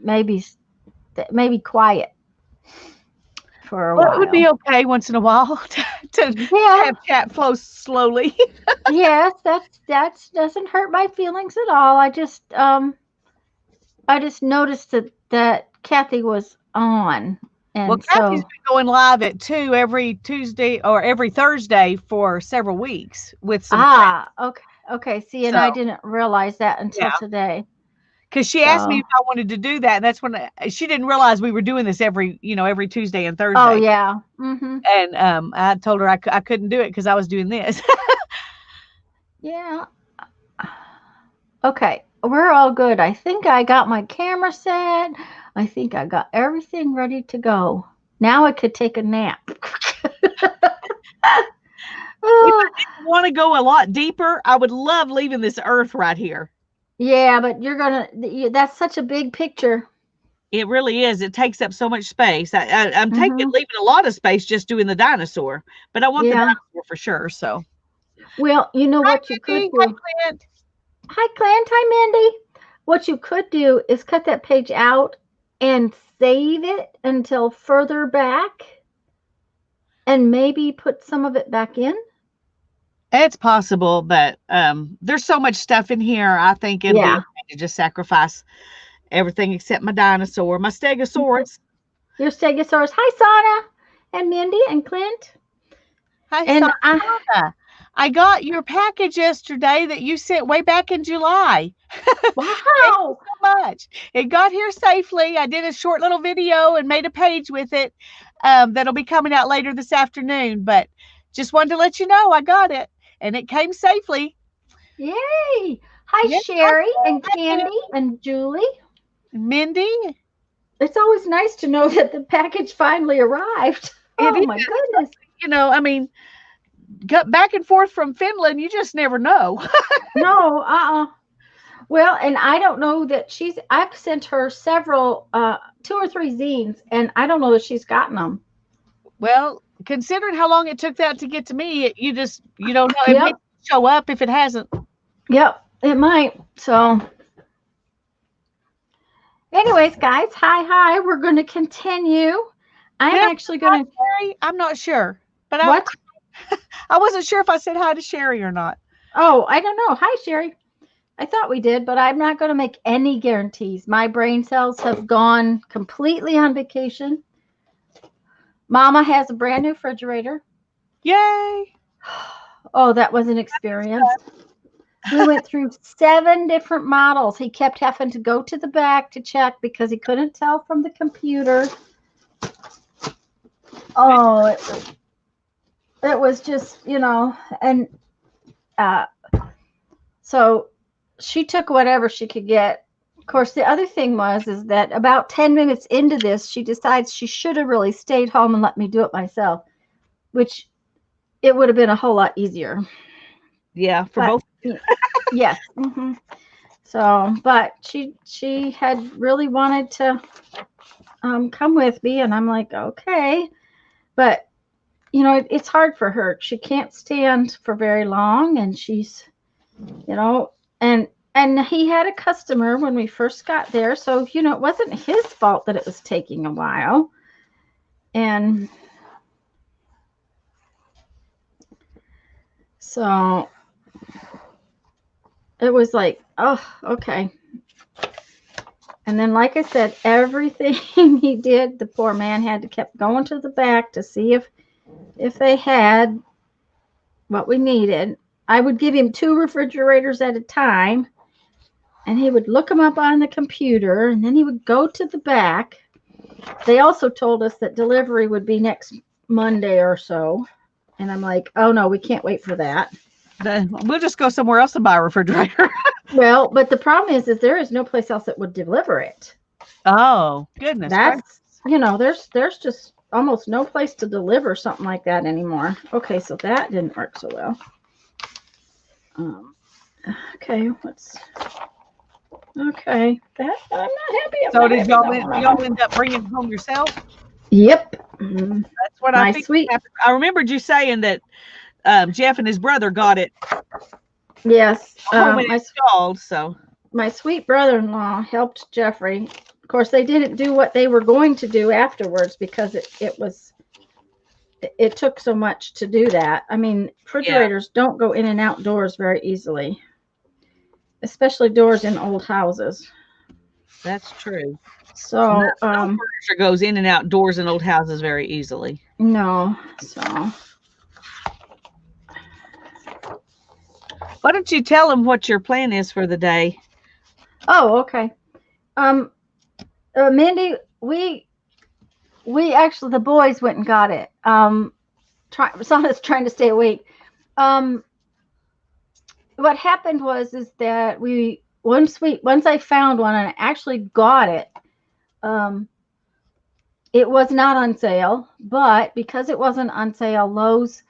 maybe maybe quiet for a Well, it would be while. okay once in a while to Yeah, have chat flow slowly. yes, that's doesn't hurt my feelings at all. I just noticed that Kathy was on, Well, and Kathy's so been going live at 2 every Tuesday or every Thursday for several weeks with some friends. okay, okay. See, and So, I didn't realize that yeah, until today. because she asked me So, if I wanted to do that, and that's when she didn't realize we were doing this every Tuesday and oh Thursday. yeah, mm-hmm, And I told her I couldn't do it because I was doing this. yeah. Okay, we're all good. I think I got my camera set. I think I got everything ready to go. Now I could take a nap. If Ah, I didn't want to go a lot deeper, I would love leaving this earth right here. yeah, but that's such a big picture. It really is. It takes up so much space. I'm taking Hmm. leaving a lot of space just doing the dinosaur, but I want the Yeah. dinosaur for sure. So, Well, you know hi, what you could Mindy. Hi, do? Clint. Hi, Clint. Hi, Mindy. What you could do is cut that page out and save it until further back and maybe put some of it back in. It's possible, but there's so much stuff in here. I think it'll be Yeah. okay to just sacrifice everything except my dinosaur, my stegosaurus. Your Stegosaurus. Hi, Sana and Mindy and Clint. Hi, And Santa. I got your package yesterday that you sent way back in July. Thank you wow. so much. It got here safely. I did a short little video and made a page with it that'll be coming out later this afternoon. But just wanted to let you know I got it and it came safely. Yay. Hi, Yes, hi, Sherry and hi, Candy Mindy. and Julie. Mindy, It's always nice to know that the package finally arrived. it Oh, is. my goodness. I mean, got back and forth from Finland. You just never know. No, well, and I don't know that I've sent her several, two or three zines, and I don't know that she's gotten them. Well, considering how long it took that to get to me, you don't know. It may Yep, show up if it hasn't. yep, it might. So, anyways, guys, hi. We're going to continue. Did I'm I actually say hi, going to, Sherry? I'm not sure, but what? I wasn't sure if I said hi to Sherry or not. Oh, I don't know. Hi, Sherry. I thought we did, but I'm not going to make any guarantees. My brain cells have gone completely on vacation. Mama has a brand new refrigerator. Yay! Oh, that was an experience. We went through 7 different models. He kept having to go to the back to check because he couldn't tell from the computer. Oh, it was just, and uh, so she took whatever she could get. Of course, the other thing is that about 10 minutes into this, she decides she should have really stayed home and let me do it myself, which it would have been a whole lot easier. Yeah, for But both. yes. So, but she had really wanted to come with me, and I'm like, okay, but it's hard for her. She can't stand for very long, and she's, you know, and he had a customer when we first got there, so it wasn't his fault that it was taking a while, and so it was like, oh, okay. And then, like I said, everything he did, the poor man had to kept going to the back to see if they had what we needed. I would give him 2 refrigerators at a time, and he would look them up on the computer, and then he would go to the back. They also told us that delivery would be next Monday or so. And I'm like, oh no, we can't wait for that. We'll just go somewhere else and buy a refrigerator. Well, but the problem is there is no place else that would deliver it. Oh, goodness gracious. That's, there's just almost no place to deliver something like that anymore. Okay, so that didn't work so well. Um, okay, okay, that I'm not happy. So did y'all end up bringing it home yourself? Yep. That's what I My think sweet. happened. I remembered you saying that Jeff and his brother got it Yes. home and installed. So My sweet brother-in-law helped Jeffrey. Of course, they didn't do what they were going to do afterwards because it took so much to do that. I mean, Yeah, refrigerators don't go in and out doors very easily, especially doors in old houses. that's true. No, So, no furniture goes in and out doors in old houses very easily. no. So, Why don't you tell them what your plan is for the day? oh, okay. Um, Mindy, we actually the boys went and got it. Sonna's trying to stay awake. Um, what happened was is that once I found one and I actually got it. Um, it was not on sale, but because it wasn't on sale, Lowe's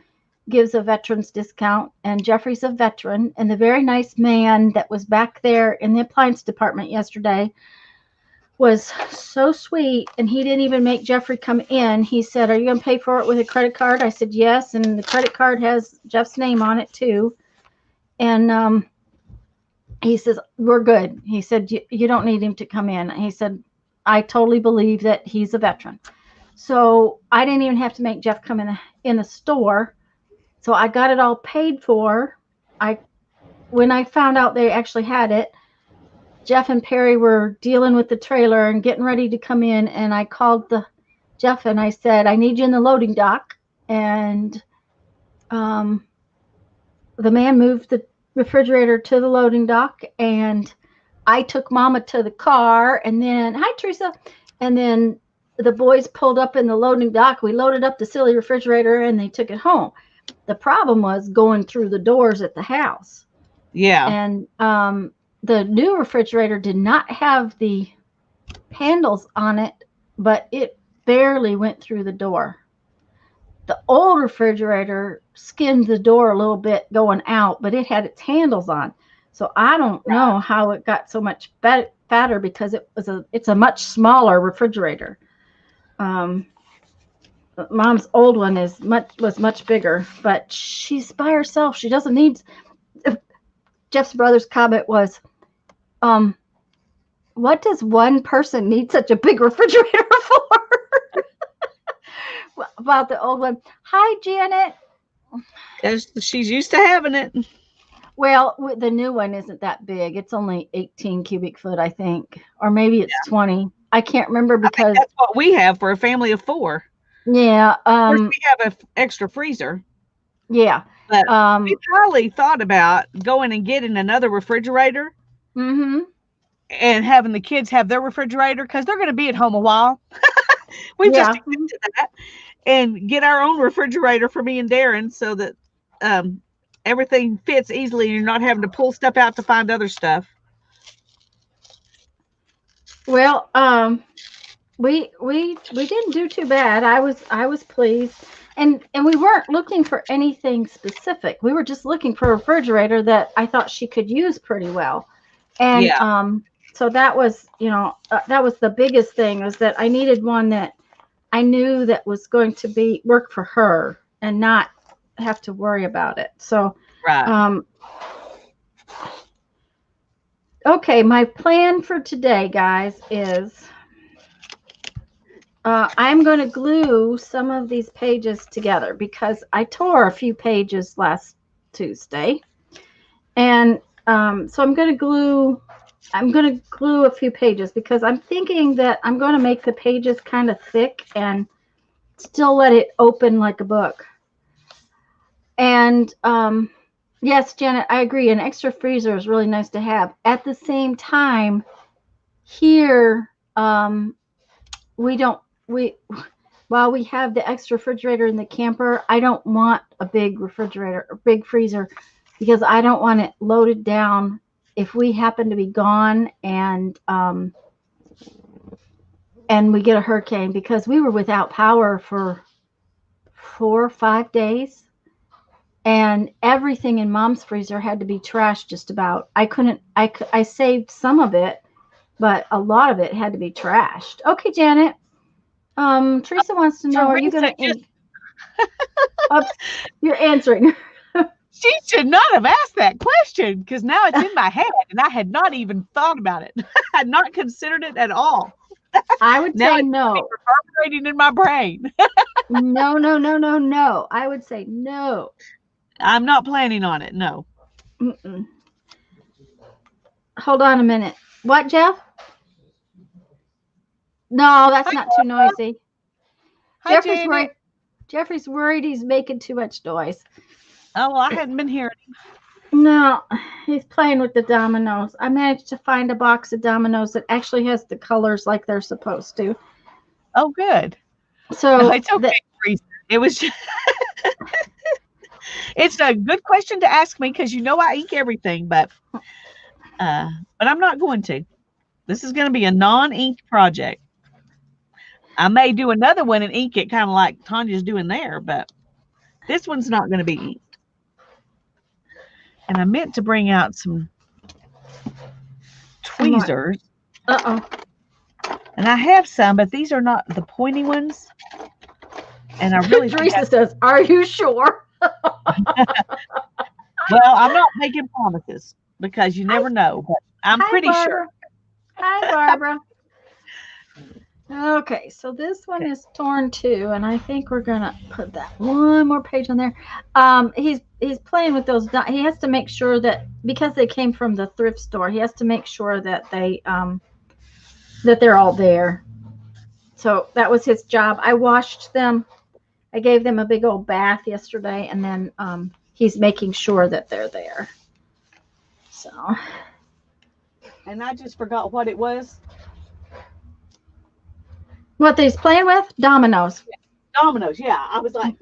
gives a veterans discount, and Jeffrey's a veteran, and the very nice man that was back there in the appliance department yesterday was so sweet, and he didn't even make Jeffrey come in. He said, "Are you going to pay for it with a credit card?" I said, "Yes," and the credit card has Jeff's name on it too. And he says, "We're good." He said, "You don't need him to come in." He said, "I totally believe that he's a veteran." So I didn't even have to make Jeff come in the store. So I got it all paid for. I When I found out they actually had it, Jeff and Perry were dealing with the trailer and getting ready to come in, and I called the Jeff and I said, "I need you in the loading dock." And um, the man moved the refrigerator to the loading dock, and I took Mama to the car, and then hi Teresa, and then the boys pulled up in the loading dock. We loaded up the silly refrigerator, and they took it home. The problem was going through the doors at the house, Yeah. and the new refrigerator did not have the handles on it, but it barely went through the door. The old refrigerator skinned the door a little bit going out, but it had its handles on. So I don't know how it got so much fatter because it's a much smaller refrigerator. Um, Mom's old one was much bigger, but she's by herself. She doesn't need. Jeff's brother's comment was, um, "What does one person need such a big refrigerator for?" About the old one. Hi, Janet. Because she's used to having it. Well, the new one isn't that big. It's only 18 cubic foot, I think, or maybe it's 20. I can't remember I think because that's what we have for a family of four. yeah, Of course, we have an extra freezer, yeah, but we um, probably thought about going and getting another refrigerator mm-hmm, and having the kids have their refrigerator because they're going to be at home a while. We've just yeah. accepted that and get our own refrigerator for me and Darren so that um, everything fits easily and you're not having to pull stuff out to find other stuff. Well, we didn't do too bad. I was pleased, and we weren't looking for anything specific. We were just looking for a refrigerator that I thought she could use pretty well, and Yeah, so that was that was the biggest thing, was that I needed one that I knew that was going to be work for her and not have to worry about it. So right. um, okay, my plan for today, guys, is I'm going to glue some of these pages together because I tore a few pages last Tuesday, and so I'm going to glue. I'm going to glue a few pages because I'm thinking that I'm going to make the pages kind of thick and still let it open like a book. And yes, Janet, I agree. An extra freezer is really nice to have. At the same time, here we don't we while we have the extra refrigerator in the camper, I don't want a big refrigerator or big freezer because I don't want it loaded down if we happen to be gone and we get a hurricane, because we were without power for 4 or 5 days, and everything in Mom's freezer had to be trashed just about. I saved some of it, but a lot of it had to be trashed. Okay, Janet. Teresa wants to know, are you Teresa going just, to Oops, you're answering. she should not have asked that question because now it's in my head and I had not even thought about it. I had not considered it at all. I would Now say it's no. reverberating in my brain. No, no, no, no, no. I would say no. I'm not planning on it. No. Mm-mm. Hold on a minute. What, Jeff? No, that's not too noisy. Hi, Jeffrey's Janet. worried. Jeffrey's worried he's making too much noise. Oh, well, I hadn't been hearing him. No, he's playing with the dominoes. I managed to find a box of dominoes that actually has the colors like they're supposed to. Oh, good. So No, it's okay, Teresa. It was just, it's a good question to ask me because you know I ink everything, but I'm not going to. This is going to be a non-inked project. I may do another one and ink it kind of like Tanya's doing there, but this one's not going to be inked. And I meant to bring out some tweezers. Uh-oh. And I have some, but these are not the pointy ones. And I really Teresa says, "Are you sure?" Well, I'm not making promises because you never know, but I'm pretty Barbara. sure. Hi, Barbara. Okay, so this one is torn too, and I think we're gonna put that one more page on there. He's playing with those. He has to make sure that because they came from the thrift store, he has to make sure that they're all there. So that was his job. I washed them. I gave them a big old bath yesterday, and then he's making sure that they're there. So. And I just forgot what it was. What he's playing with? Dominoes. Dominoes, yeah. I was like,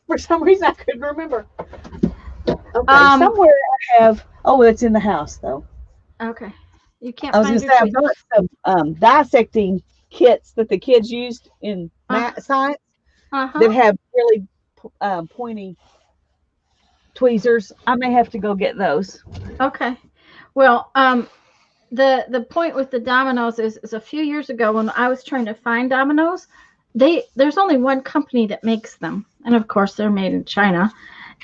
for some reason I couldn't remember. Okay, somewhere I have. Oh, it's in the house though. Okay, you can't. I was going to say I've got some dissecting kits that the kids used in science that have really pointy tweezers. I may have to go get those. Okay. Well, the point with the dominoes is a few years ago when I was trying to find dominoes, there's only one company that makes them, and of course they're made in China.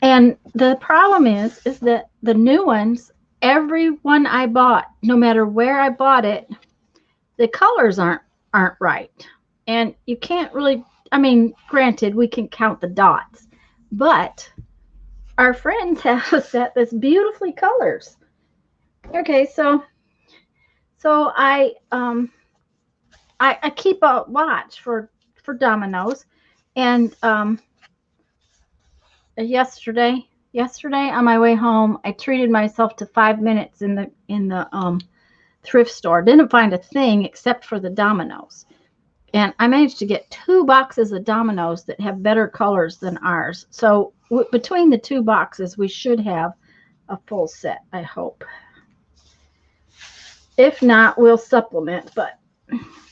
And the problem is that the new ones, every one I bought, no matter where I bought it, the colors aren't right, and you can't really. I mean, granted, we can count the dots, but our friends have a set that's beautifully colors. Okay, so I keep a watch for dominoes, and yesterday on my way home, I treated myself to 5 minutes in the thrift store. Didn't find a thing except for the dominoes, and I managed to get 2 boxes of dominoes that have better colors than ours. So between the 2 boxes, we should have a full set, I hope. If not, we'll supplement, but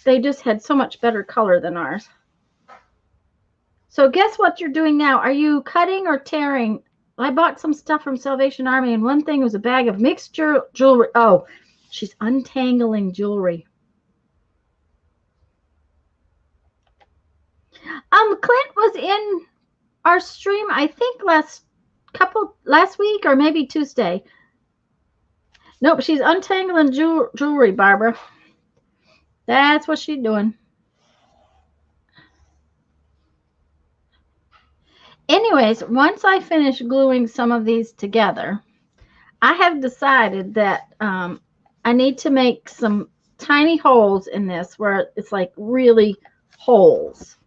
they just had so much better color than ours. So guess what you're doing now? Are you cutting or tearing? I bought some stuff from Salvation Army, and one thing was a bag of mixed jewelry. Oh, she's untangling jewelry. Clint was in our stream, I think last week or maybe Tuesday. Nope, she's untangling jewelry, Barbara. That's what she's doing. Anyways, once I finish gluing some of these together, I have decided that I need to make some tiny holes in this where it's like really holes.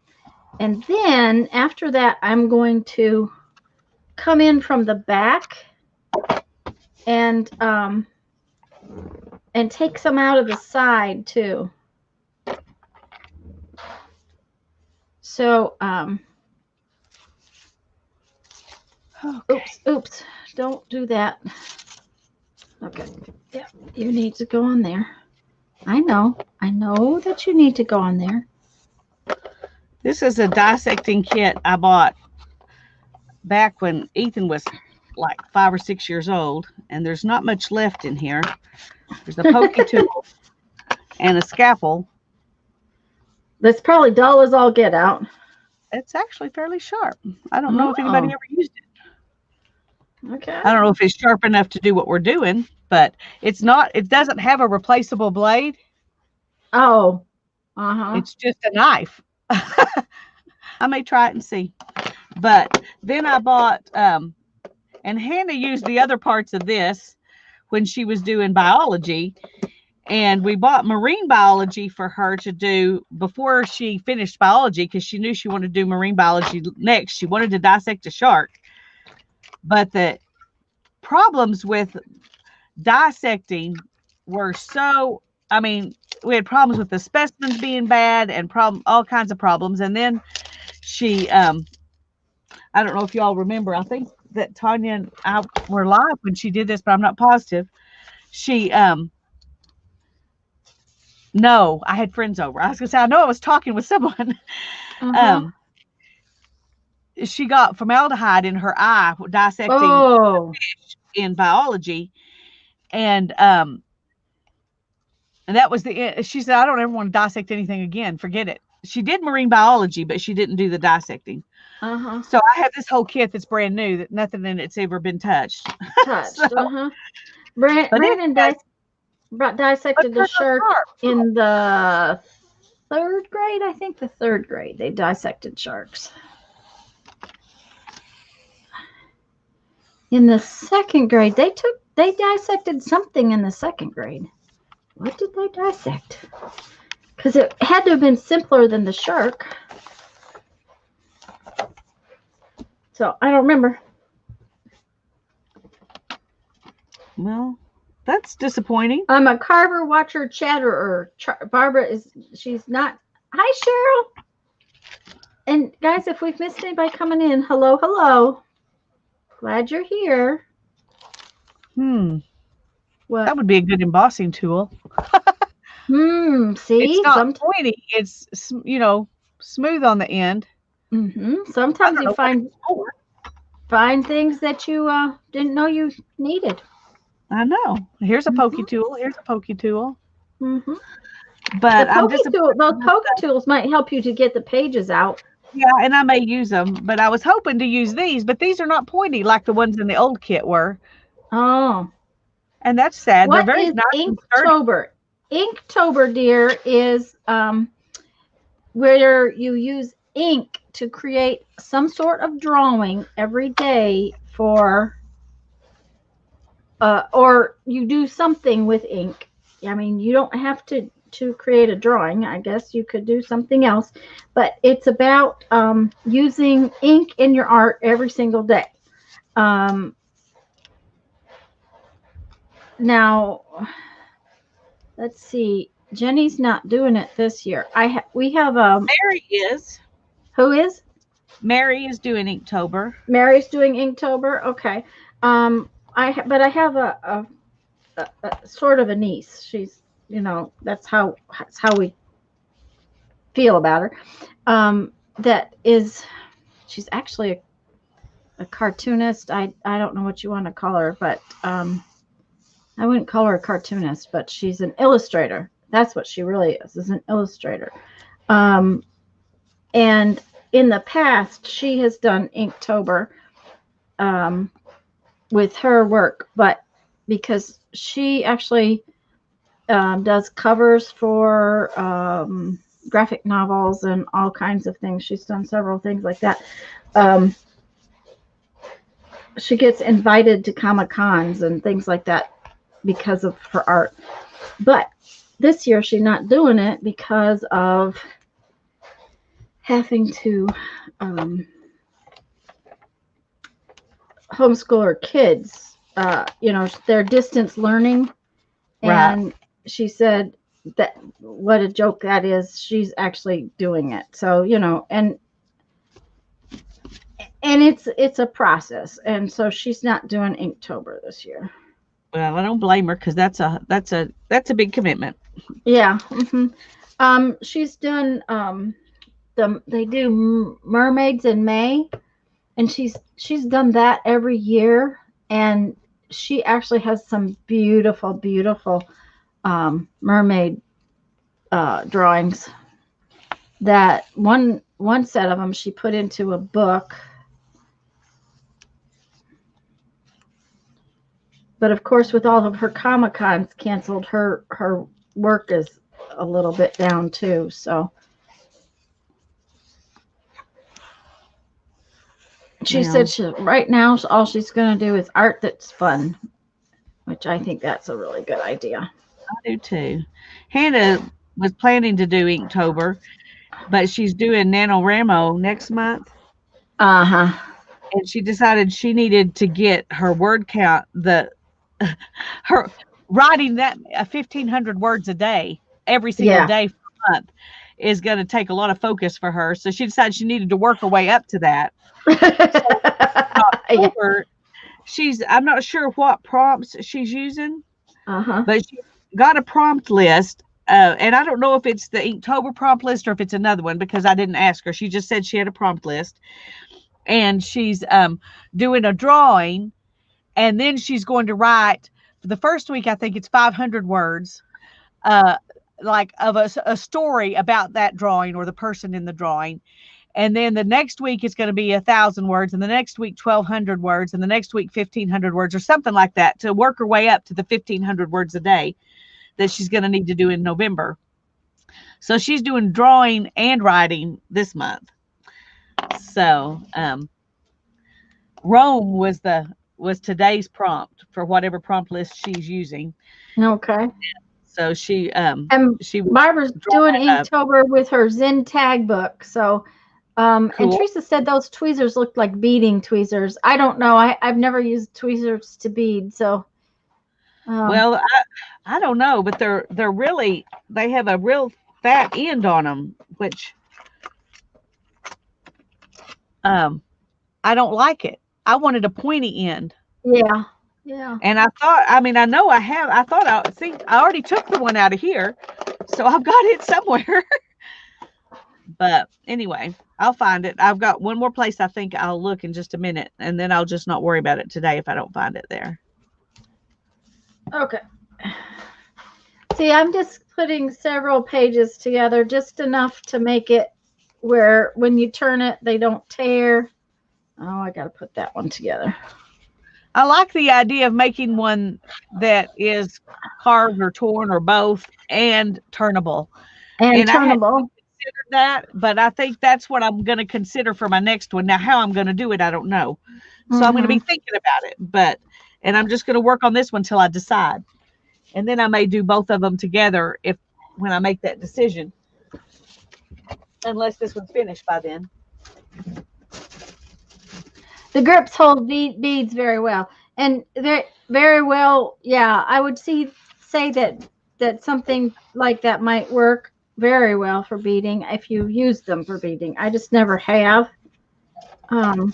And then after that, I'm going to come in from the back and take some out of the side too. So, okay. Oops, don't do that. Okay, yeah, you need to go on there. I know that you need to go on there. This is a dissecting kit I bought back when Ethan was like 5 or 6 years old, and there's not much left in here. There's a pokey tool and a scalpel. That's probably dull as all get out. It's actually fairly sharp. I don't know if anybody ever used it. Okay. I don't know if it's sharp enough to do what we're doing, but it's not. It doesn't have a replaceable blade. Oh. Uh-huh. It's just a knife. I may try it and see. But then I bought, and Hannah used the other parts of this when she was doing biology. And we bought marine biology for her to do before she finished biology because she knew she wanted to do marine biology next. She wanted to dissect a shark. But the problems with dissecting were so, I mean, we had problems with the specimens being bad and all kinds of problems. And then she, I don't know if y'all remember, I think that Tanya and I were live when she did this, but I'm not positive. She, no, I had friends over. I was gonna say, I know I was talking with someone. Uh-huh. um, she got formaldehyde in her eye dissecting Oh. in biology, and that was she said, I don't ever want to dissect anything again. Forget it. She did marine biology, but she didn't do the dissecting. Uh-huh. So I have this whole kit that's brand new that nothing in it's ever been touched. So, Touched. Uh-huh. but it Brandon has, dissected the they're so shark sharp. in the third grade. I think the third grade they dissected sharks. In the second grade, they dissected something in the second grade. What did they dissect? Because it had to have been simpler than the shark. So I don't remember. Well, that's disappointing. I'm a carver, watcher, chatterer. Barbara she's not. Hi, Cheryl. And guys, if we've missed anybody coming in, hello, hello. Glad you're here. What? That would be a good embossing tool. See, It's not pointy. It's, smooth on the end. Sometimes you find things that you didn't know you needed. I know. Here's a pokey tool. Here's a pokey tool. But those pokey tools might help you to get the pages out. Yeah, and I may use them, but I was hoping to use these, but these are not pointy like the ones in the old kit were. Oh. And that's sad. What They're very is nice and sturdy. Inktober? Inktober, dear, is where you use ink to create some sort of drawing every day for or you do something with ink. I mean, you don't have to create a drawing. I guess you could do something else, but it's about using ink in your art every single day. Now, let's see. Jenny's not doing it this year. We have Mary is. Who is? Mary is doing Inktober. Mary's doing Inktober. Okay. But I have a sort of a niece. She's, that's how we feel about her. She's actually a cartoonist. I don't know what you want to call her, but I wouldn't call her a cartoonist, but she's an illustrator. That's what she really is an illustrator. And in the past, she has done Inktober with her work, but because she actually does covers for graphic novels and all kinds of things. She's done several things like that. She gets invited to Comic-Cons and things like that because of her art. But this year she's not doing it because of having to homeschool her kids. They're distance learning. And right. She said that what a joke that is. She's actually doing it. So, and it's a process. And so she's not doing Inktober this year. Well, I don't blame her because that's a big commitment. Yeah. She's done they do mermaids in May, and she's done that every year, and she actually has some beautiful mermaid drawings. That one set of them she put into a book. But of course, with all of her Comic-Cons canceled, her work is a little bit down too. So she said right now all she's going to do is art that's fun, which I think that's a really good idea. I do too. Hannah was planning to do Inktober, but she's doing NaNoWriMo next month. Uh-huh. And she decided she needed to get her word count, her writing that 1,500 words a day every single Yeah. day for a month is going to take a lot of focus for her. So she decided she needed to work her way up to that. So in Yeah. October, I'm not sure what prompts she's using, Uh-huh. but she got a prompt list. And I don't know if it's the Inktober prompt list or if it's another one because I didn't ask her. She just said she had a prompt list. And she's doing a drawing, and then she's going to write for the first week. I think it's 500 words, like of a story about that drawing or the person in the drawing. And then the next week it's going to be 1,000 words, and the next week 1,200 words, and the next week 1,500 words, or something like that, to work her way up to the 1,500 words a day that she's going to need to do in November. So she's doing drawing and writing this month. So Rome was today's prompt for whatever prompt list she's using. Okay. So she And was Barbara's doing drawing up. Inktober with her Zen tag book. So and Cool. Teresa said those tweezers looked like beading tweezers. I don't know. I've never used tweezers to bead, so Well, I don't know, but they're really, they have a real fat end on them, which I don't like it. I wanted a pointy end. yeah. Yeah. And I thought, I mean, I know I have. I thought I already took the one out of here, so I've got it somewhere. But anyway, I'll find it. I've got one more place I think I'll look in just a minute, and then I'll just not worry about it today if I don't find it there. Okay. See, I'm just putting several pages together, just enough to make it where when you turn it, they don't tear. Oh, I got to put that one together. I like the idea of making one that is carved or torn or both and turnable. And I hadn't turnable. considered that, but I think that's what I'm going to consider for my next one. Now, how I'm going to do it, I don't know. So I'm going to be thinking about it, and I'm just going to work on this one till I decide. And then I may do both of them together when I make that decision, unless this one's finished by then. The grips hold beads very well, and they're very well. Yeah, I would say that something like that might work very well for beading if you use them for beading. I just never have. But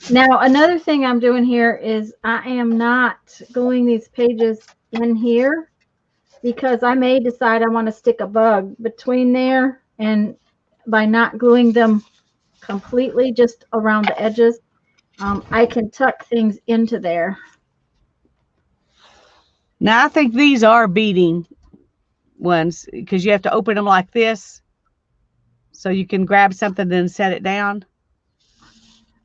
now another thing I'm doing here is I am not gluing these pages in here because I may decide I want to stick a bug between there, and by not gluing them completely just around the edges, I can tuck things into there. Now, I think these are beading ones because you have to open them like this so you can grab something and set it down.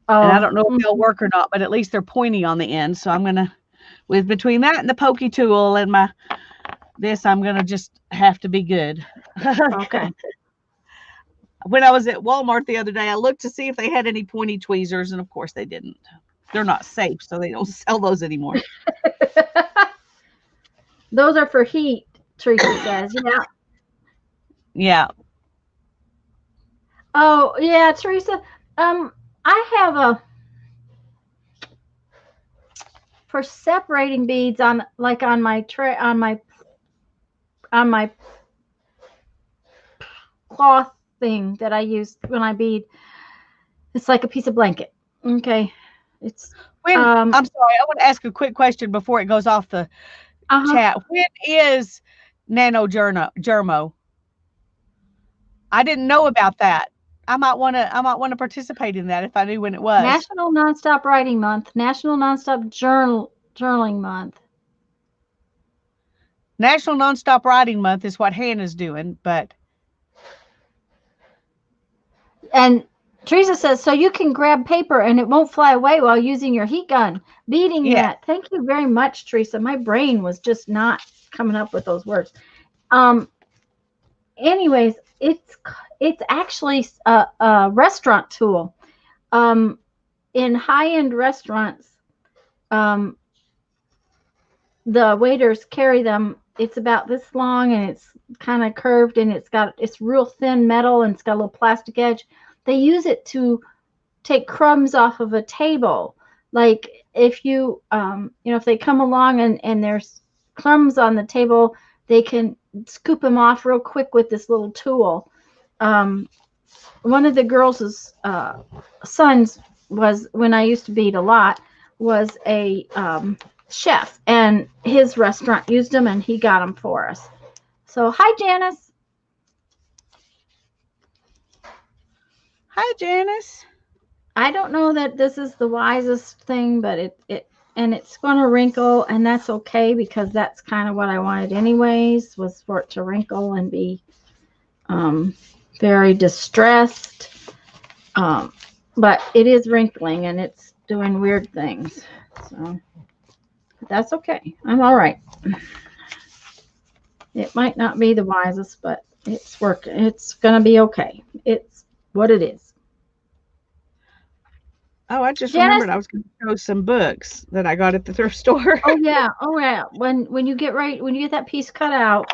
And I don't know if they'll work or not, but at least they're pointy on the end. So I'm going to, with between that and the pokey tool and I'm going to just have to be good. Okay. When I was at Walmart the other day, I looked to see if they had any pointy tweezers, and of course they didn't. They're not safe, so they don't sell those anymore. Those are for heat, Teresa says. Yeah. Yeah. Oh, yeah, Teresa. I have for separating beads on my tray on my cloth thing that I use when I bead. It's like a piece of blanket. Okay. It's I'm sorry, I want to ask a quick question before it goes off the chat. When is NaNoWriMo? I didn't know about that. I might want to participate in that if I knew when it was. National Nonstop Writing Month, National Nonstop Journaling Month. National Nonstop Writing Month is what Hannah's doing, and Teresa says, so you can grab paper and it won't fly away while using your heat gun. Beating Yeah. that. Thank you very much, Teresa. My brain was just not coming up with those words. Um, anyways, it's actually a restaurant tool. Um, in high-end restaurants, um, the waiters carry them. It's about this long and it's kind of curved and it's real thin metal and it's got a little plastic edge. They use it to take crumbs off of a table. Like if if they come along and there's crumbs on the table, they can scoop them off real quick with this little tool. One of the girls' sons was, when I used to beat a lot, was a chef, and his restaurant used them, and he got them for us. So, hi, Janice. Hi, Janice. I don't know that this is the wisest thing, but it's going to wrinkle, and that's okay because that's kind of what I wanted anyways, was for it to wrinkle and be very distressed. But it is wrinkling and it's doing weird things. So that's okay. I'm all right. It might not be the wisest, but it's working. It's going to be okay. It's what it is. Oh, I just Janice. remembered I was going to show some books that I got at the thrift store. Oh yeah. Oh yeah. When you get when you get that piece cut out,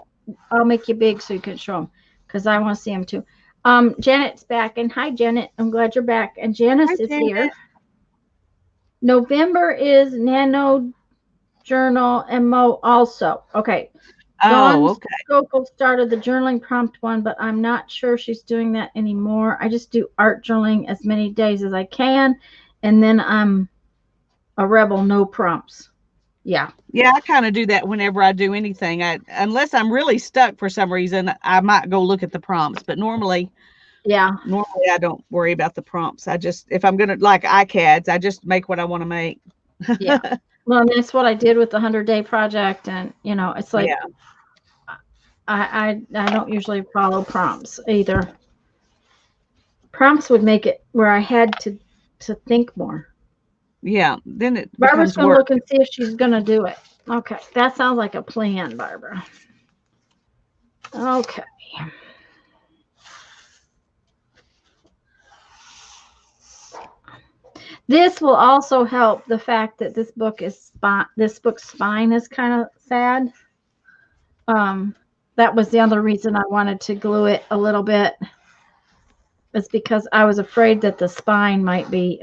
I'll make you big so you can show them because I want to see them too. Janet's back, and hi, Janet. I'm glad you're back. And Janice Hi, is Janet. here. November is Nano Journal and Mo also. Okay. Dawn Oh, okay. Scopel started the journaling prompt one, but I'm not sure she's doing that anymore. I just do art journaling as many days as I can, and then I'm a rebel, no prompts. Yeah. Yeah, I kind of do that whenever I do anything. Unless I'm really stuck for some reason, I might go look at the prompts. But normally Yeah. I don't worry about the prompts. I just, if I'm gonna like iCads, I just make what I want to make. Yeah. Well, and that's what I did with the 100-day project, and it's like Yeah. I don't usually follow prompts either. Prompts would make it where I had to think more. Yeah. Then it Barbara's becomes gonna work. look and see if she's gonna do it. Okay, that sounds like a plan, Barbara. Okay. This will also help the fact that this book's spine is kind of sad. That was the other reason I wanted to glue it a little bit. It's because I was afraid that the spine might be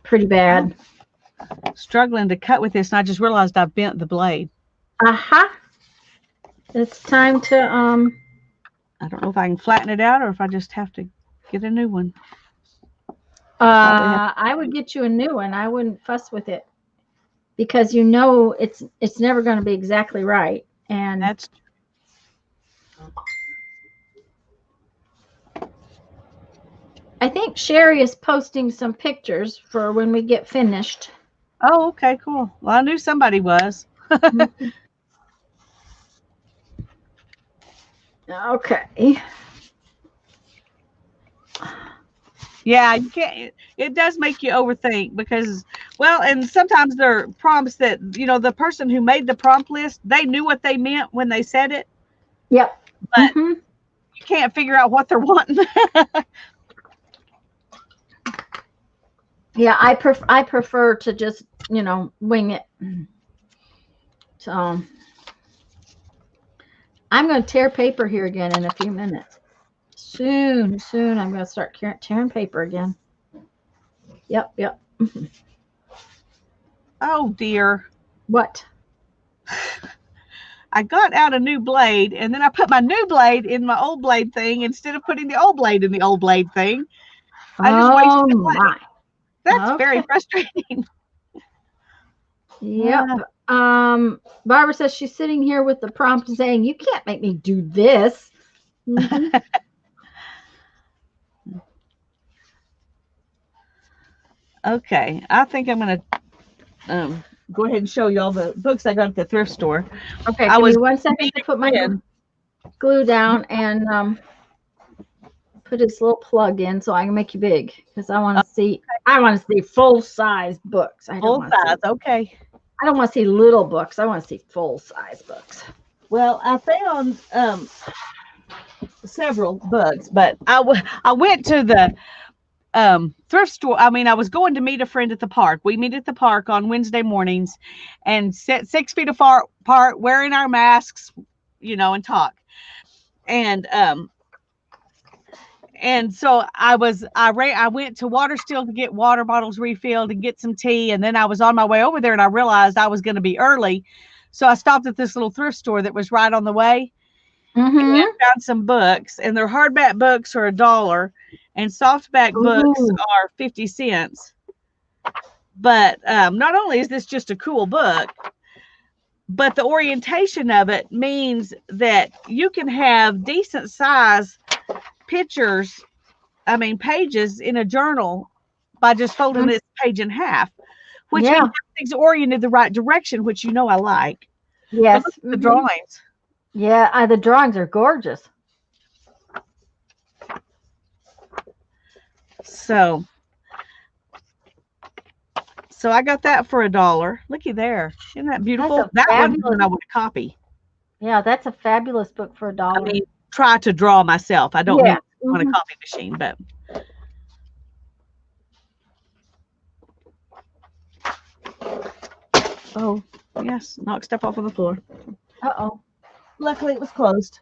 pretty bad. Struggling to cut with this, and I just realized I bent the blade. Aha. It's time to I don't know if I can flatten it out or if I just have to get a new one. I would get you a new one. I wouldn't fuss with it because it's never going to be exactly right. And That's I think Sherry is posting some pictures for when we get finished. oh, okay, cool. Well, I knew somebody was. Okay. Yeah, you can't. It does make you overthink because, well, and sometimes there are prompts that the person who made the prompt list, they knew what they meant when they said it, Yep. but you can't figure out what they're wanting. Yeah, I prefer to just wing it. So I'm going to tear paper here again in a few minutes. Soon I'm going to start tearing paper again. Yep. Oh dear. What? I got out a new blade and then I put my new blade in my old blade thing instead of putting the old blade in the old blade thing. I just wasted the blade. That's very frustrating. Yep. Barbara says she's sitting here with the prompt saying, "You can't make me do this." Mm-hmm. Okay, I think I'm going to go ahead and show you all the books I got at the thrift store. Okay, give me 1 second to put my glue down and put his little plug in so I can make you big because I want to see full size books. Full size. Okay. I don't want to see little books. I want to see full size books. Well, I found several books, but I went to the thrift store. I mean, I was going to meet a friend at the park. We meet at the park on Wednesday mornings and sit 6 feet apart, wearing our masks, and talk. And so I went to Water Still to get water bottles refilled and get some tea. And then I was on my way over there and I realized I was going to be early. So I stopped at this little thrift store that was right on the way. And found some books, and their hardback books are $1 and softback books are 50 cents. But not only is this just a cool book, but the orientation of it means that you can have decent size pages in a journal by just folding this page in half, which means everything's oriented the right direction, which I like. Yes. The drawings. Yeah, the drawings are gorgeous. So I got that for $1. Looky there. Isn't that beautiful? That one's one I want to copy. Yeah, that's a fabulous book for $1. I mean, try to draw myself. I don't want a copy machine, but. Oh, yes. Knocked stuff off on the floor. Uh-oh. Luckily, it was closed.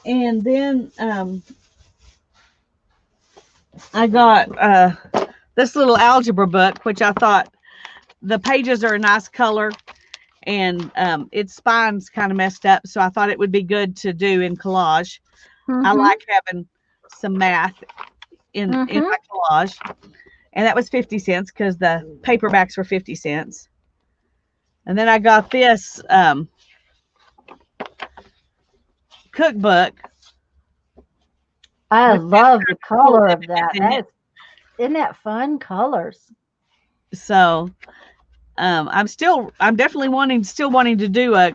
And then I got this little algebra book, which I thought the pages are a nice color and its spine's kind of messed up. So I thought it would be good to do in collage. I like having some math in my collage. And that was 50 cents because the paperbacks were 50 cents. And then I got this cookbook. I love the color of that. Isn't that fun colors? So I'm definitely wanting to do a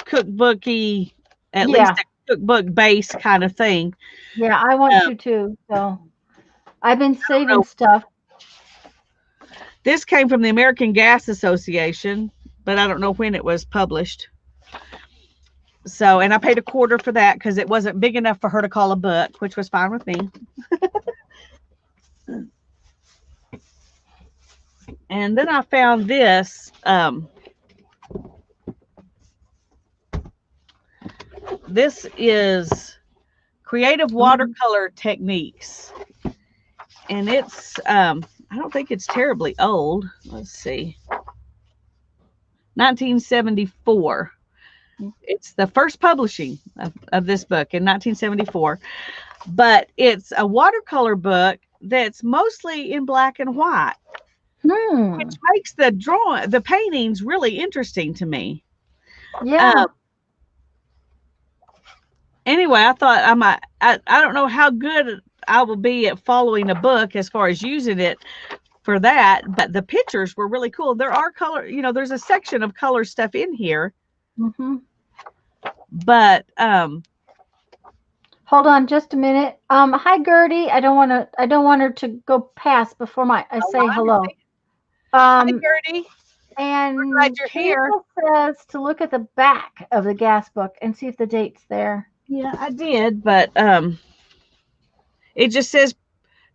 cookbooky, at least a cookbook base kind of thing. Yeah, I want you to. So I've been saving stuff. This came from the American Gas Association, but I don't know when it was published. So, and I paid $0.25 for that because it wasn't big enough for her to call a book, which was fine with me. And then I found this. This is Creative Watercolor Techniques. And it's, I don't think it's terribly old. Let's see. 1974. It's the first publishing of this book in 1974. But it's a watercolor book that's mostly in black and white. Which makes the paintings really interesting to me. Yeah. Anyway, I thought I don't know how good I will be at following a book as far as using it for that, but the pictures were really cool. There are color, there's a section of color stuff in here. But hold on just a minute. Hi Gertie. I don't want her to go past before I say hello. Hi Gertie. And we're glad you're here. Says to look at the back of the gas book and see if the date's there. Yeah, I did, but it just says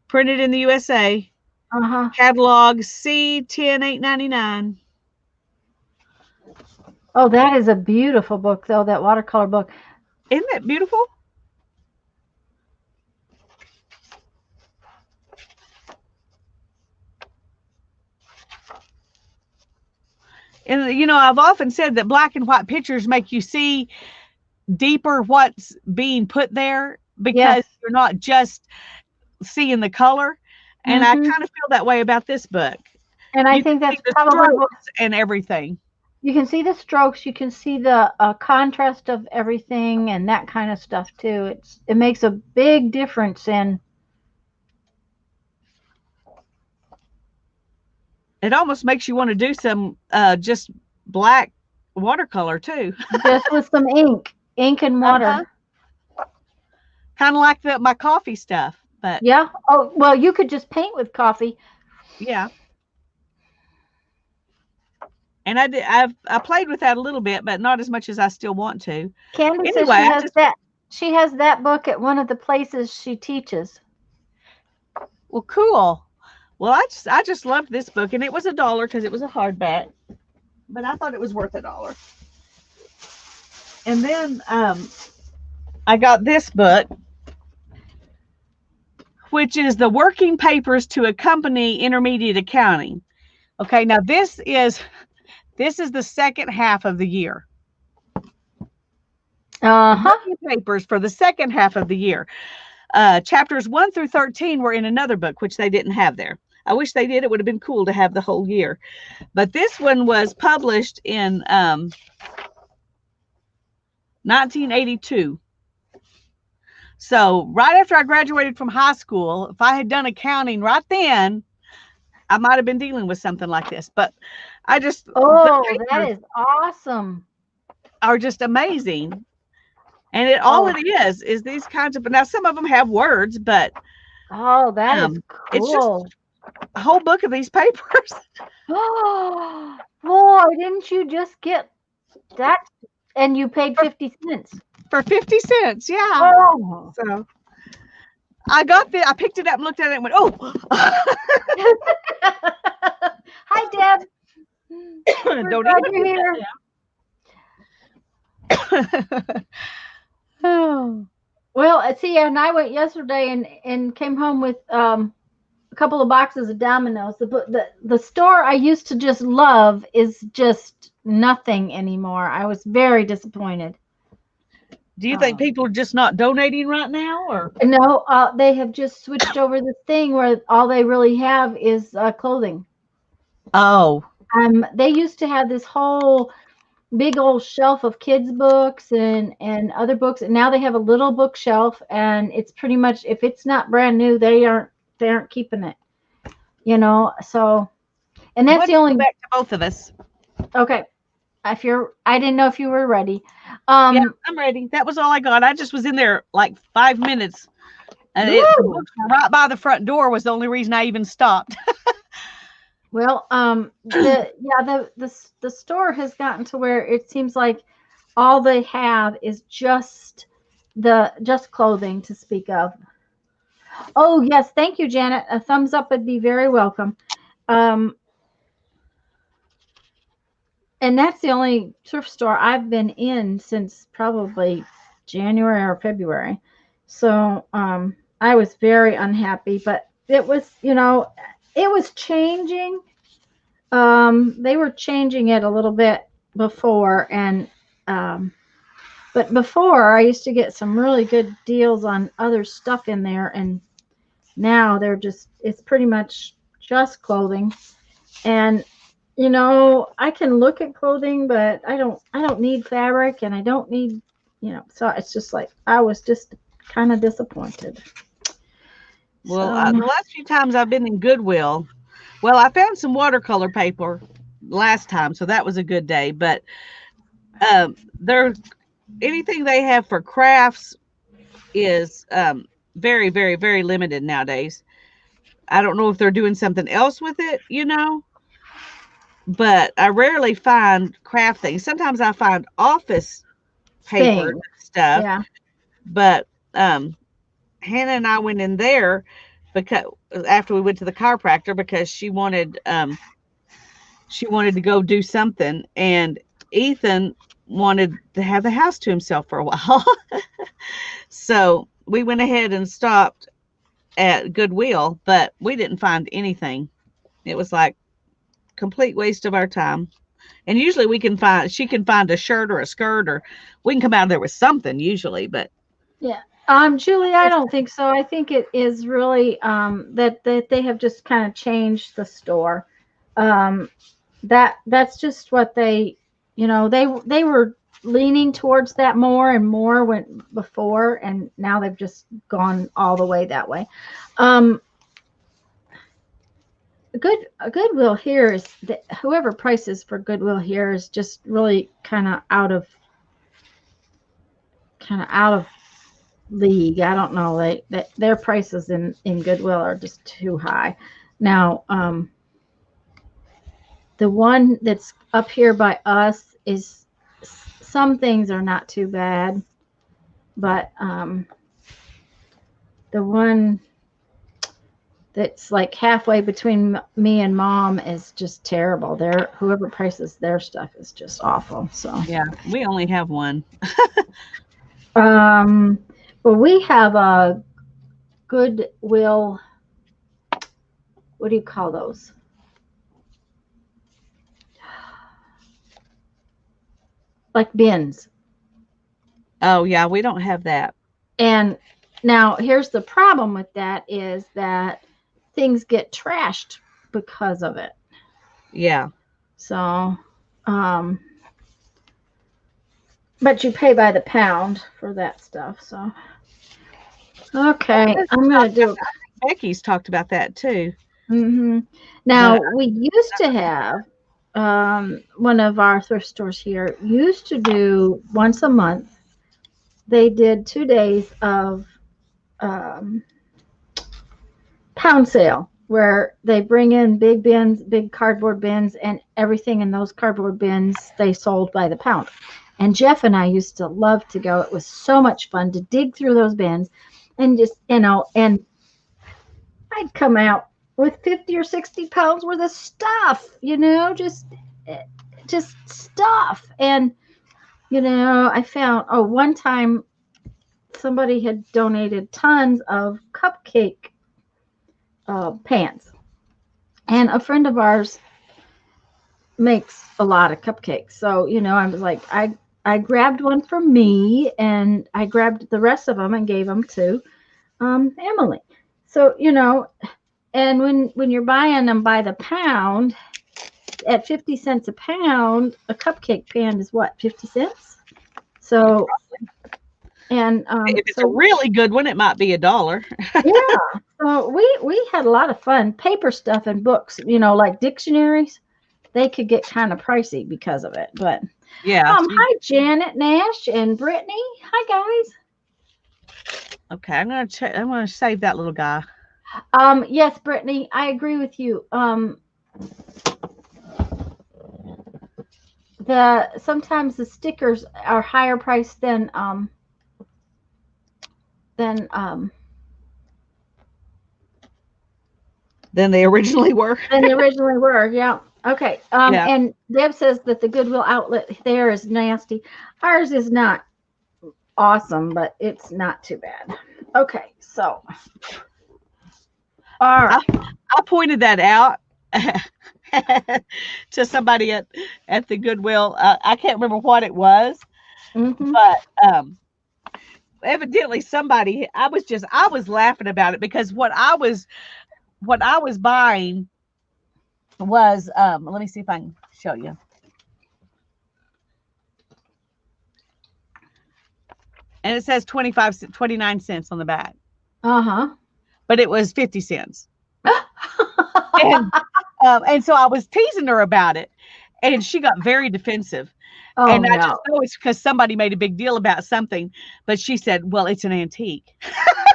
printed in the USA. Catalog C10899. Oh, that is a beautiful book, though, that watercolor book. Isn't that beautiful? And, I've often said that black and white pictures make you see deeper what's being put there because you're not just seeing the color. And I kind of feel that way about this book. And I think that's probably and everything. You can see the strokes. You can see the contrast of everything and that kind of stuff too. It makes a big difference in. It almost makes you want to do some just black watercolor too. Just with some ink and water. kind of like my coffee stuff. But Yeah. Oh, well, you could just paint with coffee. yeah, and I played with that a little bit, but not as much as I still want to. Candy says Anyway, she I has just that. She has that book at one of the places she teaches. well, cool. Well, I just loved this book, and it was $1 because it was a hardback, but I thought it was worth $1. And then I got this book, which is the working papers to accompany intermediate accounting. Okay, now this is the second half of the year. The Uh-huh. working papers for the second half of the year. Chapters 1 through 13 were in another book, which they didn't have there. I wish they did. It would have been cool to have the whole year. But this one was published in 1982. So right after I graduated from high school, if I had done accounting right then, I might have been dealing with something like this. But the Oh, that papers is awesome. are just amazing. And all Oh, it is these kinds of, now some of them have words, but oh, that is it's just cool. a whole book of these papers. Oh, boy, didn't you just get that? And you paid for, 50 cents. for 50 cents. Yeah. Oh. So I picked it up and looked at it and went, oh, Hi, Deb. We're don't glad even you're here. oh. Well, see, and I went yesterday and came home with a couple of boxes of Dominoes. The store I used to just love is just nothing anymore. I was very disappointed. Do you think people are just not donating right now, or? No, they have just switched over this thing where all they really have is clothing. Oh, They used to have this whole big old shelf of kids books and other books, and now they have a little bookshelf, and it's pretty much, if it's not brand new, they aren't keeping it. So, and that's what the only. back to both of us. Okay, I didn't know if you were ready. Yeah, I'm ready. That was all I got. I just was in there like 5 minutes, and the books were right by the front door. Was the only reason I even stopped. Well, the store has gotten to where it seems like all they have is just clothing to speak of. Oh yes, thank you, Janet. A thumbs up would be very welcome. Um, and that's the only thrift store I've been in since probably January or February. So I was very unhappy, but it was, it was changing. They were changing it a little bit before, and but before I used to get some really good deals on other stuff in there, and now it's pretty much just clothing. And I can look at clothing, but I don't need fabric, and I don't need, so it's just like I was just kind of disappointed. Well, So, the last few times I've been in Goodwill, well, I found some watercolor paper last time, so that was a good day. But they're anything they have for crafts is very, very, very limited nowadays. I don't know if they're doing something else with it, but I rarely find craft things. Sometimes I find office paper and stuff, yeah. but Hannah and I went in there because after we went to the chiropractor because she wanted to go do something, and Ethan wanted to have the house to himself for a while. So we went ahead and stopped at Goodwill, but we didn't find anything. It was like complete waste of our time. And usually she can find a shirt or a skirt, or we can come out of there with something usually, but Yeah. Julie, I don't think so. I think it is really that they have just kind of changed the store. That's just what they were leaning towards that more and more went before, and now they've just gone all the way that way. Goodwill here is whoever prices for Goodwill here is just really kind of out of league. I don't know. Their prices in Goodwill are just too high. Now, the one that's up here by us is some things are not too bad, but the one that's like halfway between me and mom is just terrible. Whoever prices their stuff is just awful. So Yeah, we only have one. um, but we have a Goodwill. What do you call those? Like bins. Oh yeah, we don't have that. And now here's the problem with that is that things get trashed because of it. Yeah. So, but you pay by the pound for that stuff. So, okay, I'm gonna do. Becky's talked about that too. Mm-hmm. But Now we used to have one of our thrift stores here used to do once a month. They did 2 days of um, pound sale where they bring in big bins, big cardboard bins, and everything in those cardboard bins they sold by the pound. And Jeff and I used to love to go. It was so much fun to dig through those bins and just, and I'd come out with 50 or 60 pounds worth of stuff, just stuff. And, I found, one time somebody had donated tons of cupcake pans. And a friend of ours makes a lot of cupcakes. So, I was like, I grabbed one for me and I grabbed the rest of them and gave them to Emily. So, and when you're buying them by the pound at 50 cents a pound, a cupcake pan is what, 50 cents? So, and if it's a so really good one, it might be $1. yeah, so we had a lot of fun. Paper stuff and books, like dictionaries, they could get kind of pricey because of it. But Yeah. hi Janet Nash and Brittany. Hi Okay, I'm gonna check. I'm gonna save that little guy. guys. Yes, Brittany, I agree with you. The sometimes the stickers are higher priced than Than they originally were. than they originally were. Yeah. Okay. Yeah. And Deb says that the Goodwill outlet there is nasty. Ours is not awesome, but it's not too bad. Okay, so all right. I pointed that out to somebody at the Goodwill. I can't remember what it was, Mm-hmm. but evidently somebody. I was laughing about it because what I was buying was let me see if I can show you. And it says 29 cents on the back, Uh-huh. but it was 50 cents. And so I was teasing her about it, and she got very defensive. Oh And I just no. know it's because somebody made a big deal about something, but she said, "Well, it's an antique.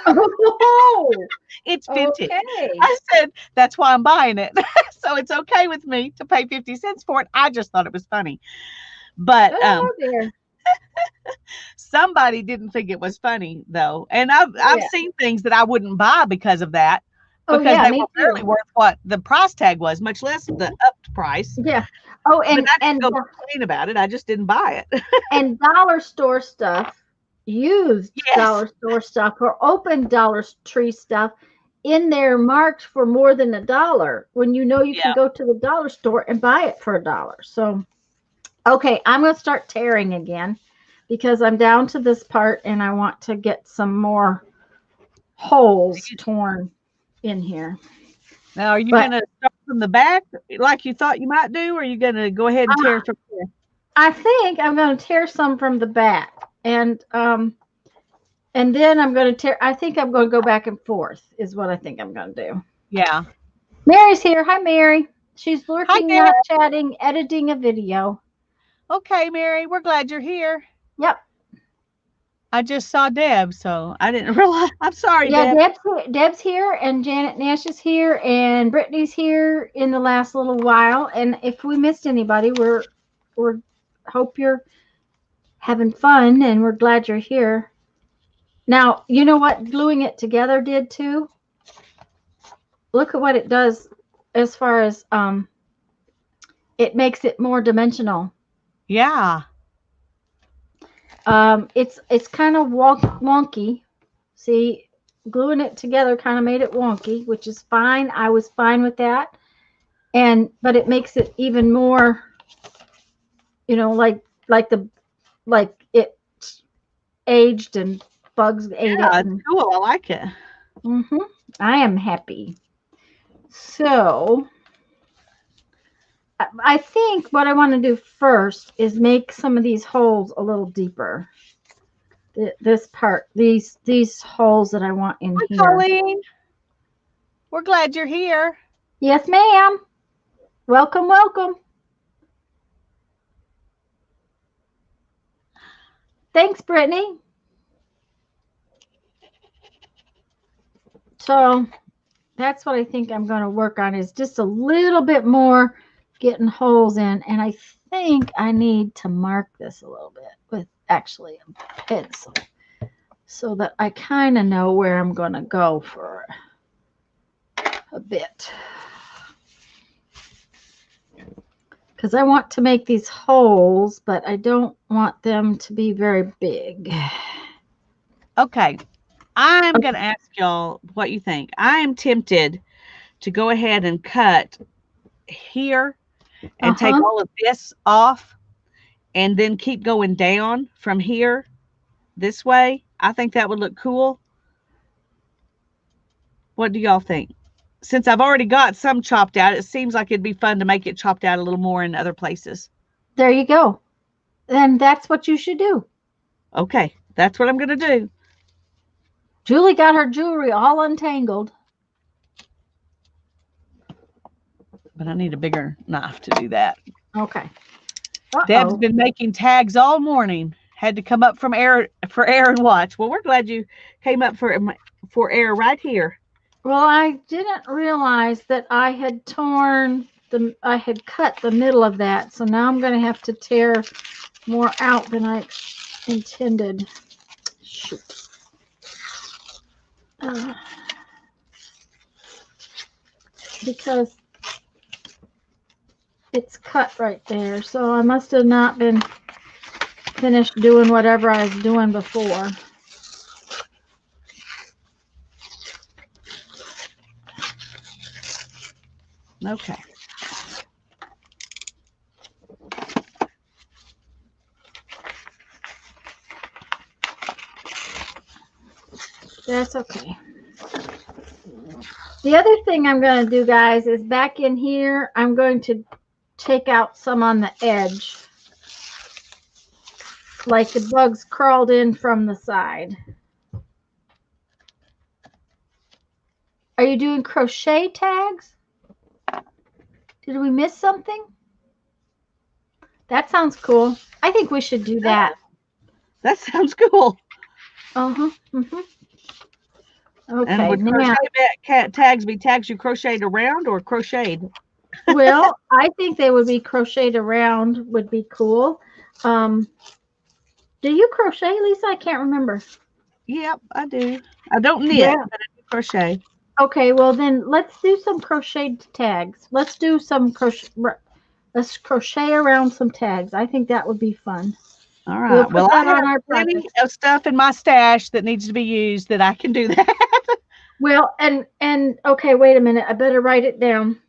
Oh, It's vintage." okay. I said, "That's why I'm buying it, so it's okay with me to pay 50 cents for it." I just thought it was funny, but Oh dear. somebody didn't think it was funny though, and I've Yeah. seen things that I wouldn't buy because of that. Oh Because yeah, they me were barely too. worth what the price tag was, much less the upped price. Yeah. Oh, But and I didn't and go complain about it. I just didn't buy it. and dollar store stuff, used Yes. dollar store stuff, or open Dollar Tree stuff in there marked for more than $1 when you can Yeah. go to the dollar store and buy it for $1. So, okay, I'm going to start tearing again because I'm down to this part and I want to get some more holes torn in here. Now, are you But gonna start from the back like you thought you might do, or are you gonna go ahead and tear uh, from there? I think I'm going to tear some from the back and then I'm going to tear. I think I'm going to go back and forth is what I think I'm going to do. Yeah. Mary's here. Hi, Mary. She's Hi lurking, there. not chatting, editing a video. Okay, Mary, we're glad you're here. Yep. I just saw Deb, so I didn't realize. I'm sorry, Yeah, Deb. Deb's here, and Janet Nash is here, and Brittany's here in the last little while. And if we missed anybody, we're hope you're having fun, and we're glad you're here. Now, you know what gluing it together did too? Look at what it does as far as it makes it more dimensional. Yeah. It's kind of wonky. See, gluing it together kind of made it wonky, which is fine. I was fine with that. But it makes it even more, like it aged and bugs ate it. Yeah, it's cool. I like it. Mm-hmm. I am happy. So I think what I want to do first is make some of these holes a little deeper. This part, these holes that I want in Hi, here. Colleen. We're glad you're here. Yes, ma'am. Welcome, welcome. Thanks, Brittany. So that's what I think I'm going to work on is just a little bit more getting holes in. And I think I need to mark this a little bit with actually a pencil so that I kind of know where I'm going to go for a bit. Because I want to make these holes, but I don't want them to be very big. Okay. I'm going to ask y'all what you think. I am tempted to go ahead and cut here and take all of this off and then keep going down from here this way. I think that would look cool. What do y'all think? Since I've already got some chopped out, it seems like it'd be fun to make it chopped out a little more in other places. There you go. Then that's what you should do. Okay, that's what I'm going to do. Julie got her jewelry all untangled. But I need a bigger knife to do that. Okay. Deb's been making tags all morning. Had to come up from air for air and watch. Well, we're glad you came up for air right here. Well, I didn't realize that I had I had cut the middle of that. So now I'm going to have to tear more out than I intended. Shoot. Because it's cut right there. So I must have not been finished doing whatever I was doing before. Okay. That's okay. The other thing I'm going to do, guys, is back in here, I'm going to take out some on the edge. Like the bugs crawled in from the side. Are you doing crochet tags? Did we miss something? That sounds cool. I think we should do that. That sounds cool. Uh-huh. Mm-hmm. Okay. And would crochet tags be tags you crocheted around or crocheted? Well, I think they would be crocheted around would be cool. Do you crochet, Lisa? I can't remember. Yep, I do. I don't knit, Yeah. but I do crochet. Okay, well then let's do some crocheted tags. Let's do some crochet. Let's crochet around some tags. I think that would be fun. All right. Well, I have plenty project. of stuff in my stash that needs to be used that I can do that. Well, and okay, wait a minute. I better write it down.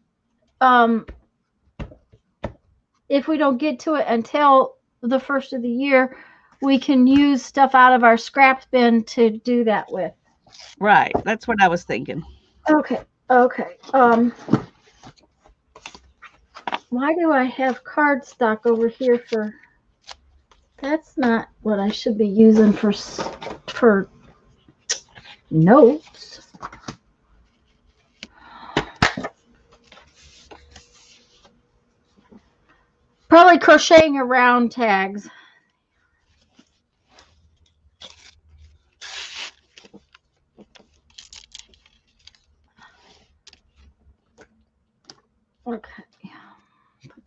If we don't get to it until the first of the year, we can use stuff out of our scrap bin to do that with. Right. That's what I was thinking. Okay. Okay. Why do I have cardstock over here for? That's not what I should be using for notes. Probably crocheting around tags.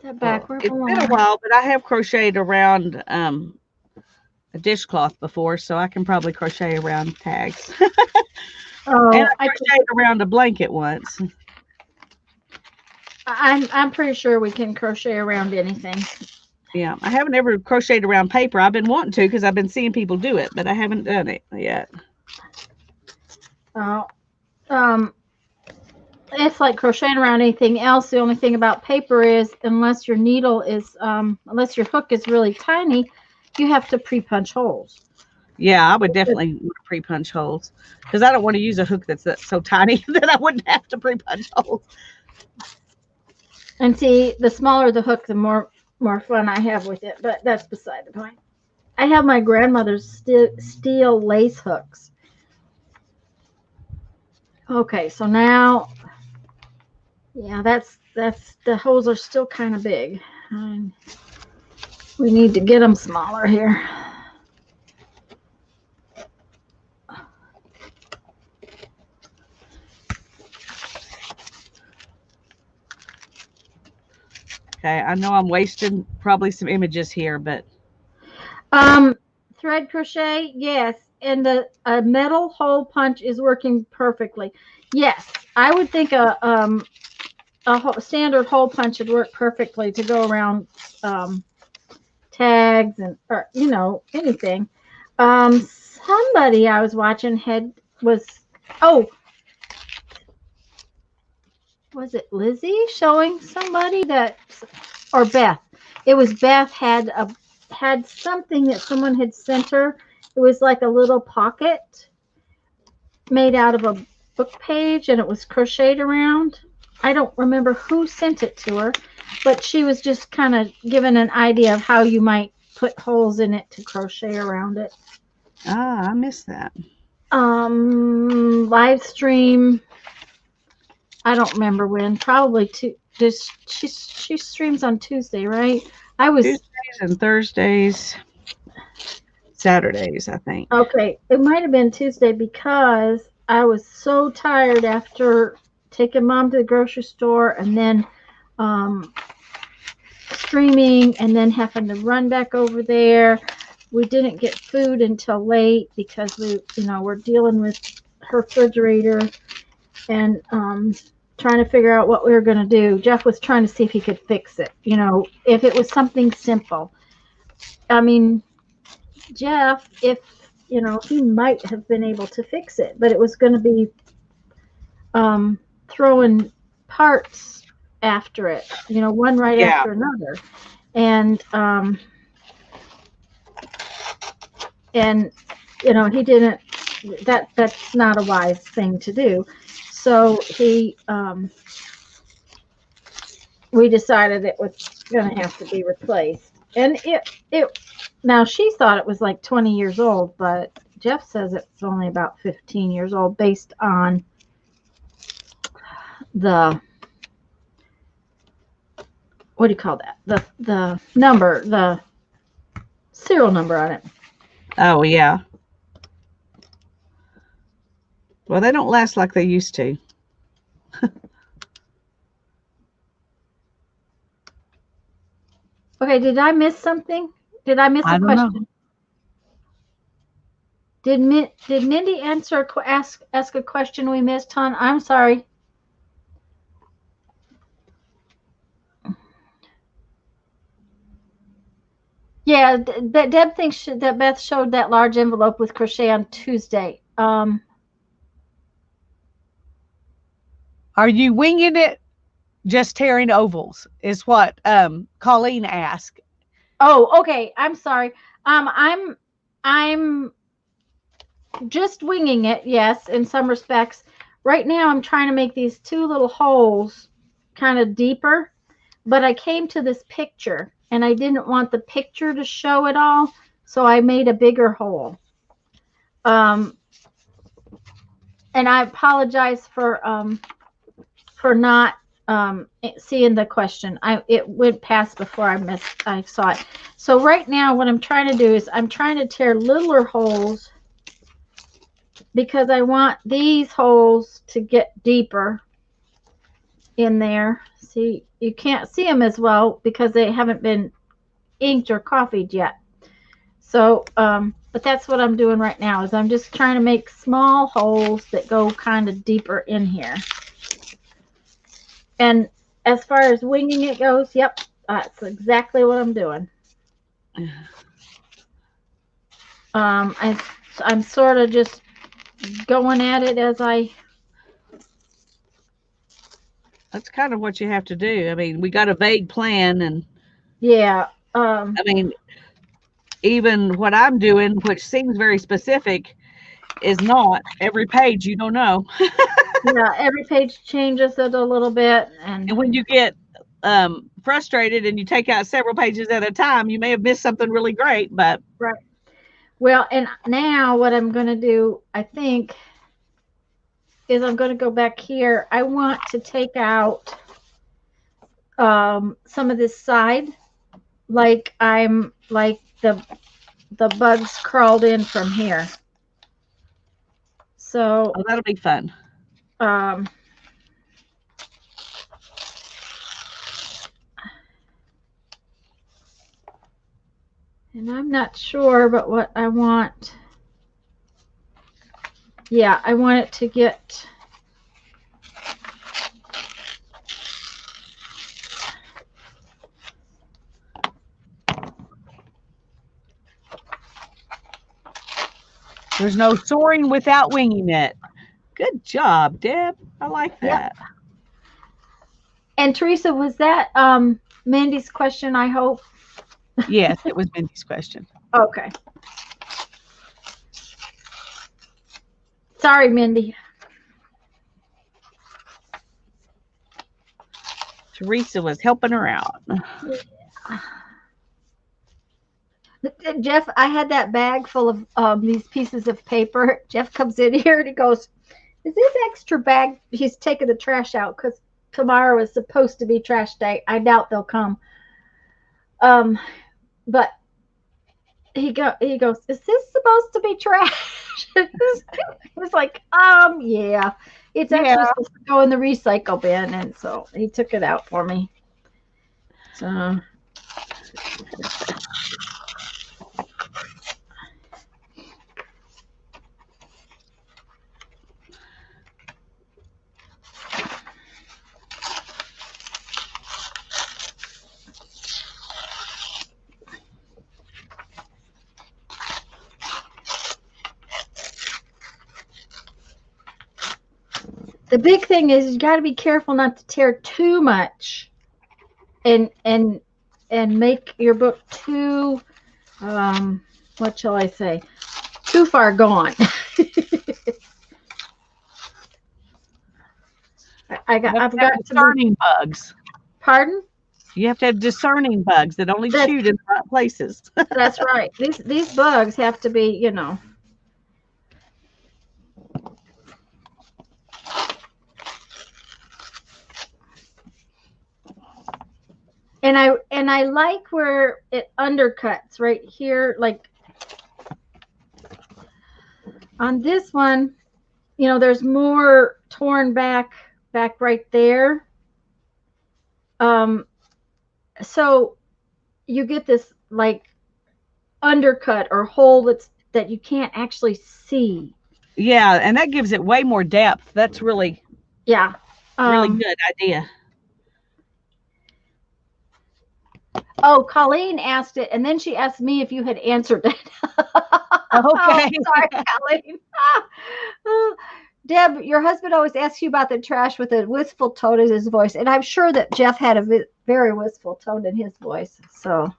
that Well, backward it's been a belong. while, but I have crocheted around a dishcloth before, so I can probably crochet around tags. And Oh, I crocheted around a blanket once. I'm pretty sure we can crochet around anything. Yeah, I haven't ever crocheted around paper. I've been wanting to because I've been seeing people do it, but I haven't done it yet. Oh, um, it's like crocheting around anything else. The only thing about paper is unless your needle is, unless your hook is really tiny, you have to pre-punch holes. Yeah, I would definitely pre-punch holes because I don't want to use a hook that's so tiny that I wouldn't have to pre-punch holes. And see, the smaller the hook, the more fun I have with it. But that's beside the point. I have my grandmother's steel lace hooks. Okay, so now, yeah, that's the holes are still kind of big. We need to get them smaller here. Okay, I know I'm wasting probably some images here, but Um, thread crochet, yes, and the a metal hole punch is working perfectly. Yes, I would think a standard hole punch would work perfectly to go around um, tags and or anything. Somebody I was watching was oh was it Lizzie showing somebody that or Beth? It was Beth had something that someone had sent her. It was like a little pocket made out of a book page and it was crocheted around. I don't remember who sent it to her, but she was just kind of given an idea of how you might put holes in it to crochet around it. I missed that. Live stream. I don't remember when. Probably she streams on Tuesday, right? I was Tuesdays and Thursdays, Saturdays, I think. okay. It might have been Tuesday because I was so tired after taking mom to the grocery store and then um, streaming and then having to run back over there. We didn't get food until late because we're dealing with her refrigerator and trying to figure out what we were going to do. Jeff was trying to see if he could fix it. If it was something simple. I mean, Jeff, if he might have been able to fix it, but it was going to be throwing parts after it, one right Yeah. after another, and he didn't. That's not a wise thing to do. So we decided it was going to have to be replaced, and it now she thought it was like 20 years old, but Jeff says it's only about 15 years old based on the what do you call that? The number, the serial number on it. Oh, yeah. Well, they don't last like they used to. Okay, did I miss something? Did I miss a I don't know. question? Did Mindy ask a question we missed, hon? I'm sorry. Yeah, Deb thinks that Beth showed that large envelope with crochet on Tuesday. Are you winging it? Just tearing ovals is what Colleen asked. Oh, okay. I'm sorry. I'm just winging it. Yes, in some respects. Right now, I'm trying to make these two little holes kind of deeper, but I came to this picture and I didn't want the picture to show it all, so I made a bigger hole. And I apologize for not seeing the question. It went past before I saw it. So right now what I'm trying to do is I'm trying to tear littler holes because I want these holes to get deeper. in there. See, you can't see them as well because they haven't been inked or coffeed yet. So, but that's what I'm doing right now is I'm just trying to make small holes that go kind of deeper in here. And as far as winging it goes, yep, that's exactly what I'm doing. I'm sort of just going at it as I. That's kind of what you have to do. I mean, we got a vague plan, and Yeah. I mean, even what I'm doing, which seems very specific, is not every page. You don't know, Yeah. Every page changes it a little bit, and and when you get frustrated and you take out several pages at a time, you may have missed something really great. But right. Well, and now what I'm going to do, I think, is I'm going to go back here. I want to take out some of this side, like I'm like the bugs crawled in from here. So, oh, that'll be fun. um, and I'm not sure, but what I want, yeah, I want it to get. There's no soaring without winging it. Good job, Deb. I like Yep. that. And Teresa, was that Mandy's question? I hope. Yes, it was Mindy's question. Okay. Sorry, Mindy. Teresa was helping her out. Jeff, I had that bag full of these pieces of paper. Jeff comes in here and he goes, "Is this extra bag?" He's taking the trash out because tomorrow is supposed to be trash day. I doubt they'll come. But he goes, "Is this supposed to be trash?" It was like, yeah, it's Yeah. actually supposed to go in the recycle bin, and so he took it out for me. So. The big thing is you got to be careful not to tear too much and make your book too what shall I say, too far gone. I've got to discerning bugs. Pardon? You have to have discerning bugs that only That's, shoot in the right places. that's right. These bugs have to be, and I like where it undercuts right here, like on this one, there's more torn back right there. So you get this like undercut or hole that you can't actually see. Yeah, and that gives it way more depth. That's really, Yeah. really good idea. Oh, Colleen asked it, and then she asked me if you had answered it. Okay. Sorry, Colleen. Deb, your husband always asks you about the trash with a wistful tone in his voice, and I'm sure that Jeff had a very wistful tone in his voice. So.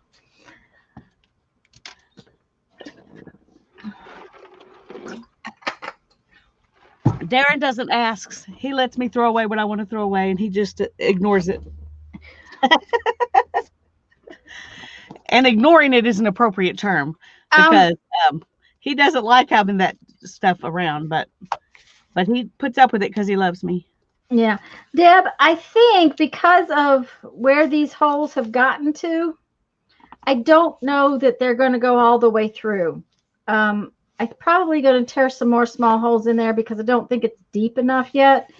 Darren doesn't ask. He lets me throw away what I want to throw away, and he just ignores it. And ignoring it is an appropriate term because he doesn't like having that stuff around, but he puts up with it because he loves me. Yeah. Deb, I think because of where these holes have gotten to, I don't know that they're going to go all the way through. I'm probably going to tear some more small holes in there because I don't think it's deep enough yet.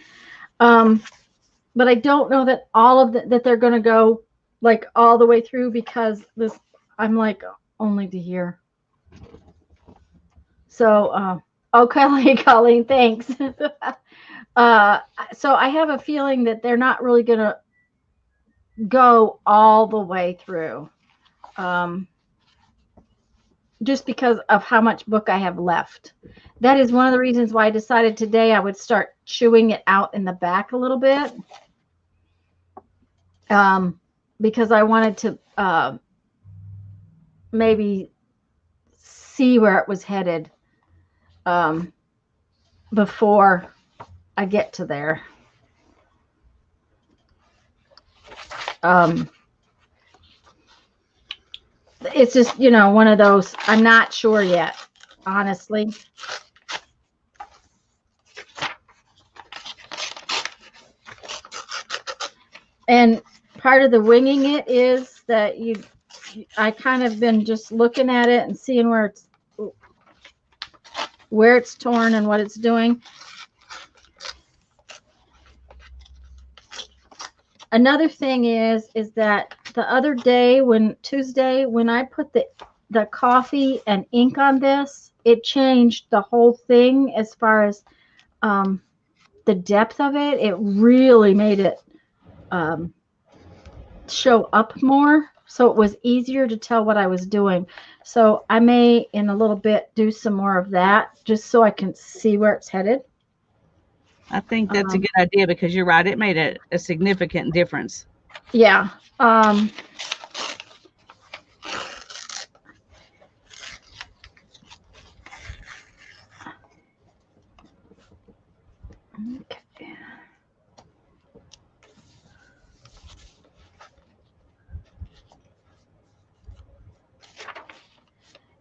but I don't know that all of that they're going to go like all the way through, because this, I'm like only to here. So, okay, Colleen, thanks. So I have a feeling that they're not really going to go all the way through. Just because of how much book I have left. That is one of the reasons why I decided today I would start chewing it out in the back a little bit. Because I wanted to maybe see where it was headed before I get to there. It's just, one of those, I'm not sure yet, honestly. And part of the winging it is that I kind of been just looking at it and seeing where it's torn and what it's doing. Another thing is that the other day, Tuesday, when I put the coffee and ink on this, it changed the whole thing as far as the depth of it. It really made it show up more, so it was easier to tell what I was doing. So I may, in a little bit, do some more of that just so I can see where it's headed. I think that's a good idea, because you're right. It made a significant difference. Yeah. Okay.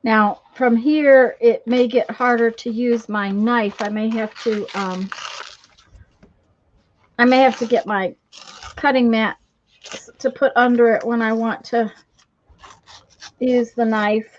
Now, from here, it may get harder to use my knife. I may have to get my cutting mat to put under it when I want to use the knife.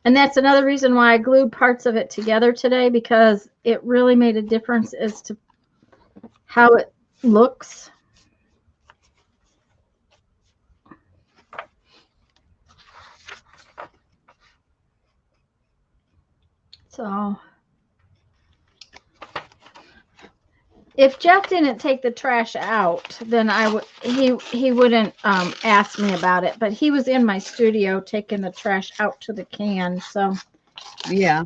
And that's another reason why I glued parts of it together today, because it really made a difference as to how it looks. So if Jeff didn't take the trash out, then he wouldn't ask me about it. But he was in my studio taking the trash out to the can. So yeah,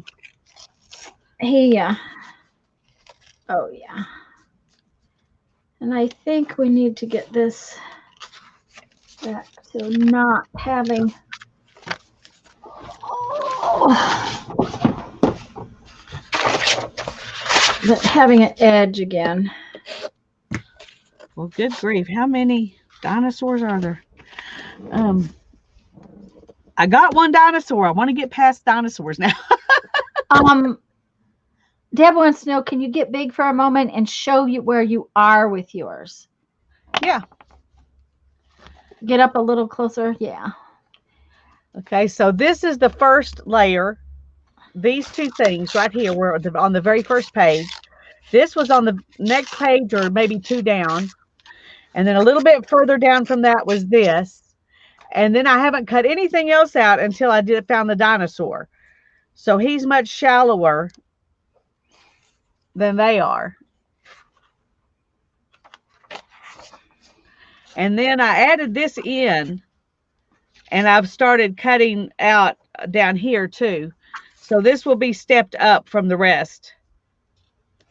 oh yeah. And I think we need to get this back to not having having an edge again. Well, good grief. How many dinosaurs are there? I got one dinosaur. I want to get past dinosaurs now. Deb wants to know, can you get big for a moment and show you where you are with yours? Yeah. Get up a little closer. Yeah. Okay, so this is the first layer. These two things right here were on the very first page. This was on the next page, or maybe two down. And then a little bit further down from that was this. And then I haven't cut anything else out until I found the dinosaur. So he's much shallower than they are. And then I added this in, and I've started cutting out down here too. So this will be stepped up from the rest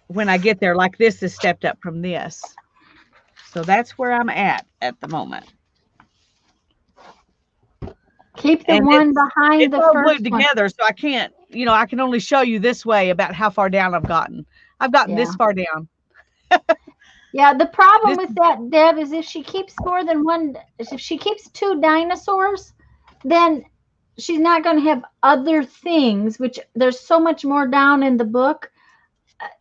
when I get there, like this is stepped up from this. So that's where I'm at the moment. Keep the one behind the first one. It's all glued together, so I can't, I can only show you this way about how far down I've gotten. I've gotten this far down. Yeah, the problem with that, Deb, is if she keeps more than one, if she keeps two dinosaurs, then she's not going to have other things, which there's so much more down in the book.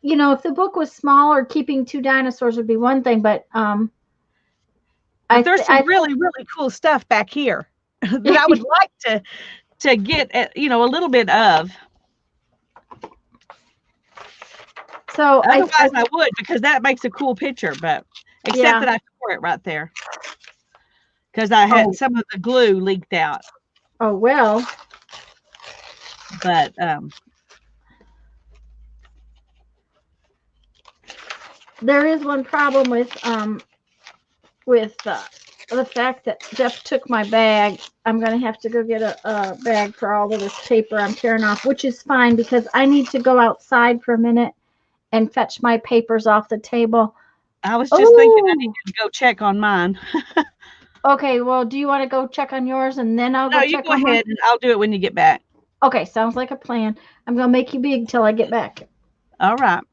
you know, if the book was smaller, keeping two dinosaurs would be one thing, but But there's some really, really cool stuff back here that I would like to get, you know, a little bit of. So otherwise I would, because that makes a cool picture, but except that I tore it right there because I had some of the glue leaked out. Oh well. But there is one problem with the fact that Jeff took my bag. I'm going to have to go get a bag for all of this paper I'm tearing off, which is fine because I need to go outside for a minute and fetch my papers off the table. I was just thinking I needed to go check on mine. Okay, well, do you want to go check on yours and then I'll go check on mine? No, you go ahead and I'll do it when you get back. Okay, sounds like a plan. I'm going to make you big till I get back. All right.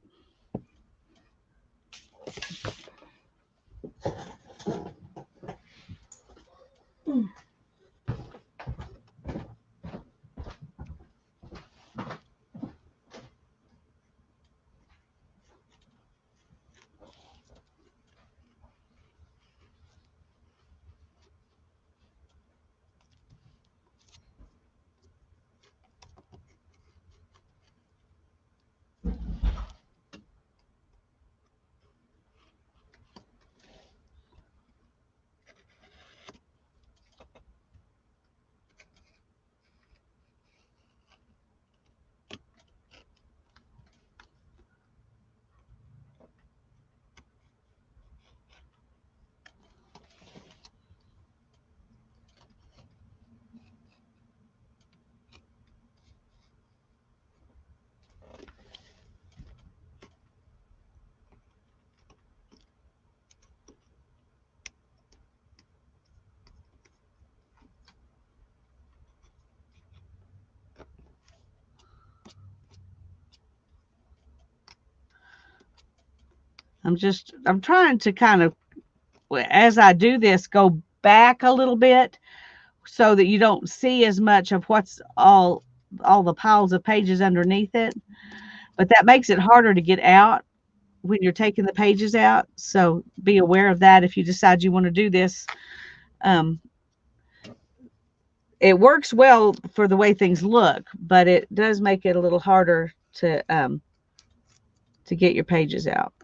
I'm trying to kind of, as I do this, go back a little bit so that you don't see as much of what's all the piles of pages underneath it. But that makes it harder to get out when you're taking the pages out. So be aware of that if you decide you want to do this. It works well for the way things look, but it does make it a little harder to get your pages out.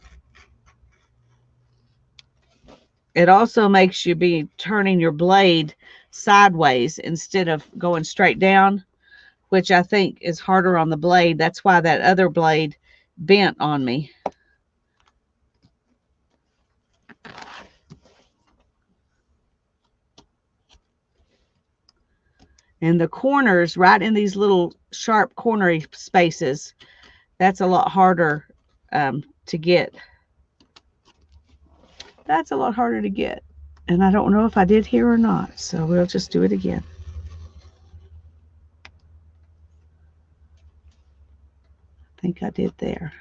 It also makes you be turning your blade sideways instead of going straight down, which I think is harder on the blade. That's why that other blade bent on me. And the corners, right in these little sharp cornery spaces, that's a lot harder to get. That's a lot harder to get. And I don't know if I did here or not, so we'll just do it again. I think I did there.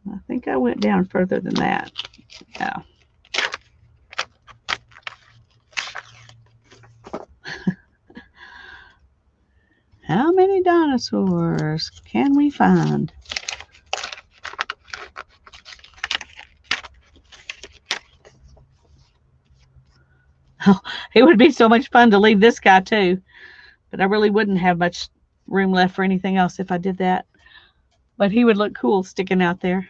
I think I went down further than that. Yeah. How many dinosaurs can we find? Oh, it would be so much fun to leave this guy too, but I really wouldn't have much room left for anything else if I did that. But he would look cool sticking out there.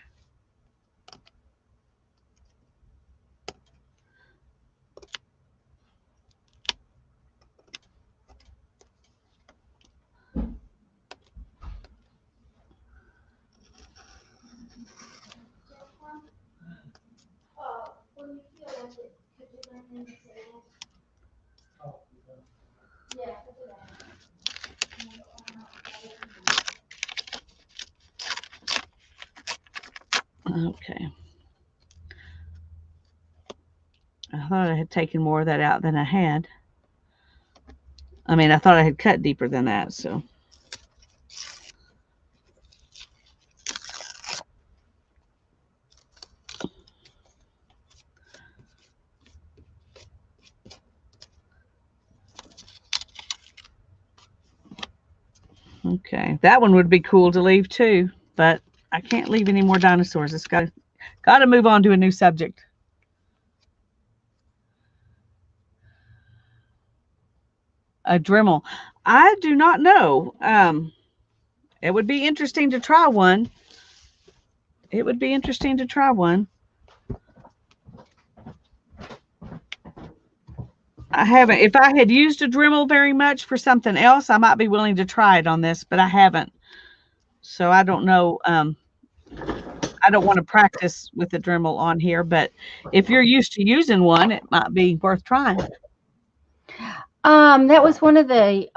Okay. I thought I had taken more of that out than I had. I mean, I thought I had cut deeper than that, so. Okay, that one would be cool to leave too, but I can't leave any more dinosaurs. It's got to move on to a new subject. A Dremel. I do not know. It would be interesting to try one. It would be interesting to try one. I haven't. If I had used a Dremel very much for something else, I might be willing to try it on this, but I haven't. So I don't know. I don't want to practice with the Dremel on here, but if you're used to using one, it might be worth trying. That was one of the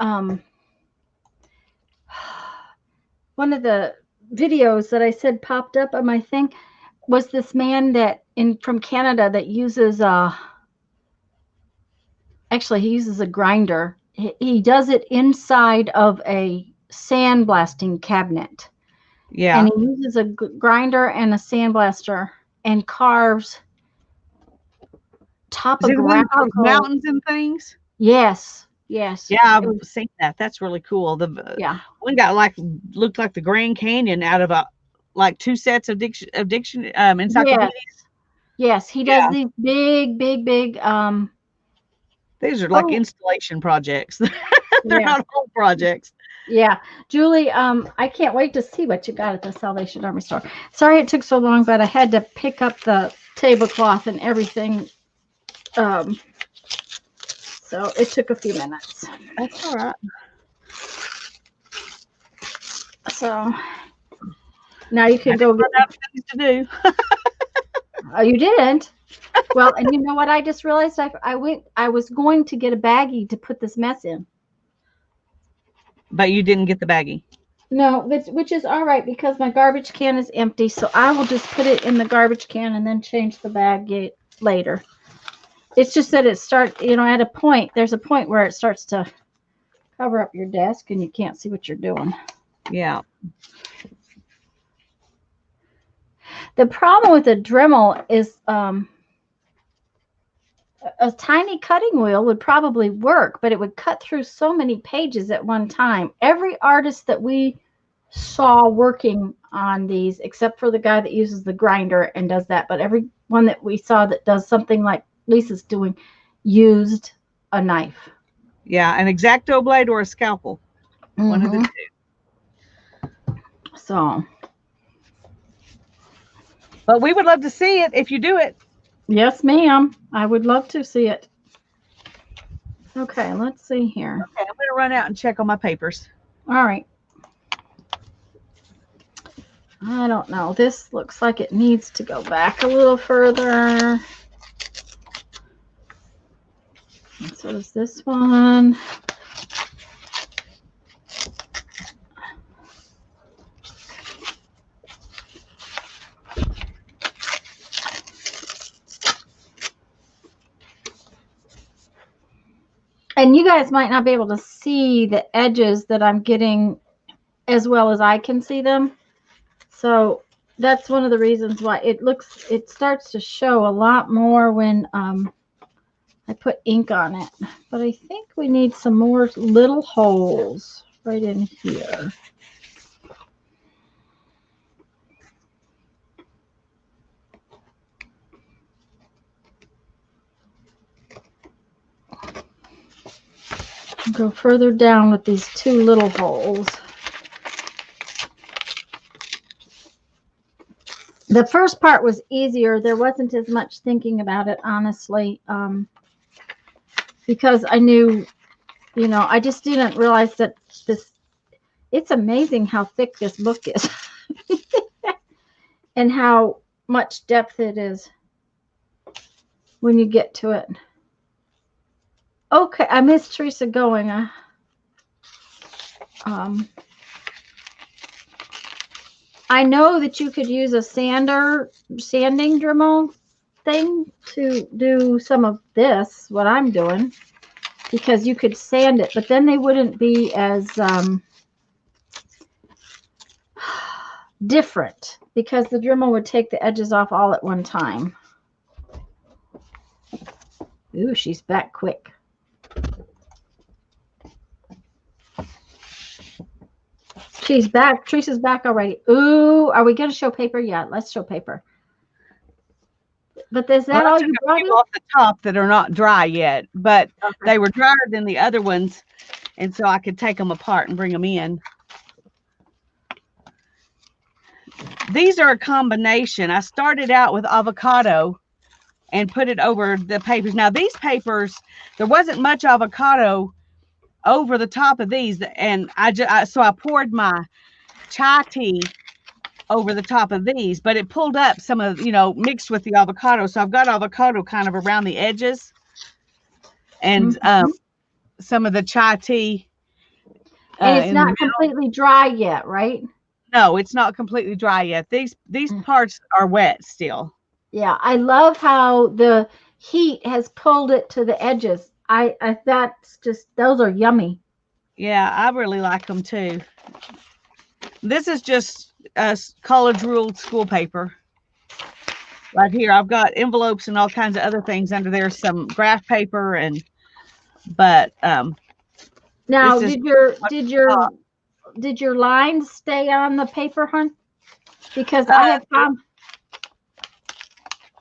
videos that I said popped up on my thing was this man from Canada that uses actually he uses a grinder. He does it inside of a sandblasting cabinet. Yeah. And he uses a grinder and a sandblaster and carves topographical mountains and things. Yes. Yeah, I've seen that. That's really cool. One got looked like the Grand Canyon out of like 2 sets of encyclopedias. Yes, he does these big. These are like installation projects. They're not whole projects. Yeah, Julie, I can't wait to see what you got at the Salvation Army store. Sorry it took so long, but I had to pick up the tablecloth and everything. So it took a few minutes. That's all right. So now you can go get things to do. Oh, you didn't? Well, and you know what? I just realized I was going to get a baggie to put this mess in. But you didn't get the baggie. No, which is all right because my garbage can is empty, so I will just put it in the garbage can and then change the bag later. It's just that at a point, there's a point where it starts to cover up your desk and you can't see what you're doing. Yeah. The problem with a Dremel is a tiny cutting wheel would probably work, but it would cut through so many pages at one time. Every artist that we saw working on these, except for the guy that uses the grinder and does that, but every one that we saw that does something like Lisa's doing used a knife. Yeah, an X-Acto blade or a scalpel. One of the two. So. But we would love to see it if you do it. Yes, ma'am. I would love to see it. Okay, let's see here. Okay, I'm going to run out and check on my papers. All right. I don't know. This looks like it needs to go back a little further. And so does this one. And you guys might not be able to see the edges that I'm getting as well as I can see them. So that's one of the reasons why it starts to show a lot more when I put ink on it. But I think we need some more little holes right in here. Go further down with these 2 little holes. The first part was easier. There wasn't as much thinking about it, honestly, because I knew, I just didn't realize that it's amazing how thick this book is and how much depth it is when you get to it. Okay, I missed Teresa going. I know that you could use a sanding Dremel thing to do some of this, what I'm doing, because you could sand it, but then they wouldn't be as different because the Dremel would take the edges off all at one time. Ooh, she's back quick. She's back. Teresa's back already. Ooh, are we going to show paper? Yeah, let's show paper. But is Well, that I all took you a brought few in? off the top that are not dry yet, but Okay. they were drier than the other ones, and so I could take them apart and bring them in. These are a combination. I started out with avocado and put it over the papers. Now these papers, there wasn't much avocado over the top of these, and so I poured my chai tea over the top of these, but it pulled up some of, mixed with the avocado. So I've got avocado kind of around the edges, and some of the chai tea And it's in the not middle. completely dry yet, right? No, it's not completely dry yet. These parts are wet still. Yeah, I love how the heat has pulled it to the edges. I that's just, those are yummy. Yeah, I really like them too. This is just college ruled school paper. Right here, I've got envelopes and all kinds of other things under there. Some graph paper but Now, this is did your lines stay on the paper, hon? Because I have found.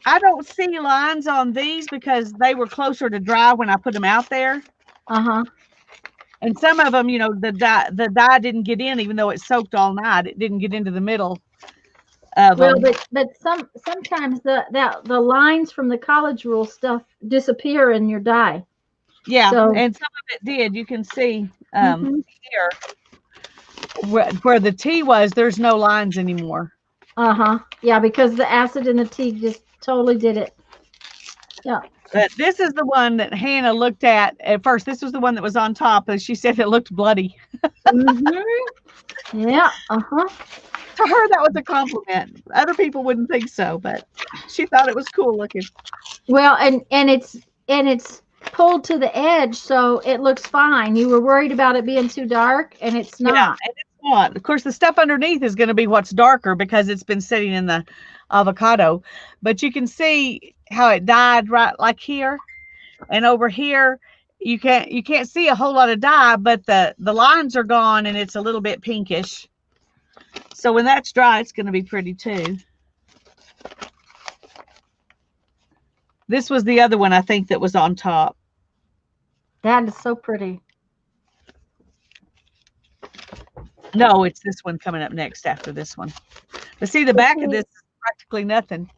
I don't see lines on these because they were closer to dry when I put them out there. And some of them, the dye didn't get in, even though it soaked all night. It didn't get into the middle of Well, them. but sometimes the lines from the college rule stuff disappear in your dye. Yeah, so, and some of it did. You can see here where the tea was. There's no lines anymore. Yeah, because the acid in the tea just totally did it. Yeah. But this is the one that Hannah looked at first. This was the one that was on top, and she said it looked bloody. Yeah. To her, that was a compliment. Other people wouldn't think so, but she thought it was cool looking. Well, and it's pulled to the edge, so it looks fine. You were worried about it being too dark, and it's not. Yeah, and it's not. Of course, the stuff underneath is going to be what's darker because it's been sitting in the avocado. But you can see how it dyed right like here, and over here you can't see a whole lot of dye, but the lines are gone and it's a little bit pinkish. So when that's dry, it's going to be pretty too. This was the other one I think that was on top. That is so pretty. No, it's this one coming up next after this one. But see, the back of this is practically nothing.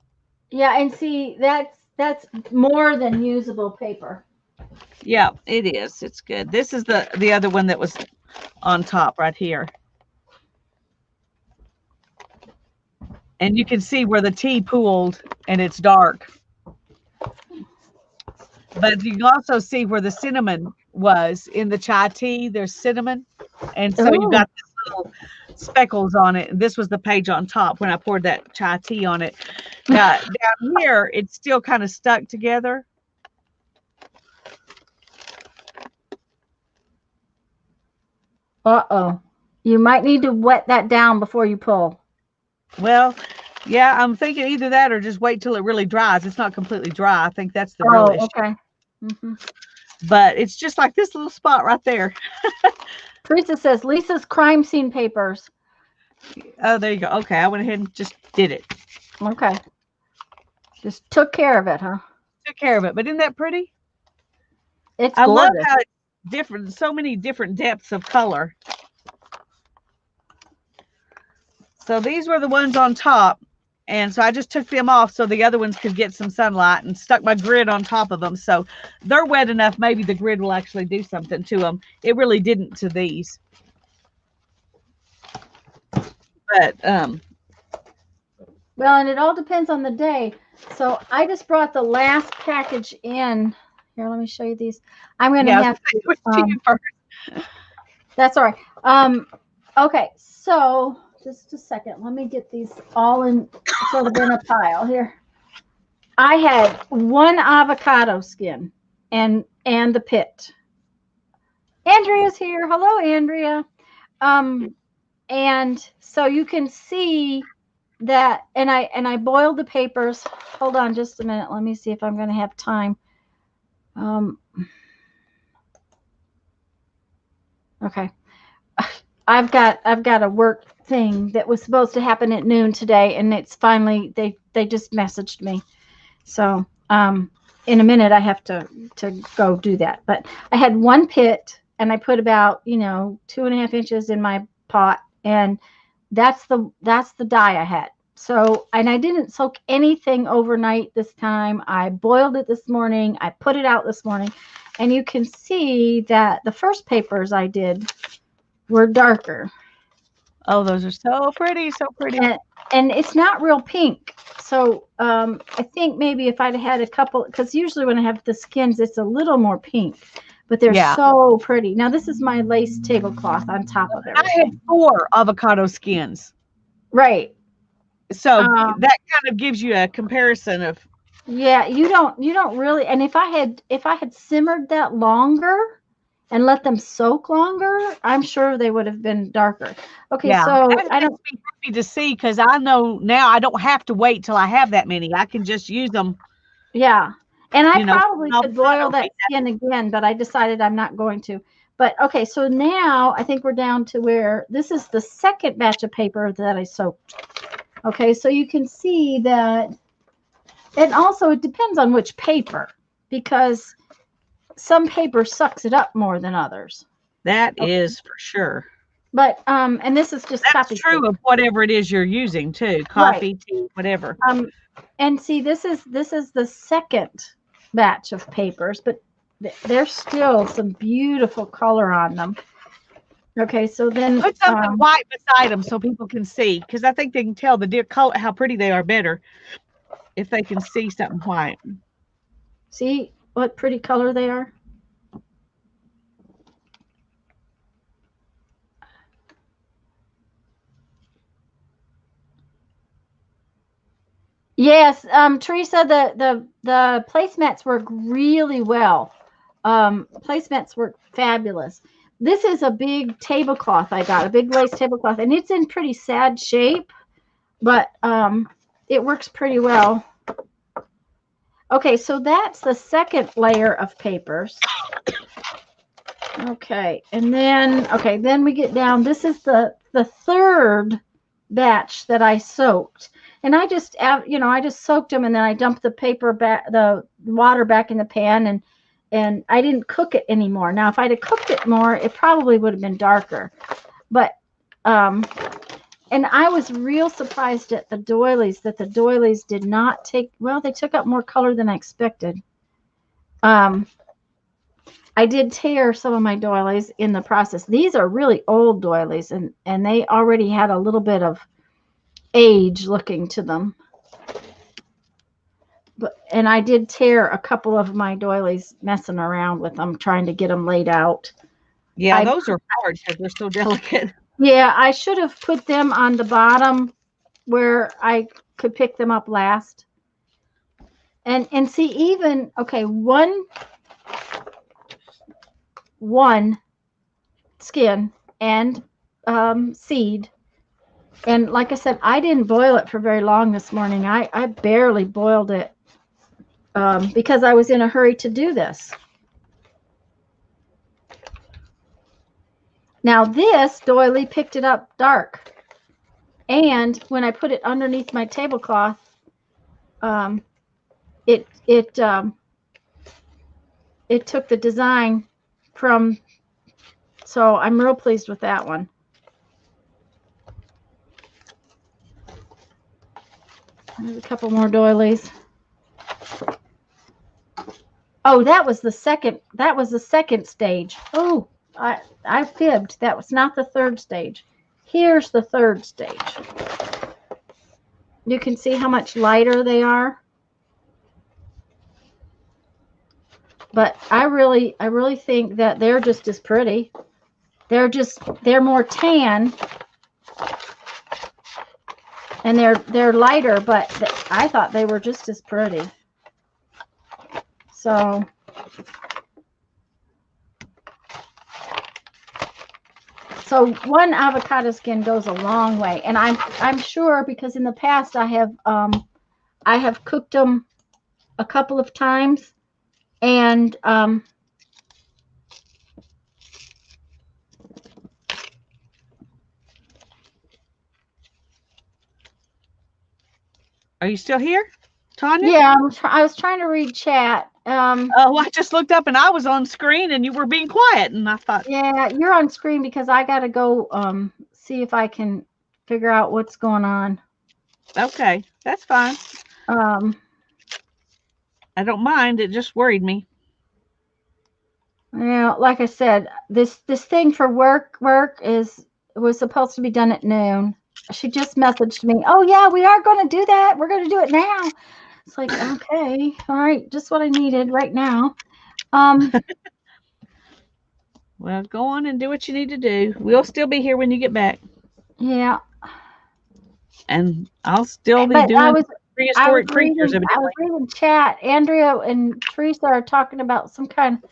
Yeah, and see, that's more than usable paper. Yeah, it is. It's good. This is the other one that was on top right here. And you can see where the tea pooled and it's dark. But you can also see where the cinnamon was in the chai tea. There's cinnamon. And so you've got this little speckles on it. And this was the page on top when I poured that chai tea on it. Now, down here, it's still kind of stuck together. Uh-oh. You might need to wet that down before you pull. Well, yeah, I'm thinking either that or just wait till it really dries. It's not completely dry. I think that's the real issue. Okay. But it's just like this little spot right there. Teresa says, Lisa's crime scene papers. Oh, there you go. Okay, I went ahead and just did it. Okay. Just took care of it, huh? Took care of it. But isn't that pretty? It's I gorgeous. love how it's different, so many different depths of color. So these were the ones on top. And so I just took them off so the other ones could get some sunlight and stuck my grid on top of them. So they're wet enough. Maybe the grid will actually do something to them. It really didn't to these. But, well, and it all depends on the day. So I just brought the last package in. Here, let me show you these. I'm going to have to. That's all right. Okay, so just a second. Let me get these all in sort of in a pile here. I had one avocado skin and the pit. Andrea's here. Hello, Andrea. And so you can see that, and I boiled the papers. Hold on just a minute. Let me see if I'm going to have time. Okay. I've got a work thing that was supposed to happen at noon today, and it's finally they just messaged me. So in a minute I have to go do that. But I had one pit, and I put about 2.5 inches in my pot, and that's the dye I had. So, and I didn't soak anything overnight this time. I boiled it this morning. I put it out this morning, and you can see that the first papers I did were darker. Oh, those are so pretty, so pretty. And it's not real pink. So I think maybe if I'd had a couple, because usually when I have the skins, it's a little more pink, but they're so pretty. Now this is my lace tablecloth on top of everything. I had 4 avocado skins. Right. So that kind of gives you a comparison of. Yeah, you don't really. And if I had simmered that longer and let them soak longer, I'm sure they would have been darker. Okay, so I don't be happy to see, because I know now I don't have to wait till I have that many. I can just use them. Yeah, and I probably could boil that skin again, but I decided I'm not going to. But okay, so now I think we're down to where this is the second batch of paper that I soaked. Okay, so you can see that, and also it depends on which paper, because some paper sucks it up more than others. That is for sure. But and this is just that's true paper. Of whatever it is you're using too, coffee, tea, whatever. And see, this is the second batch of papers, but there's still some beautiful color on them. Okay, so then put something white beside them so people can see, because I think they can tell the color, how pretty they are better if they can see something white. See what pretty color they are? Yes, Teresa, the placemats work really well. Placemats work fabulous. This is a big tablecloth I got, a big lace tablecloth, and it's in pretty sad shape, but it works pretty well. Okay, so that's the second layer of papers. Okay, and then we get down. This is the third batch that I soaked. And I just, I just soaked them, and then I dumped the paper back, the water back in the pan, and I didn't cook it anymore. Now, if I'd have cooked it more, it probably would have been darker. But, and I was real surprised at the doilies, that the doilies did not take, well, they took up more color than I expected. I did tear some of my doilies in the process. These are really old doilies, and they already had a little bit of age looking to them. And I did tear a couple of my doilies messing around with them, trying to get them laid out. Yeah, those are hard because they're so delicate. Yeah, I should have put them on the bottom where I could pick them up last. And see, even, okay, one skin and seed. And like I said, I didn't boil it for very long this morning. I barely boiled it because I was in a hurry to do this. Now this doily picked it up dark. And when I put it underneath my tablecloth, it took the design from, so I'm real pleased with that one. There's a couple more doilies. Oh, that was the second stage. Oh, I fibbed. That was not the third stage. Here's the third stage. You can see how much lighter they are. But I really think that they're just as pretty. They're more tan. And they're lighter, but I thought they were just as pretty. So one avocado skin goes a long way, and I'm sure, because in the past I have cooked them a couple of times, and Are you still here, Tanya? Yeah, I was trying to read chat. Oh, I just looked up and I was on screen and you were being quiet, and I thought, Yeah, you're on screen because I got to go see if I can figure out what's going on. okay, that's fine. Um, I don't mind. It just worried me. like I said, this thing for work was supposed to be done at noon. She just messaged me. Oh yeah, we are going to do that. We're going to do it now. It's like, okay, all right, just what I needed right now. Um, Well, go on and do what you need to do. We'll still be here when you get back, yeah, and I'll still be but doing prehistoric creatures I was evidently. reading chat. Andrea and Teresa are talking about some kind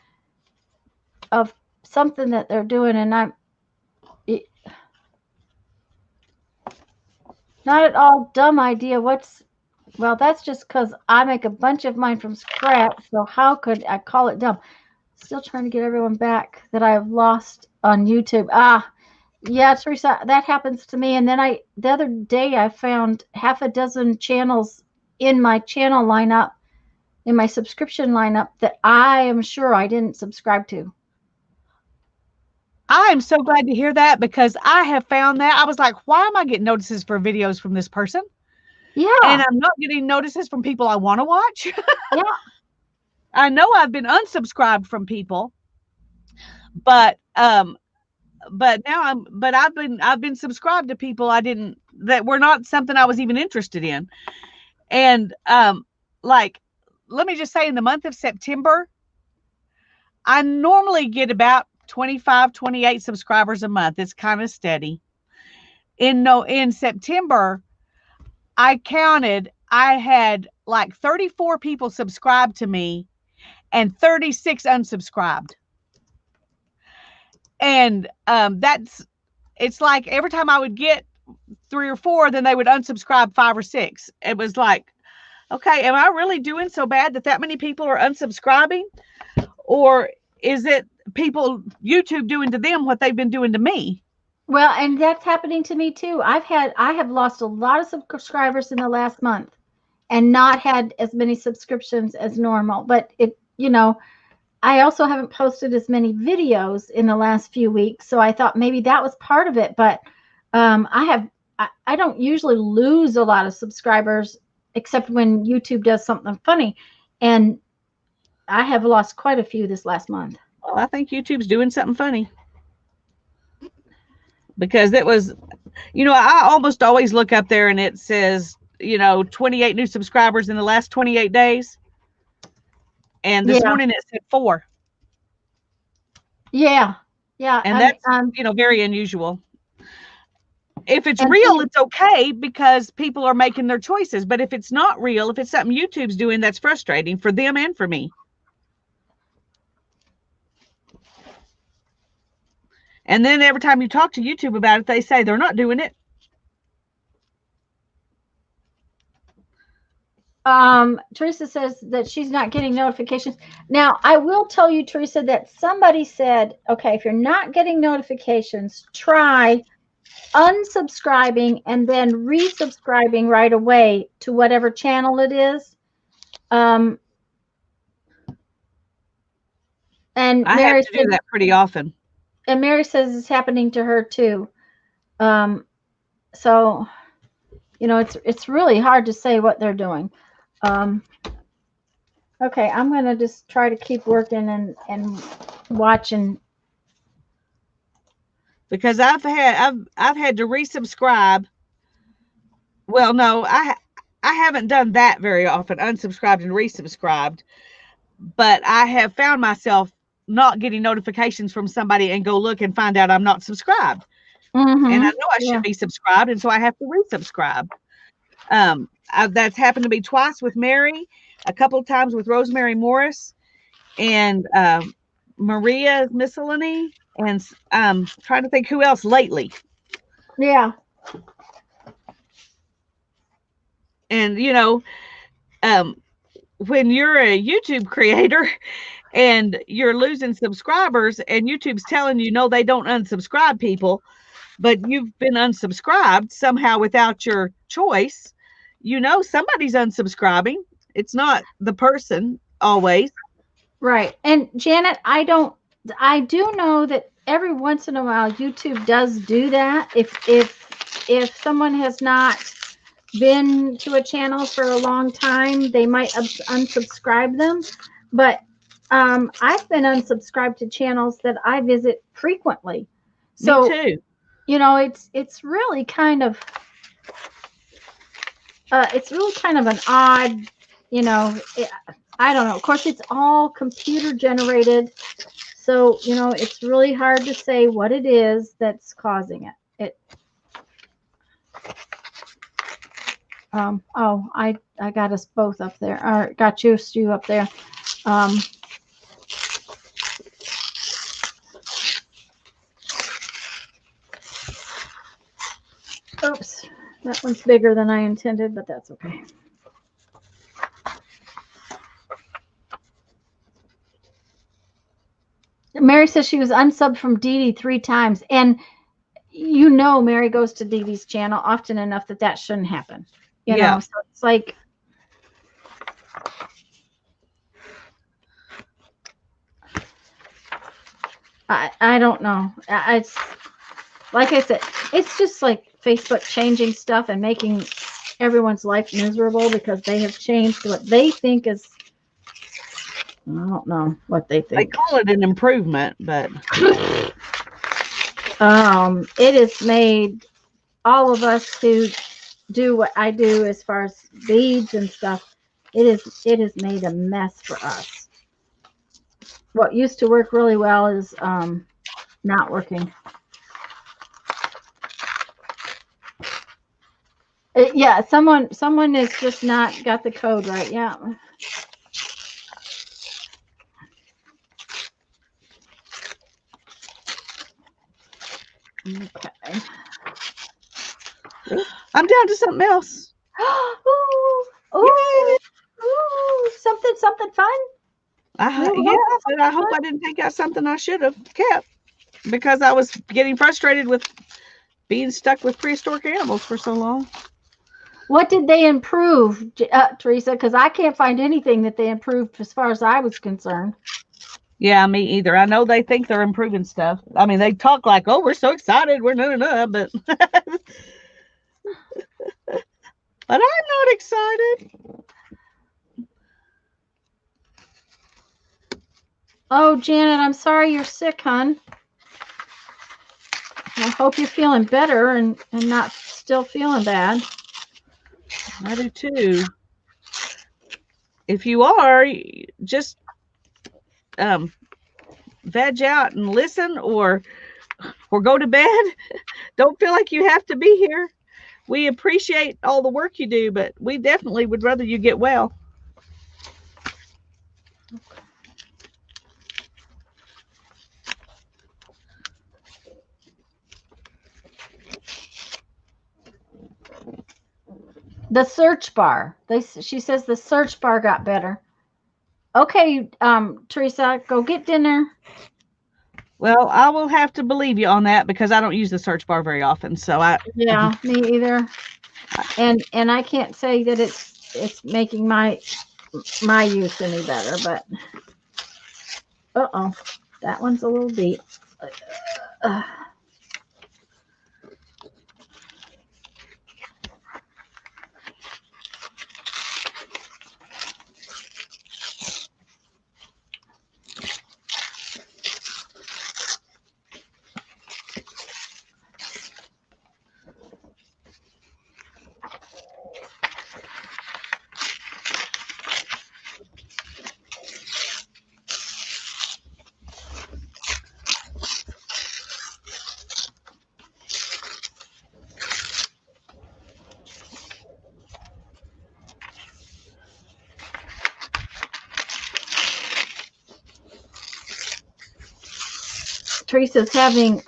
of something that they're doing, and I'm not at all dumb idea. Well, that's just because I make a bunch of mine from scratch. So how could I call it dumb? Still trying to get everyone back that I've lost on YouTube. Yeah, Teresa, that happens to me. And then the other day, I found half a dozen channels in my channel lineup, in my subscription lineup, that I am sure I didn't subscribe to. I am so glad to hear that, because I have found that I was like, why am I getting notices for videos from this person? And Yeah, I'm not getting notices from people I want to watch. yeah. I know I've been unsubscribed from people, but now I've been subscribed to people that were not something I was even interested in. And like, let me just say, in the month of September, I normally get about 25, 28 subscribers a month. It's kind of steady. In September, I counted, I had like 34 people subscribed to me and 36 unsubscribed. And it's like every time I would get 3 or 4, then they would unsubscribe 5 or 6. It was like, okay, am I really doing so bad that many people are unsubscribing? Or is it YouTube doing to them what they've been doing to me? Well, and that's happening to me too. I have lost a lot of subscribers in the last month and not had as many subscriptions as normal. But I also haven't posted as many videos in the last few weeks, so I thought maybe that was part of it. But I don't usually lose a lot of subscribers except when YouTube does something funny, and I have lost quite a few this last month. Well, I think YouTube's doing something funny, because it was, I almost always look up there and it says, 28 new subscribers in the last 28 days. And this Yeah, morning it said 4. yeah, yeah. And that's, very unusual. If it's And real, it's okay, because people are making their choices. But if it's not real, if it's something YouTube's doing, that's frustrating for them and for me. And then every time you talk to YouTube about it, they say they're not doing it. Teresa says that she's not getting notifications. Now, I will tell you, Teresa, that somebody said, okay, if you're not getting notifications, try unsubscribing and then resubscribing right away to whatever channel it is. And I Mary have to do that pretty often. And Mary says it's happening to her too. So, it's really hard to say what they're doing. Okay, I'm gonna just try to keep working and watching. Because I've had to resubscribe. Well, no, I haven't done that very often, unsubscribed and resubscribed. But I have found myself not getting notifications from somebody and go look and find out I'm not subscribed. Mm-hmm. And I know I should be subscribed, and so I have to resubscribe. That's happened to me twice with Mary, a couple of times with Rosemary Morris, and Maria Miscellany, and trying to think who else lately. Yeah. And when you're a YouTube creator and you're losing subscribers, and YouTube's telling you no, they don't unsubscribe people, but you've been unsubscribed somehow without your choice, somebody's unsubscribing. It's not the person always. Right. And Janet, I do know that every once in a while YouTube does do that. If someone has not been to a channel for a long time, they might unsubscribe them. But I've been unsubscribed to channels that I visit frequently. So, Me too. It's really kind of an odd, I don't know. Of course, it's all computer generated. So, it's really hard to say what it is that's causing it. Oh, I got us both up there. Or got you, Stu, up there. Oops, that one's bigger than I intended, but that's okay. Mary says she was unsubbed from Dee Dee 3 times, and Mary goes to Dee Dee's channel often enough that shouldn't happen. You know, so it's like, I don't know. It's like I said, it's just like Facebook changing stuff and making everyone's life miserable because they have changed what they think is. I don't know what they think. They call it an improvement, but it has made all of us who do what I do as far as beads and stuff. It has made a mess for us. What used to work really well is not working. Yeah, someone has just not got the code right. Yeah. Okay. I'm down to something else. Ooh, something fun. I hope I didn't take out something I should have kept because I was getting frustrated with being stuck with prehistoric animals for so long. What did they improve, Teresa? Because I can't find anything that they improved as far as I was concerned. Yeah, me either. I know they think they're improving stuff. I mean, they talk like, "Oh, we're so excited, we're but but I'm not excited." Oh, Janet, I'm sorry you're sick, hon. I hope you're feeling better and not still feeling bad. I do too. If you are, just veg out and listen or go to bed. Don't feel like you have to be here. We appreciate all the work you do, but we definitely would rather you get well. The search bar. She says the search bar got better. Okay, Teresa, go get dinner. Well, I will have to believe you on that because I don't use the search bar very often. So yeah, me either. And I can't say that it's making my use any better, but that one's a little deep. Teresa's having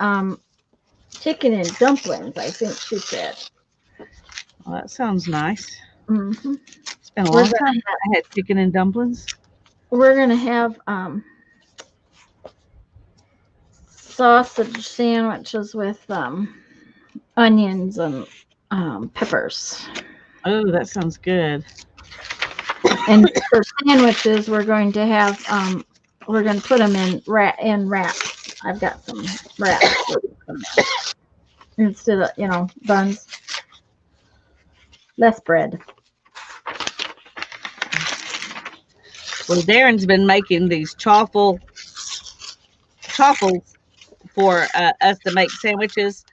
chicken and dumplings, I think she said. Well, that sounds nice. Mm-hmm. It's been a long time I had chicken and dumplings. We're going to have sausage sandwiches with onions and peppers. Oh, that sounds good. And for sandwiches, we're going to have we're going to put them in wraps. I've got some wraps instead of buns. Less bread. Well, Darren's been making these chaffles for us to make sandwiches,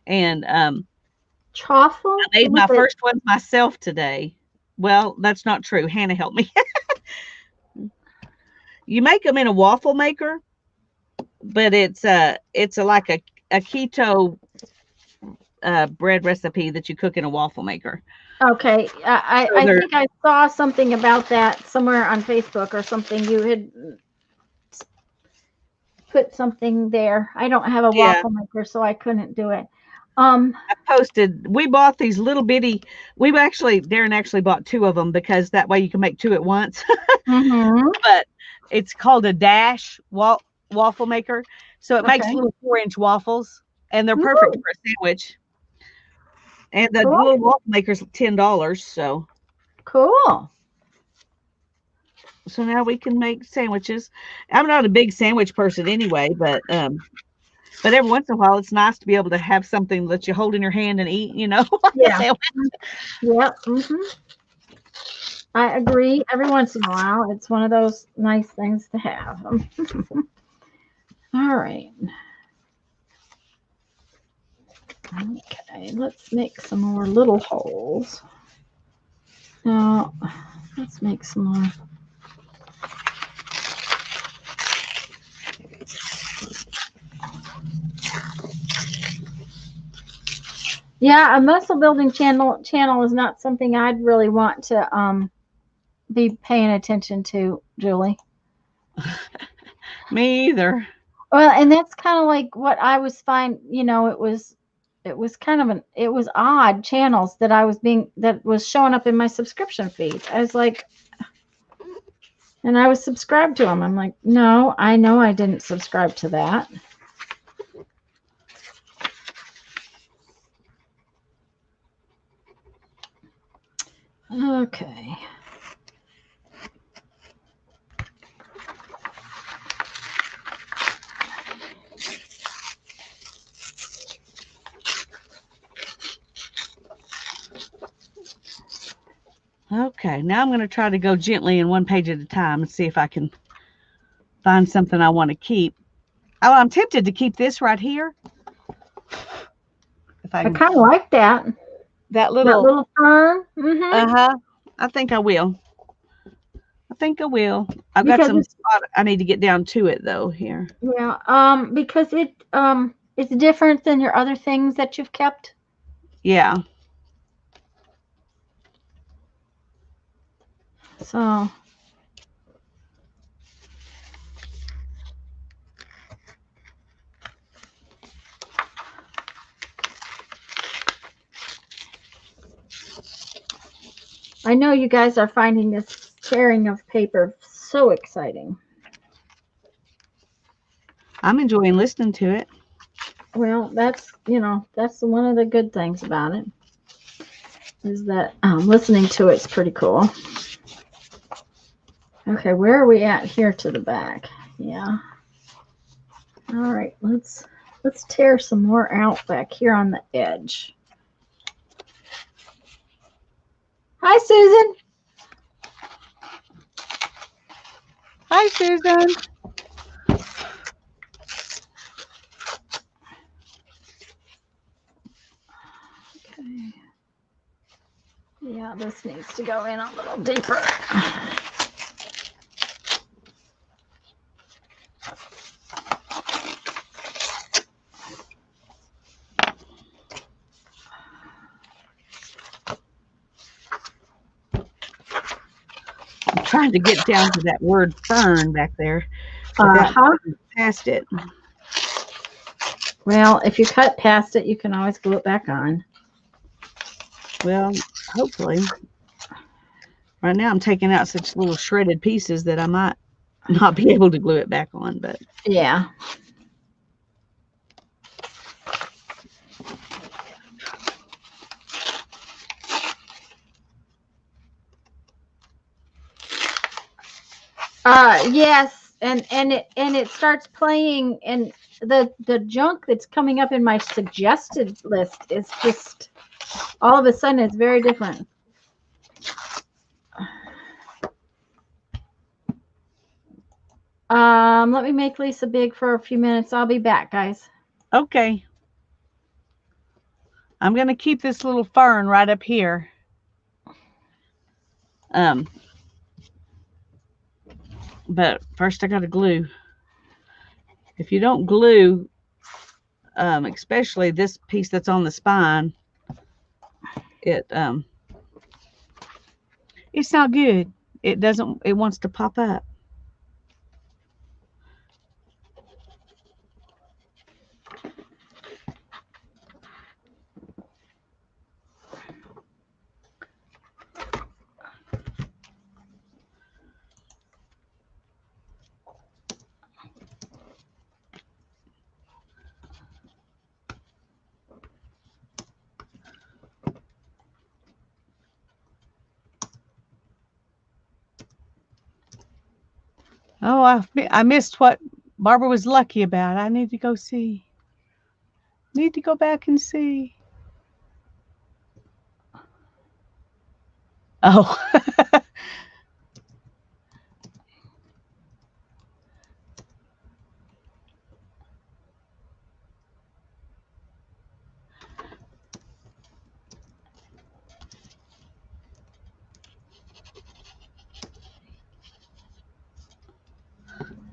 and Chaffle? I made my first one myself today. Well, that's not true. Hannah helped me. You make them in a waffle maker, but it's like a keto bread recipe that you cook in a waffle maker. Okay, I So think I saw something about that somewhere on Facebook or something. You had put something there. I don't have a waffle maker, so I couldn't do it. I posted. We bought these little bitty. Darren actually bought 2 of them because that way you can make 2 at once. But it's called a Dash waffle maker, so it makes little 4-inch waffles, and they're perfect for a sandwich. And the little waffle maker's $10. So cool. So now we can make sandwiches. I'm not a big sandwich person anyway, but every once in a while it's nice to be able to have something that you hold in your hand and eat, like a sandwich. Yep. I agree. Every once in a while, it's one of those nice things to have. All right. Okay, let's make some more little holes. Now, let's make some more. Yeah, a muscle building channel is not something I'd really want to be paying attention to, Julie. Me either. Well, and that's kind of like what I was it was kind of it was odd channels that was showing up in my subscription feed. I was like, and I was subscribed to them. I'm like, no, I know I didn't subscribe to that. Okay. Okay, now I'm going to try to go gently in one page at a time and see if I can find something I want to keep. Oh, I'm tempted to keep this right here. If I kind of like that. That little fern. I think I will. I've got some spot I need to get down to it though here. Yeah. Because it's different than your other things that you've kept. Yeah. So. I know you guys are finding this tearing of paper so exciting. I'm enjoying listening to it. Well, that's one of the good things about it is that listening to it's pretty cool. Okay, where are we at here to the back? Yeah. All right, let's tear some more out back here on the edge. Hi, Susan. Hi, Susan. Okay. Yeah, this needs to go in a little deeper. I'm trying to get down to that word fern back there. Past it. Well, if you cut past it, you can always glue it back on. Well, hopefully. Right now I'm taking out such little shredded pieces that I might not be able to glue it back on, but yeah. Yes, and it starts playing, and the junk that's coming up in my suggested list is just all of a sudden it's very different. Let me make Lisa big for a few minutes. I'll be back, guys. Okay. I'm going to keep this little fern right up here. But first I got to glue. If you don't glue, especially this piece that's on the spine, it's not good. It wants to pop up. Oh, I missed what Barbara was lucky about. I need to go see. Need to go back and see. Oh.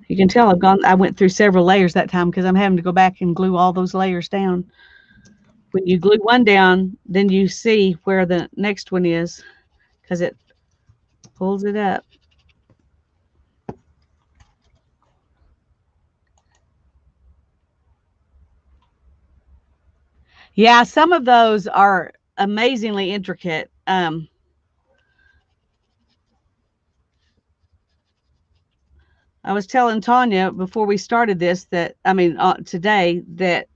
You can tell I went through several layers that time because I'm having to go back and glue all those layers down. When you glue one down, then you see where the next one is because it pulls it up. Yeah, some of those are amazingly intricate. I was telling Tanya before we started this today that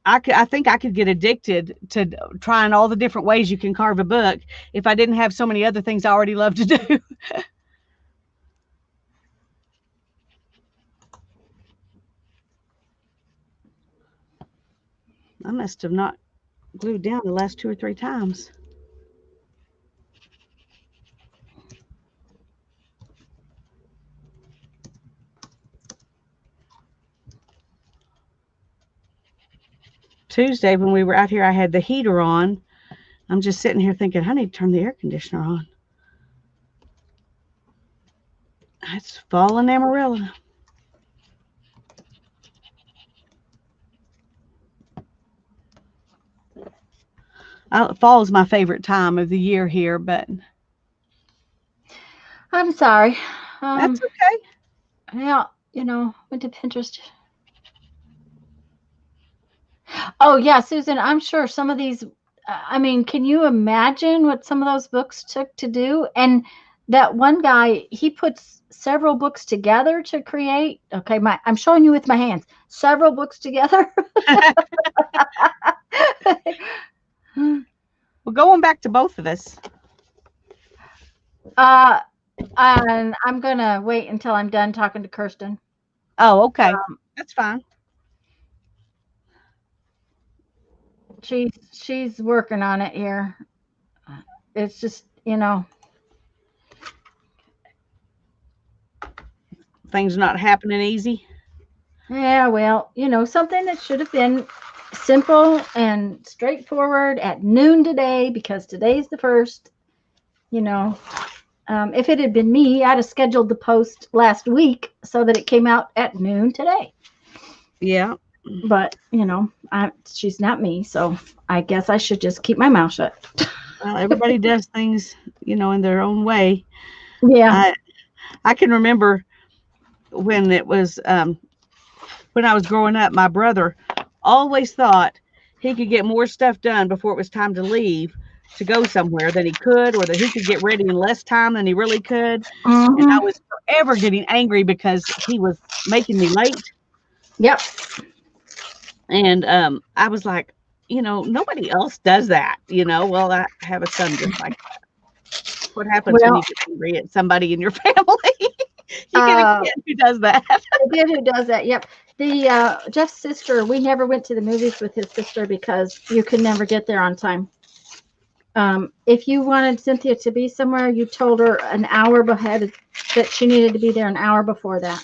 I think I could get addicted to trying all the different ways you can carve a book if I didn't have so many other things I already love to do. I must have not glued down the last 2 or 3 times. Tuesday when we were out here, I had the heater on. I'm just sitting here thinking, I need to turn the air conditioner on. It's falling Amarillo. Fall is my favorite time of the year here, but I'm sorry. that's okay. Yeah, went to Pinterest. Oh yeah, Susan, I'm sure some of these. I mean, can you imagine what some of those books took to do? And that one guy, he puts several books together to create. Okay, I'm showing you with my hands. Several books together. Well, going back to both of us. And I'm gonna wait until I'm done talking to Kirsten. Oh, okay. That's fine. She's working on it here. It's just, things not happening easy. Yeah, well, something that should have been simple and straightforward at noon today, because today's the 1st. If it had been me, I'd have scheduled the post last week so that it came out at noon today. Yeah. But, she's not me, so I guess I should just keep my mouth shut. Well, everybody does things, in their own way. Yeah. I can remember when it was when I was growing up, my brother always thought he could get more stuff done before it was time to leave to go somewhere than he could, or that he could get ready in less time than he really could. Mm-hmm. And I was forever getting angry because he was making me late. Yep. And I was like, nobody else does that. Well, I have a son just like that. What happens when you get angry at somebody in your family? You get a kid who does that. The kid who does that. Yep. The Jeff's sister. We never went to the movies with his sister because you could never get there on time. If you wanted Cynthia to be somewhere, you told her an hour ahead that she needed to be there an hour before that.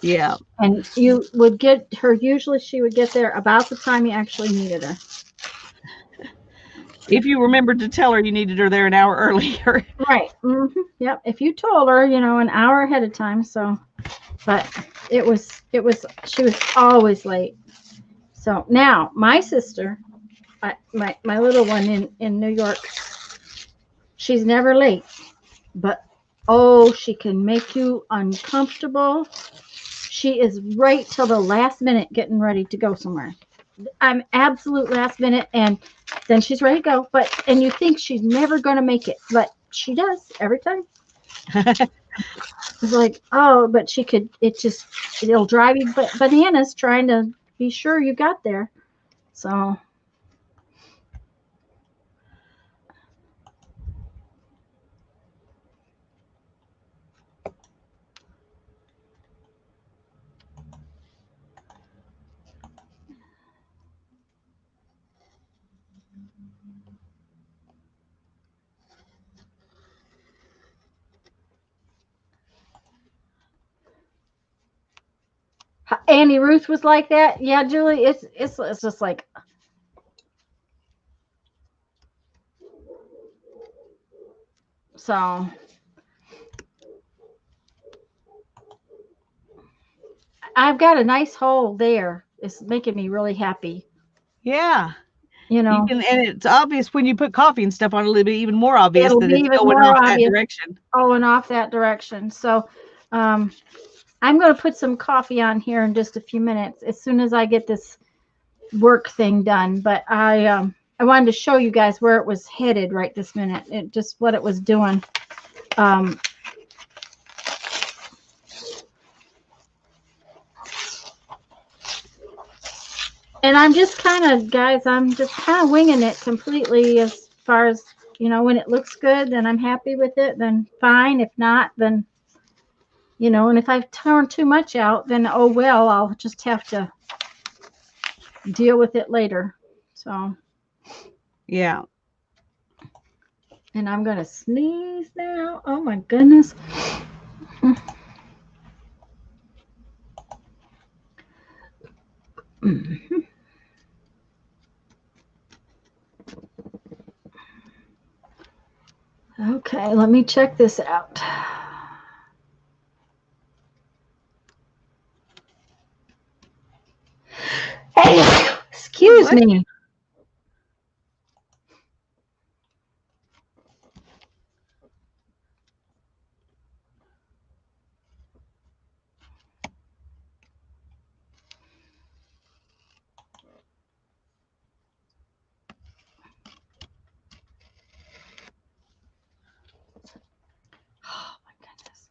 Yeah. And you would get her, usually she would get there about the time you actually needed her. If you remembered to tell her you needed her there an hour earlier. Right. Mm-hmm. Yep. If you told her, an hour ahead of time. So, but she was always late. So now my sister, my little one in New York, she's never late, but oh, she can make you uncomfortable. She is right till the last minute getting ready to go somewhere. I'm absolute last minute, and then she's ready to go. And you think she's never going to make it, but she does every time. It's like, oh, but it'll drive you bananas trying to be sure you got there. So. Annie Ruth was like that. Yeah, Julie, it's just like so. I've got a nice hole there. It's making me really happy. Yeah. You You know, can, and it's obvious when you put coffee and stuff on it, it'll be even more obvious it'll that be it's even going more off that obvious. direction. Oh, and off that direction. So, I'm going to put some coffee on here in just a few minutes as soon as I get this work thing done. But I wanted to show you guys where it was headed right this minute. Just what it was doing. And I'm just kind of winging it completely as far as, when it looks good, then I'm happy with it, then fine. If not, then, and if I've torn too much out, then, oh, well, I'll just have to deal with it later. So. Yeah. And I'm going to sneeze now. Oh, my goodness. Okay, let me check this out. Excuse me. Oh, my goodness.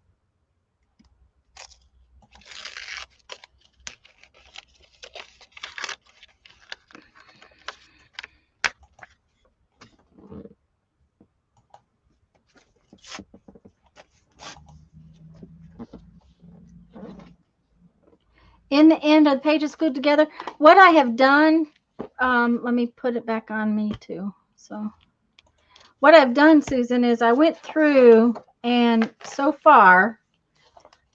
In the end, the page is glued together. What I have done, let me put it back on me too. So what I've done, Susan, is I went through, and so far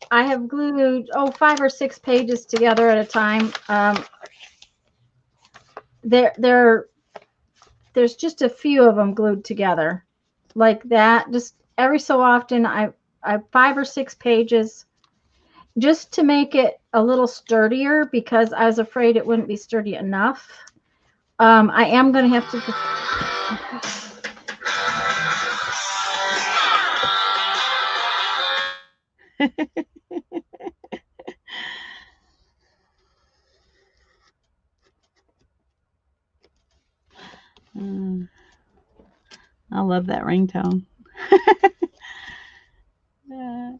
I have glued 5 or 6 pages together at a time. There's just a few of them glued together like that. Just every so often, I 5 or 6 pages, just to make it a little sturdier, because I was afraid it wouldn't be sturdy enough. I am going to have to. I love that ringtone. uh,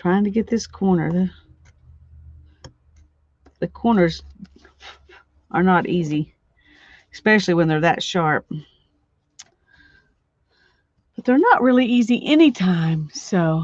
trying to get this corner. The corners are not easy, especially when they're that sharp. But they're not really easy anytime, so.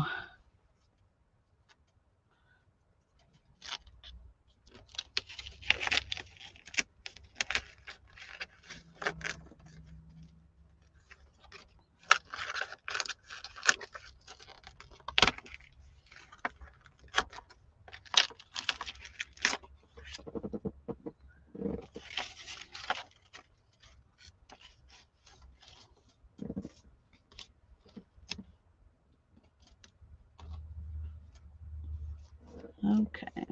Okay.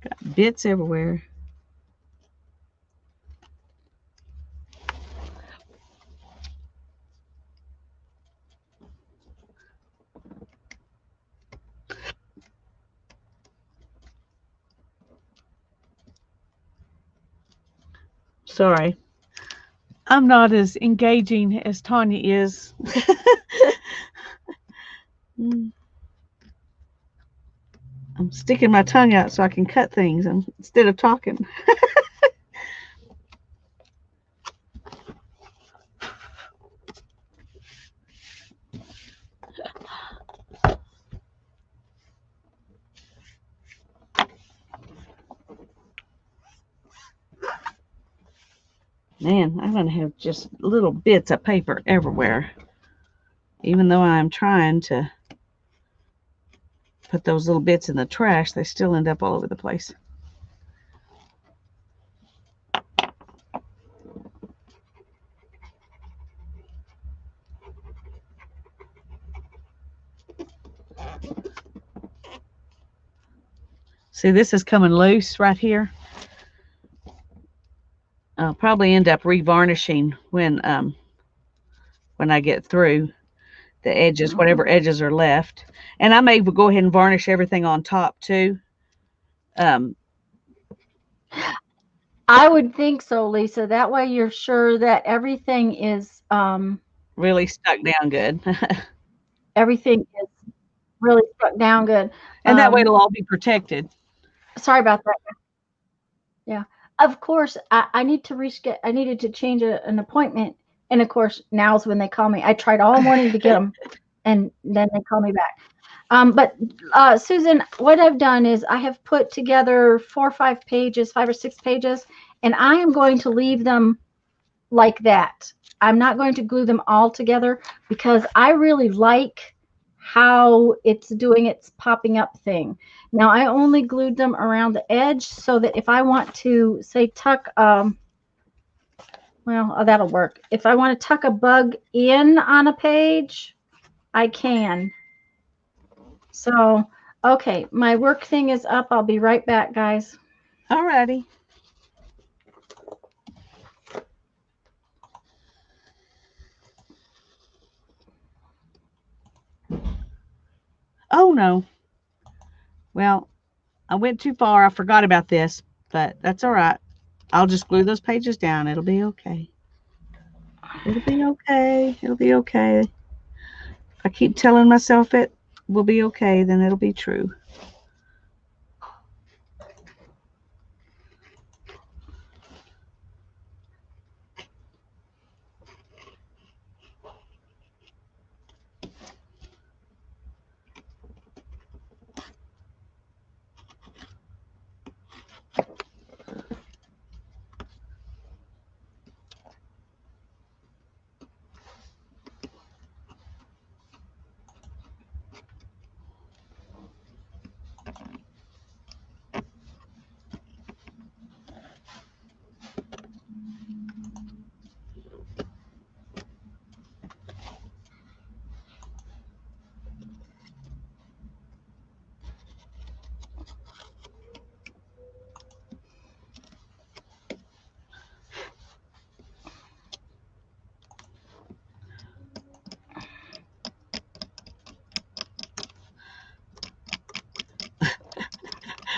Got bits everywhere. Sorry. I'm not as engaging as Tanya is. I'm sticking my tongue out so I can cut things instead of talking. Man, I'm going to have just little bits of paper everywhere. Even though I'm trying to put those little bits in the trash, they still end up all over the place. See, this is coming loose right here. I'll probably end up revarnishing when I get through the edges, whatever edges are left. And I may go ahead and varnish everything on top too. I would think so, Lisa. That way you're sure that everything is really stuck down good. everything is really stuck down good. And that way it'll all be protected. Sorry about that. Yeah. Of course, I need to reschedule. I needed to change an appointment. And of course, now's when they call me. I tried all morning to get them, and then they call me back. But Susan, what I've done is I have put together 4 or 5 pages, 5 or 6 pages, and I am going to leave them like that. I'm not going to glue them all together because I really like how it's doing its popping up thing. Now, I only glued them around the edge so that if I want to, say, tuck, well, that'll work. If I want to tuck a bug in on a page, I can. So, okay, my work thing is up. I'll be right back, guys. All righty. Oh, no. Well, I went too far. I forgot about this, but that's all right. I'll just glue those pages down. It'll be okay. It'll be okay. It'll be okay. If I keep telling myself it will be okay, then it'll be true.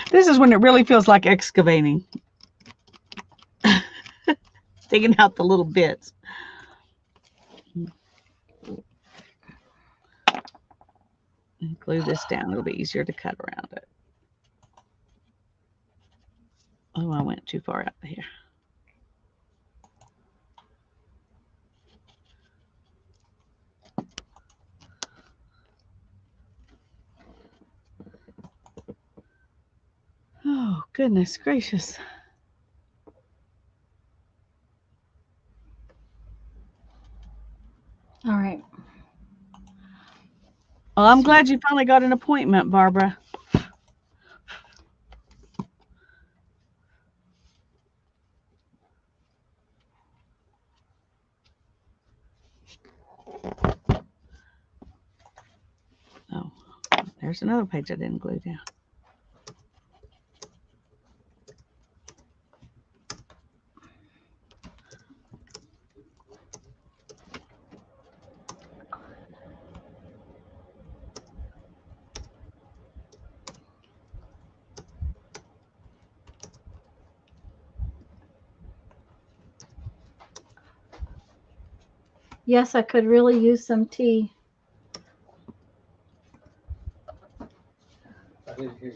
This is when it really feels like excavating. taking out the little bits. And glue this down. It'll be easier to cut around it. Oh, I went too far out here. Oh, goodness gracious. All right. Well, I'm glad you finally got an appointment, Barbara. Oh, there's another page I didn't glue down. Yes, I could really use some tea.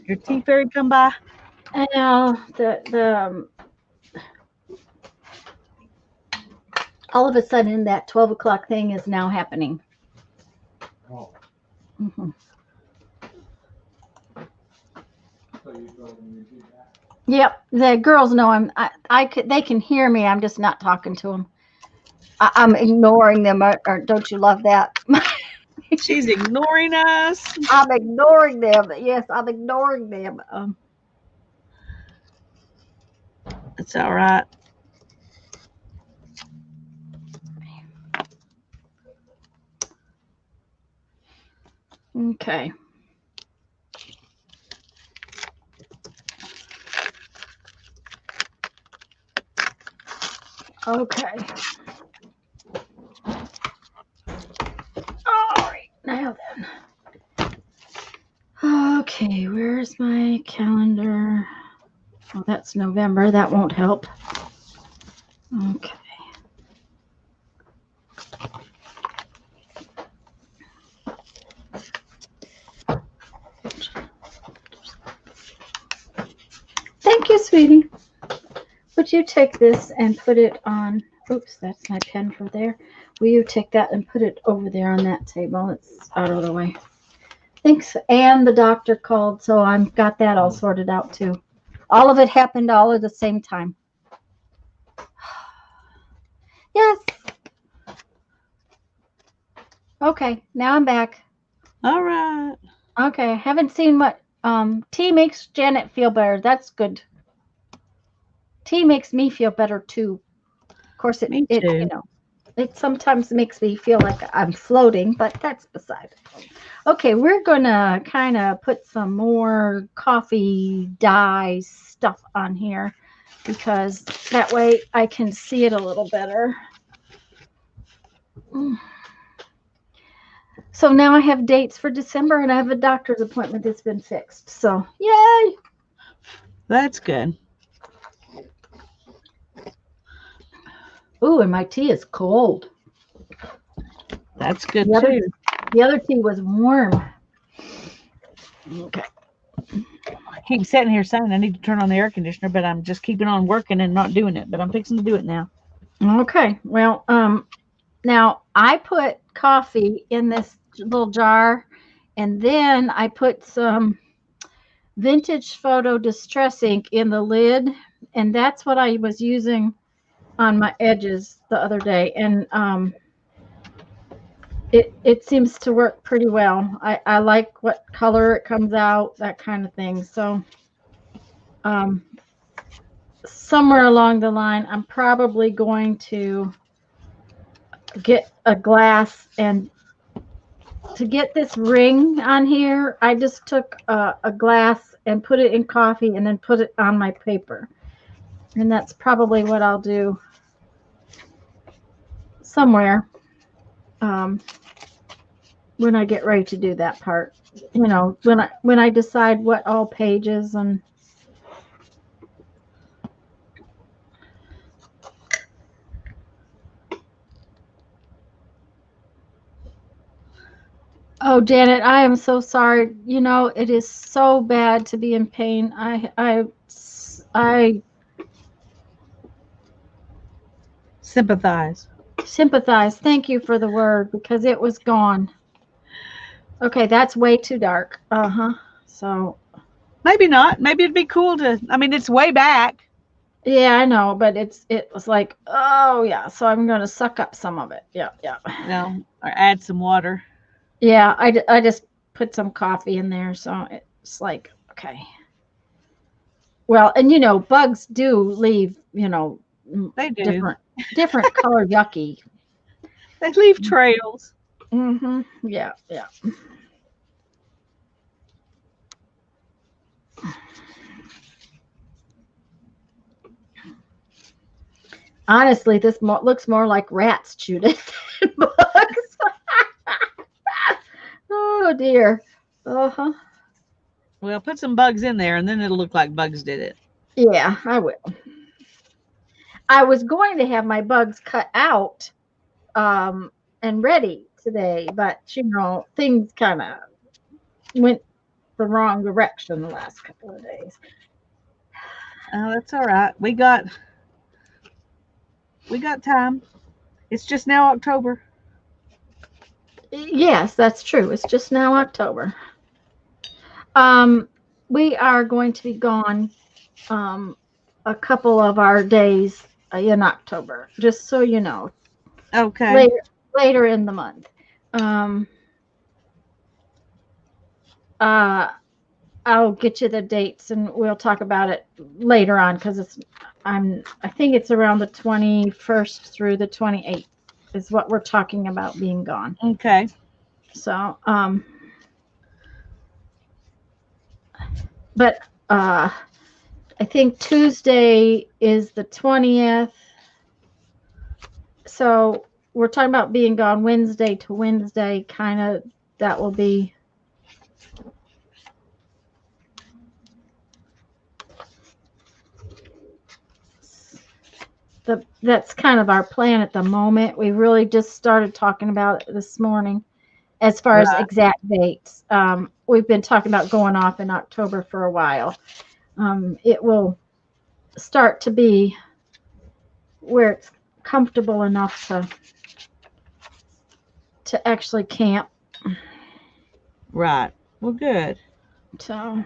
Your tea fairy come by? I know the all of a sudden that 12 o'clock thing is now happening. Oh, hmm so you told them you did that? Yep, the girls know they can hear me. I'm just not talking to them. I'm ignoring them. Or don't you love that? She's ignoring us. I'm ignoring them. Yes, I'm ignoring them. It's all right. Okay. Okay. All right. Now then. Okay, where's my calendar? Oh, that's November. That won't help. Okay. Thank you, sweetie. Would you take this and put it on? Oops, that's my pen for there. Will you take that and put it over there on that table? It's out of the way. Thanks. And the doctor called, so I've got that all sorted out too. All of it happened all at the same time. Yes. Okay, now I'm back. All right. Okay, I haven't seen what tea makes Janet feel better. That's good. Tea makes me feel better too. Of course, Me too. it sometimes makes me feel like I'm floating, but that's beside it. Okay, we're gonna kind of put some more coffee dye stuff on here because that way I can see it a little better. So now I have dates for December and I have a doctor's appointment that's been fixed. So yay! That's good. Ooh, and my tea is cold. That's good The other, too. the other tea was warm. Okay. I keep sitting here saying I need to turn on the air conditioner, but I'm just keeping on working and not doing it. But I'm fixing to do it now. Okay. Well, now I put coffee in this little jar, and then I put some vintage photo distress ink in the lid, and that's what I was using on my edges the other day, and it seems to work pretty well. I like what color it comes out, that kind of thing. So somewhere along the line, I'm probably going to get a glass, and to get this ring on here, I just took a glass and put it in coffee and then put it on my paper. And that's probably what I'll do somewhere when I get ready to do that part. You know, when I decide what all pages and Oh, Janet, I am so sorry. You know, it is so bad to be in pain. I Sympathize. sympathize. Thank you for the word because it was gone. Okay, that's way too dark. Uh-huh. So, Maybe not. Maybe it'd be cool to. I mean, it's way back. yeah, I know, but it was like, oh yeah, so I'm going to suck up some of it. Yeah, yeah. Or add some water. Yeah, I just put some coffee in there, so it's like, okay. Well, and you know, bugs do leave, you know, They do. different color yucky. They leave trails. Mhm. Yeah, yeah. Honestly, this looks more like rats, Judith, than bugs. Oh dear. Uh-huh. Well, put some bugs in there, and then it'll look like bugs did it. Yeah, I will. I was going to have my bugs cut out and ready today, but you know, things kind of went the wrong direction the last couple of days. Oh, that's all right. We got time. It's just now October. Yes, that's true. It's just now October. Um, we are going to be gone um, a couple of our days in October, just so you know, Okay. later in the month. Um, uh, I'll get you the dates and we'll talk about it later on because I think it's around the 21st through the 28th is what we're talking about being gone. Okay. So, but I think Tuesday is the 20th. So we're talking about being gone Wednesday to Wednesday, kind of. That will be that's kind of our plan at the moment. We really just started talking about it this morning as far as Right. exact dates. We've been talking about going off in October for a while. It will start to be where it's comfortable enough to actually camp. Right. Well, good. So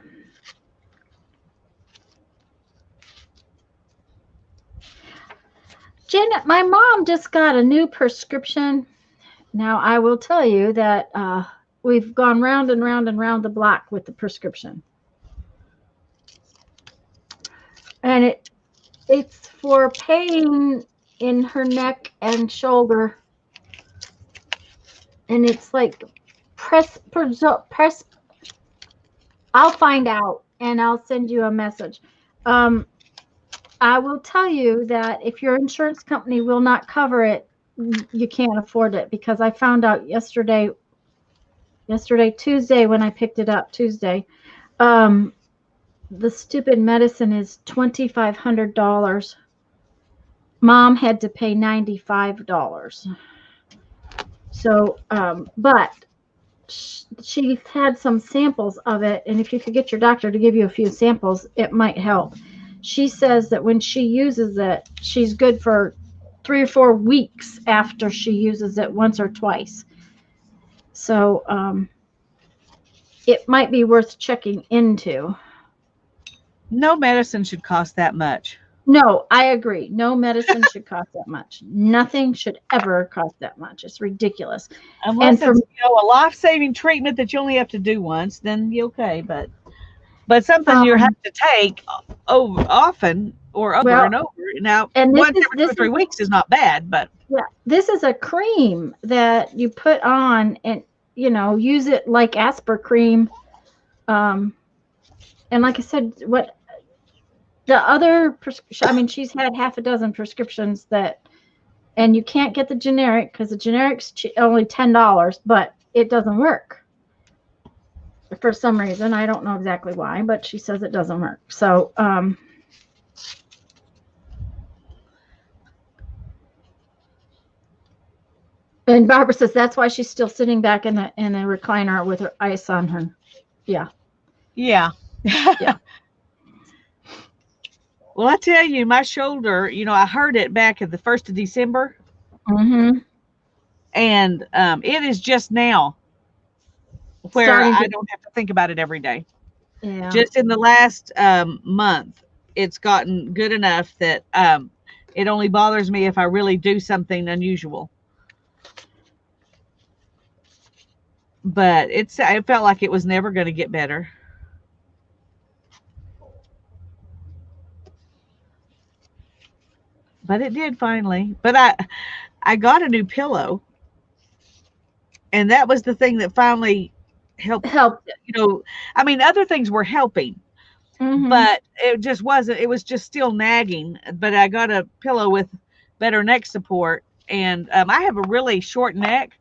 Janet, my mom just got a new prescription. Now I will tell you that we've gone round and round and round the block with the prescription, and it's for pain in her neck and shoulder, and it's like press. I'll find out and I'll send you a message. Um, I will tell you that if your insurance company will not cover it, you can't afford it because I found out yesterday, Tuesday, when I picked it up Tuesday, um, the stupid medicine is $2,500. Mom had to pay $95. So, but she had some samples of it, and if you could get your doctor to give you a few samples, it might help. She says that when she uses it, she's good for 3 or 4 weeks after she uses it once or twice. So it might be worth checking into. No medicine should cost that much. No, I agree. No medicine should cost that much. Nothing should ever cost that much. It's ridiculous. Unless it's a life-saving treatment that you only have to do once, then you're okay. But something you have to take over often or over and over. Now, and once every 2 or 3 weeks is not bad, but yeah, this is a cream that you put on and use it like Asper cream. And like I said, what the other I mean, she's had half a dozen prescriptions and you can't get the generic because the generic's only $10, but it doesn't work for some reason. I don't know exactly why, but she says it doesn't work. So, And Barbara says that's why she's still sitting back in the recliner with her ice on her. Yeah. Yeah. Yeah. Well, I tell you, my shoulder, I hurt it back at the 1st of December, Mm-hmm. and it is just now where Starting I to. don't have to think about it every day. Yeah. Just in the last month, it's gotten good enough that it only bothers me if I really do something unusual. But I felt like it was never going to get better. But it did finally. But I got a new pillow, and that was the thing that finally helped. Helped it. I mean, other things were helping, Mm-hmm. but it just wasn't. It was just still nagging. But I got a pillow with better neck support, and I have a really short neck,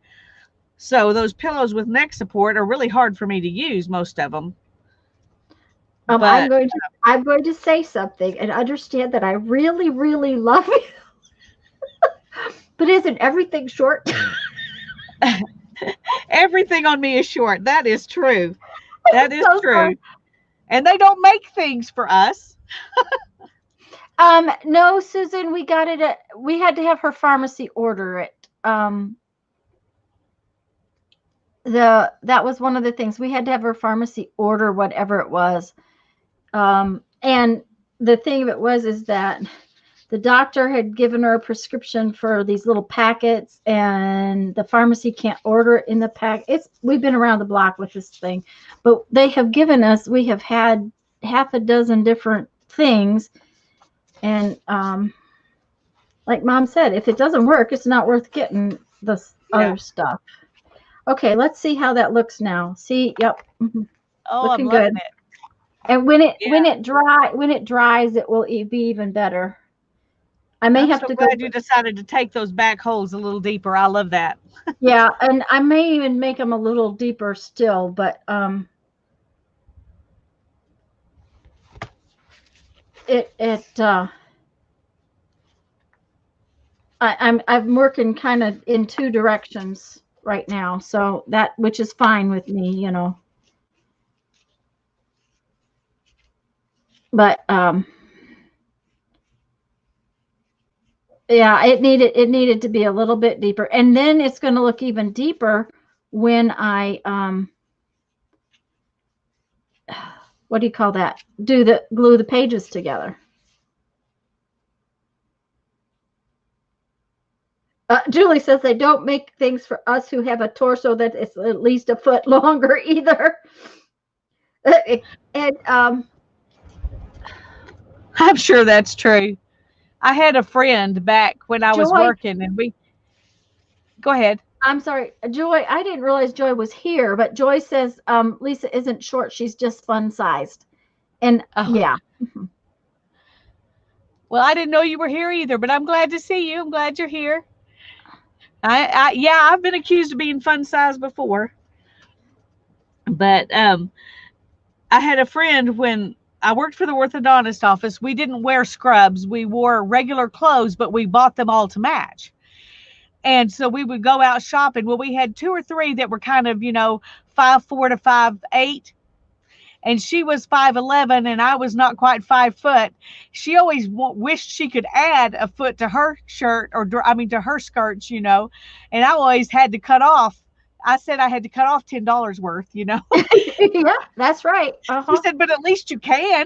so those pillows with neck support are really hard for me to use. Most of them, I'm but going to say something and understand that I really, really love you. But isn't everything short? everything on me is short. That is true. That is So true. And they don't make things for us. no, Susan, we had to have her pharmacy order it. That was one of the things. We had to have her pharmacy order whatever it was. And the thing of it was is that the doctor had given her a prescription for these little packets, and the pharmacy can't order it in the pack. We've been around the block with this thing, but we have had half a dozen different things, and like Mom said, if it doesn't work, it's not worth getting this other stuff. Okay, let's see how that looks now. See, yep, Oh, looking I'm loving good. it. And when it dries, it will be even better. I may I'm have so to go. glad you decided to take those back holes a little deeper. I love that. Yeah, and I may even make them a little deeper still, but I'm working kind of in two directions right now, so which is fine with me. But yeah, it needed to be a little bit deeper, and then it's going to look even deeper when I what do you call that? Glue the pages together. Julie says they don't make things for us who have a torso that is at least a foot longer either. And I'm sure that's true. I had a friend back when I was Joy, working, and go ahead. I'm sorry, Joy. I didn't realize Joy was here, but Joy says Lisa isn't short; she's just fun sized. And Oh, yeah, well, I didn't know you were here either, but I'm glad to see you. I'm glad you're here. I've been accused of being fun size before, but I had a friend when I worked for the orthodontist office. We didn't wear scrubs. We wore regular clothes, but we bought them all to match. And so we would go out shopping. Well, we had two or three that were kind of, 5'4" to 5'8", and she was 5'11", and I was not quite 5 foot. She always wished she could add a foot to her shirt, to her skirts, and I always had to cut off. I said I had to cut off $10 worth. yeah, that's right. She said, but at least you can.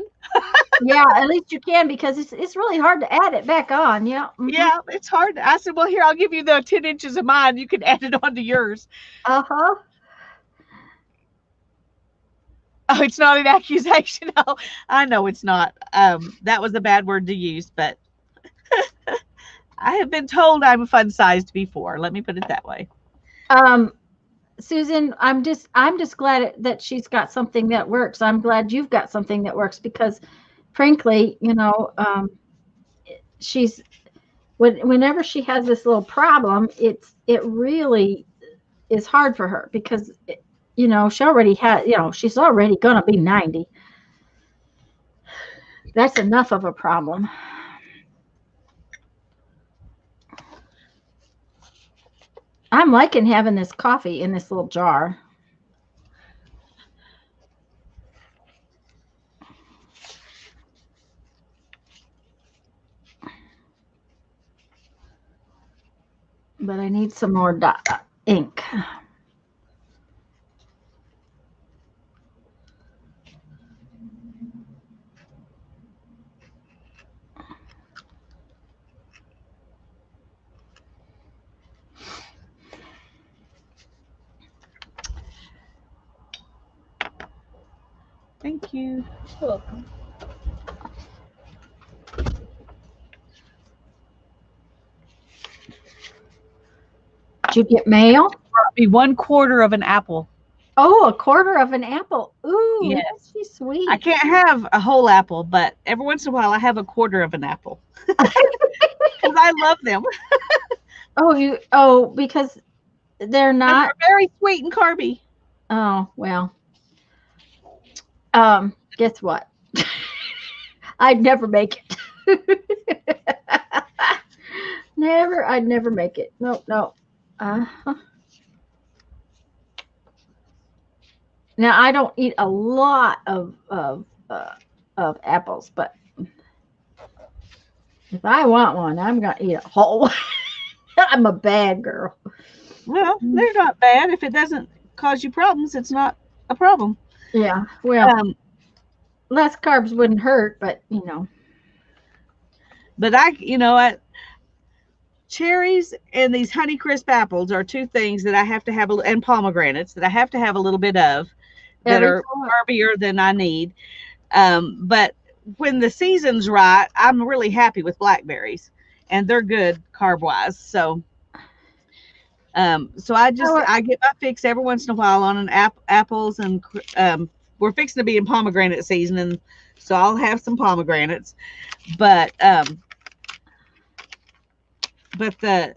Yeah, at least you can, because it's really hard to add it back on. Yeah. Yeah, it's hard. I said, well, here, I'll give you the 10 inches of mine. You can add it onto yours. Uh-huh. Oh, it's not an accusation. Oh, I know it's not. That was a bad word to use, but I have been told I'm fun sized before. Let me put it that way. Susan, I'm just glad that she's got something that works. I'm glad you've got something that works, because frankly, she's whenever she has this little problem, it really is hard for her, because she already had, she's already gonna be 90. That's enough of a problem. I'm liking having this coffee in this little jar. But I need some more ink. Thank you. You're welcome. Did you get mail? Brought me 1/4 of an apple. Oh, a quarter of an apple. Ooh, Yes. that's she's sweet. I can't have a whole apple, but every once in a while I have a quarter of an apple because I love them. Because they're And not. they're very sweet and carby. Oh, well. Guess what? I'd never make it. I'd never make it. No. Uh-huh. Now I don't eat a lot of apples, but if I want one, I'm gonna eat a whole one. I'm a bad girl. Well, they're not bad. If it doesn't cause you problems, it's not a problem. Yeah. Well, Um, less carbs wouldn't hurt, but but cherries and these Honeycrisp apples are two things that I have to have, and pomegranates that I have to have a little bit of that every are carbier than I need. But when the season's right, I'm really happy with blackberries, and they're good carb wise. So I get my fix every once in a while on an apples, and we're fixing to be in pomegranate season, and so I'll have some pomegranates. But the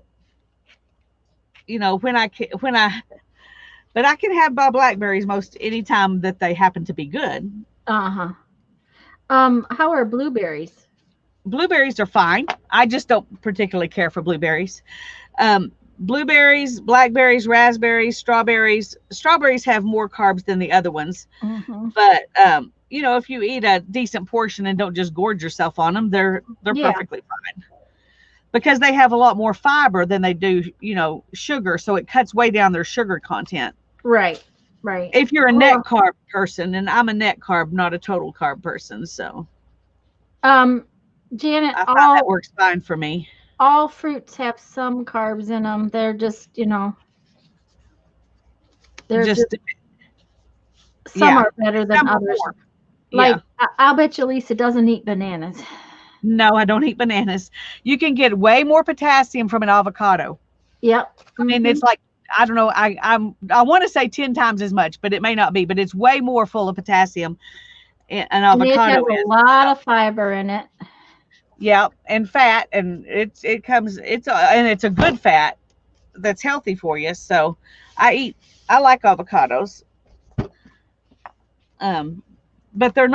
but I can have my blackberries most any time that they happen to be good. Uh-huh. How are blueberries? Blueberries are fine. I just don't particularly care for blueberries. Blueberries, blackberries, raspberries, strawberries. Strawberries have more carbs than the other ones. Mm-hmm. But if you eat a decent portion and don't just gorge yourself on them, they're Yeah. perfectly fine. Because they have a lot more fiber than they do, sugar, so it cuts way down their sugar content. Right. If you're a net carb person, and I'm a net carb, not a total carb person, so Janet, I find that works fine for me. all fruits have some carbs in them. They're just, they're just some are better than others. More. Like I'll bet you Lisa doesn't eat bananas. No, I don't eat bananas. You can get way more potassium from an avocado. Yep. I mean, it's like, I don't know, I want to say 10 times as much, but it may not be, but it's way more full of potassium. An avocado has a lot of fiber in it. Yeah, and fat, and it's a good fat that's healthy for you. So I like avocados. But they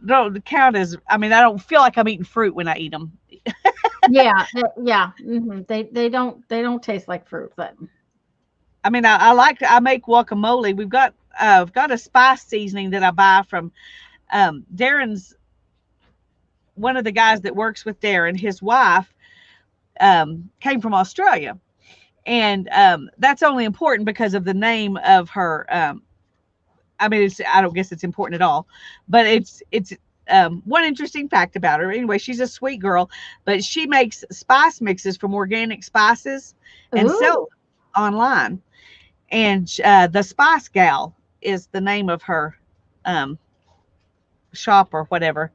don't count as, I don't feel like I'm eating fruit when I eat them. Yeah. Mm-hmm. They don't taste like fruit, but I make guacamole. I've got a spice seasoning that I buy from Darren's, one of the guys that works with Darren. His wife came from Australia, and that's only important because of the name of her. I don't guess it's important at all, but it's one interesting fact about her. Anyway, she's a sweet girl, but she makes spice mixes from organic spices and sells online. And the Spice Gal is the name of her shop or whatever.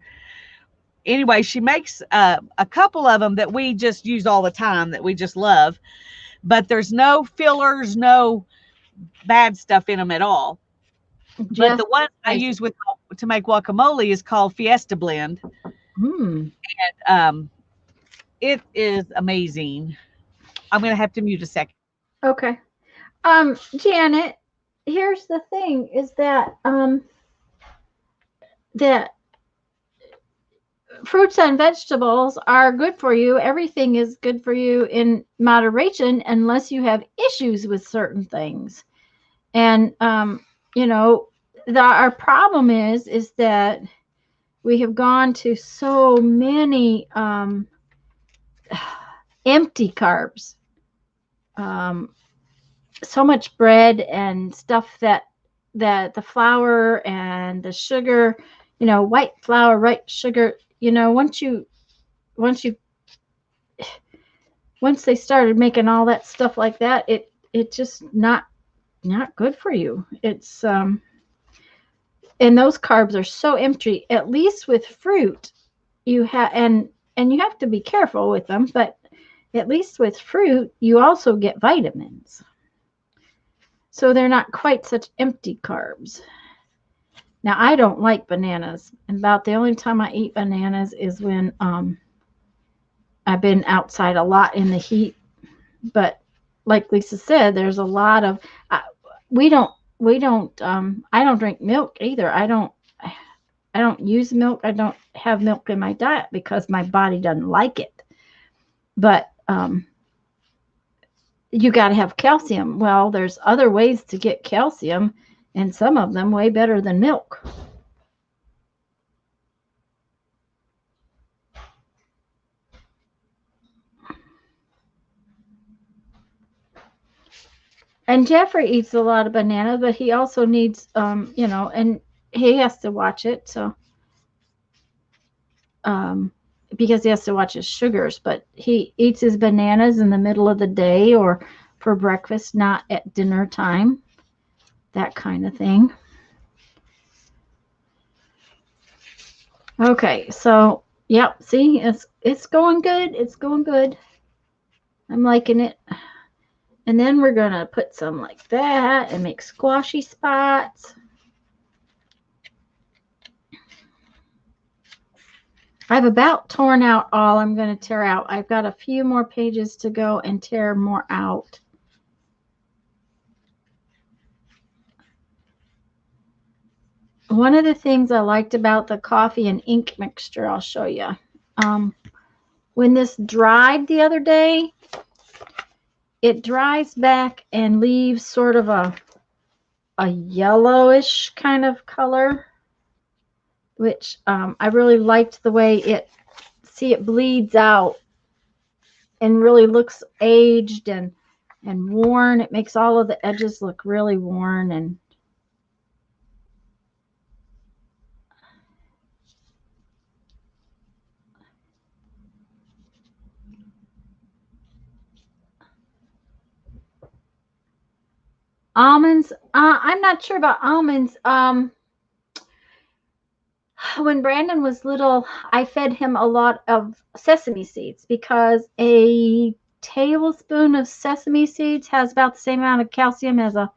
Anyway, she makes a couple of them that we just use all the time that we just love, but there's no fillers, no bad stuff in them at all. But the one I use to make guacamole is called Fiesta Blend. And it is amazing. I'm going to have to mute a second. Okay. Janet, here's the thing is that that fruits and vegetables are good for you. Everything is good for you in moderation unless you have issues with certain things. And you know, our problem is that we have gone to so many empty carbs, so much bread and stuff that the flour and the sugar, you know, white flour, white sugar, you know, once you once they started making all that stuff like that, it just not good for you. It's and those carbs are so empty. At least with fruit, you have and you have to be careful with them, but at least with fruit, you also get vitamins. So they're not quite such empty carbs. Now I don't like bananas. And about the only time I eat bananas is when I've been outside a lot in the heat. But like Lisa said, there's a lot of we don't I don't drink milk either. I don't use milk. I don't have milk in my diet because my body doesn't like it. But you got to have calcium. Well, there's other ways to get calcium, and some of them way better than milk. And Jeffrey eats a lot of bananas, but he also needs, you know, and he has to watch it. So, because he has to watch his sugars, but he eats his bananas in the middle of the day or for breakfast, not at dinner time, that kind of thing. Okay, so yep, see, it's going good. It's going good. I'm liking it. And then we're gonna put some like that and make squashy spots. I've about torn out all I'm going to tear out. I've got a few more pages to go and tear more out. One of the things I liked about the coffee and ink mixture, I'll show you. When this dried the other day, it dries back and leaves sort of a yellowish kind of color, which I really liked the way it bleeds out and really looks aged and worn. It makes all of the edges look really worn. And almonds, I'm not sure about almonds. When Brandon was little, I fed him a lot of sesame seeds because a tablespoon of sesame seeds has about the same amount of calcium as a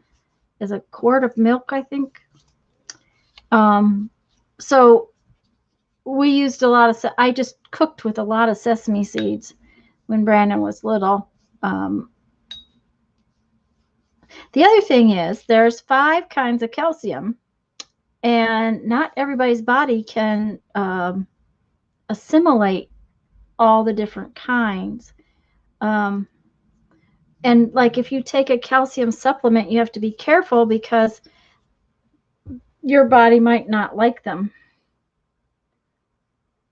quart of milk, I think. So we used a lot of, I just cooked with a lot of sesame seeds when Brandon was little. The other thing is there's 5 kinds of calcium, and not everybody's body can assimilate all the different kinds. And like if you take a calcium supplement, you have to be careful because your body might not like them.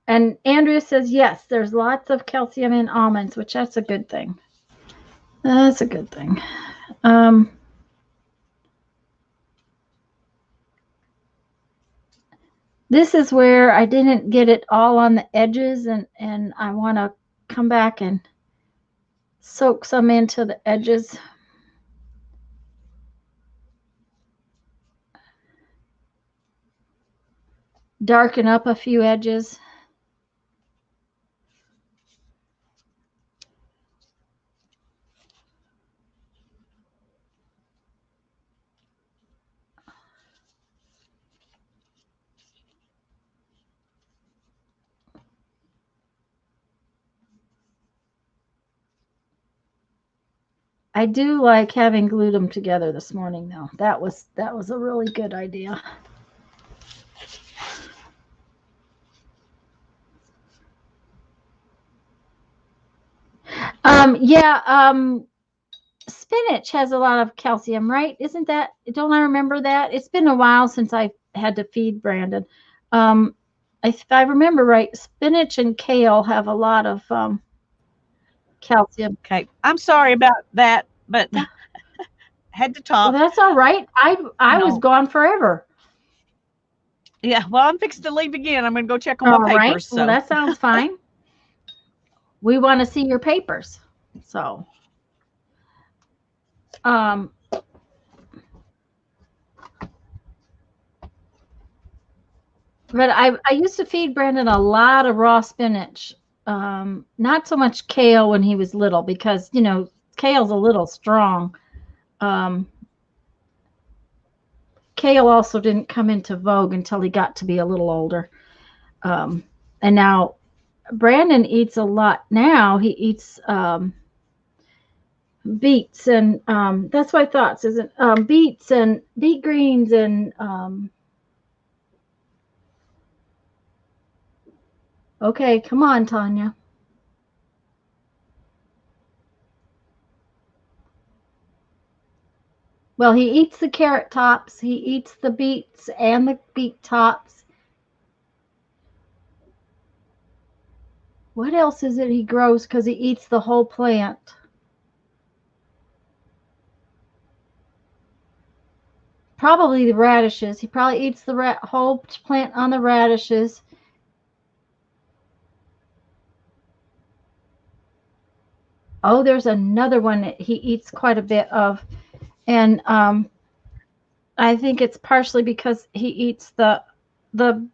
And Andrea says, yes, there's lots of calcium in almonds, which that's a good thing. That's a good thing. This is where I didn't get it all on the edges, and I want to come back and soak some into the edges. Darken up a few edges. I do like having glued them together this morning, though. That was a really good idea. Yeah, spinach has a lot of calcium, right? Isn't that, don't I remember that? It's been a while since I had to feed Brandon. Um, if I remember right, spinach and kale have a lot of calcium. Okay. I'm sorry about that, but had to Well, talk. that's all right. I was No. gone forever. Yeah. Well, I'm fixed to leave again. I'm going to go check on my All right. papers. Well, So, that sounds fine. We want to see your papers. So, um, but I used to feed Brandon a lot of raw spinach. Not so much kale when he was little because, kale's a little strong. Um, Kale also didn't come into vogue until he got to be a little older. And now Brandon eats a lot now. He eats beets and that's my thoughts, isn't beets and beet greens and okay, come on, Tanya. Well, he eats the carrot tops, he eats the beets and the beet tops. What else is it he grows because he eats the whole plant? Probably the radishes. He probably eats the whole plant on the radishes. Oh, there's another one that he eats quite a bit of. And I think it's partially because he eats the the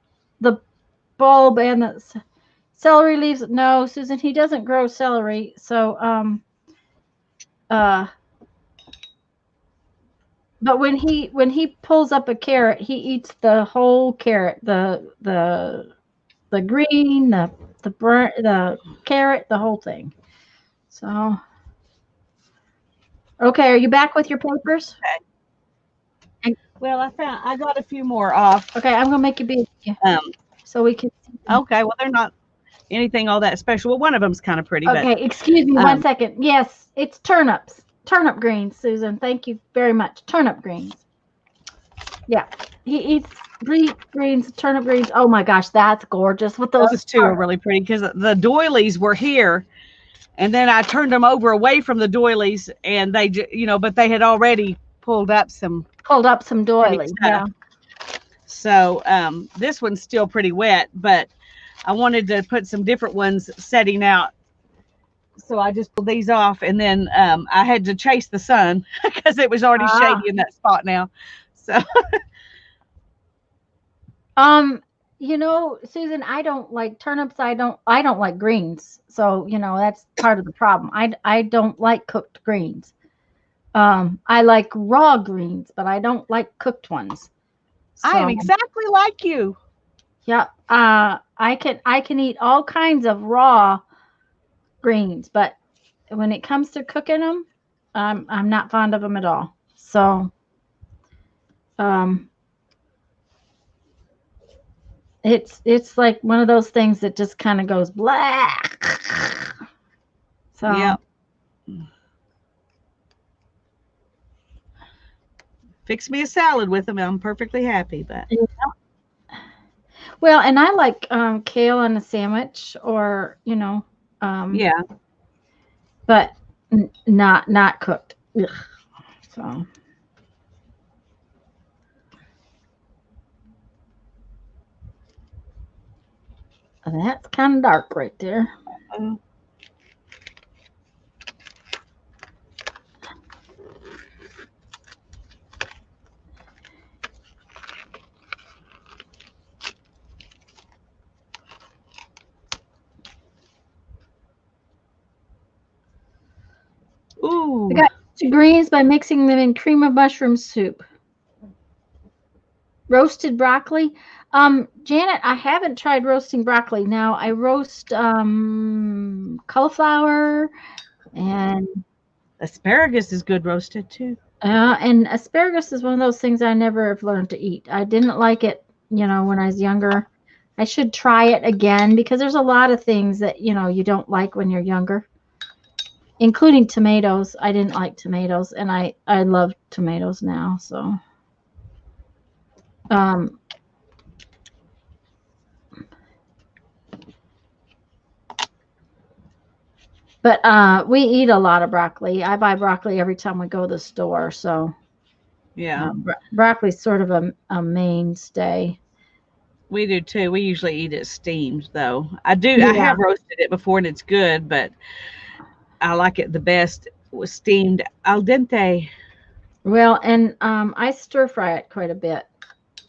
bulb and the celery leaves. No, Susan, he doesn't grow celery. So uh but when he pulls up a carrot, he eats the whole carrot, the green, the carrot, the whole thing. So okay, are you back with your papers? well, I got a few more off. Okay, I'm gonna make you be Um, so we can. okay. Well, they're not anything all that special. Well, one of them's kind of pretty, but Okay, excuse me one um, second. Yes, it's turnips. Turnip greens, Susan. Thank you very much. Turnip greens. Yeah, he eats greens, turnip greens. Oh my gosh, that's gorgeous with those. those two are really pretty because the doilies were here, and then I turned them over away from the doilies, and but they had already pulled up some Pulled up some pretty doilies. stuff. Yeah. So this one's still pretty wet, but I wanted to put some different ones setting out. So I just pulled these off, and then I had to chase the sun because it was already Ah. shady in that spot now. So Um, Susan, I don't like turnips. I don't like greens. So, that's part of the problem. I don't like cooked greens. I like raw greens, but I don't like cooked ones. I am So, exactly like you. yeah, I can eat all kinds of raw greens, but when it comes to cooking them, I'm not fond of them at all. So, um, it's like one of those things that just kind of goes black. So, Yeah. Fix me a salad with them. I'm perfectly happy. But well, and I like kale on a sandwich, or yeah, but not cooked. Ugh. So. That's kind of dark right there. uh, ooh, I got greens by mixing them in cream of mushroom soup. Roasted broccoli. Janet, I haven't tried roasting broccoli. Now I roast cauliflower and asparagus is good roasted too. and asparagus is one of those things I never have learned to eat. I didn't like it, when I was younger. I should try it again because there's a lot of things that, you don't like when you're younger. including tomatoes. I didn't like tomatoes, and I love tomatoes now. So, um, but we eat a lot of broccoli. I buy broccoli every time we go to the store. So, Yeah, broccoli's sort of a mainstay. we do too. We usually eat it steamed, though. I do. I Yeah. have roasted it before, and it's good, but I like it the best with steamed al dente. Well, and I stir fry it quite a bit.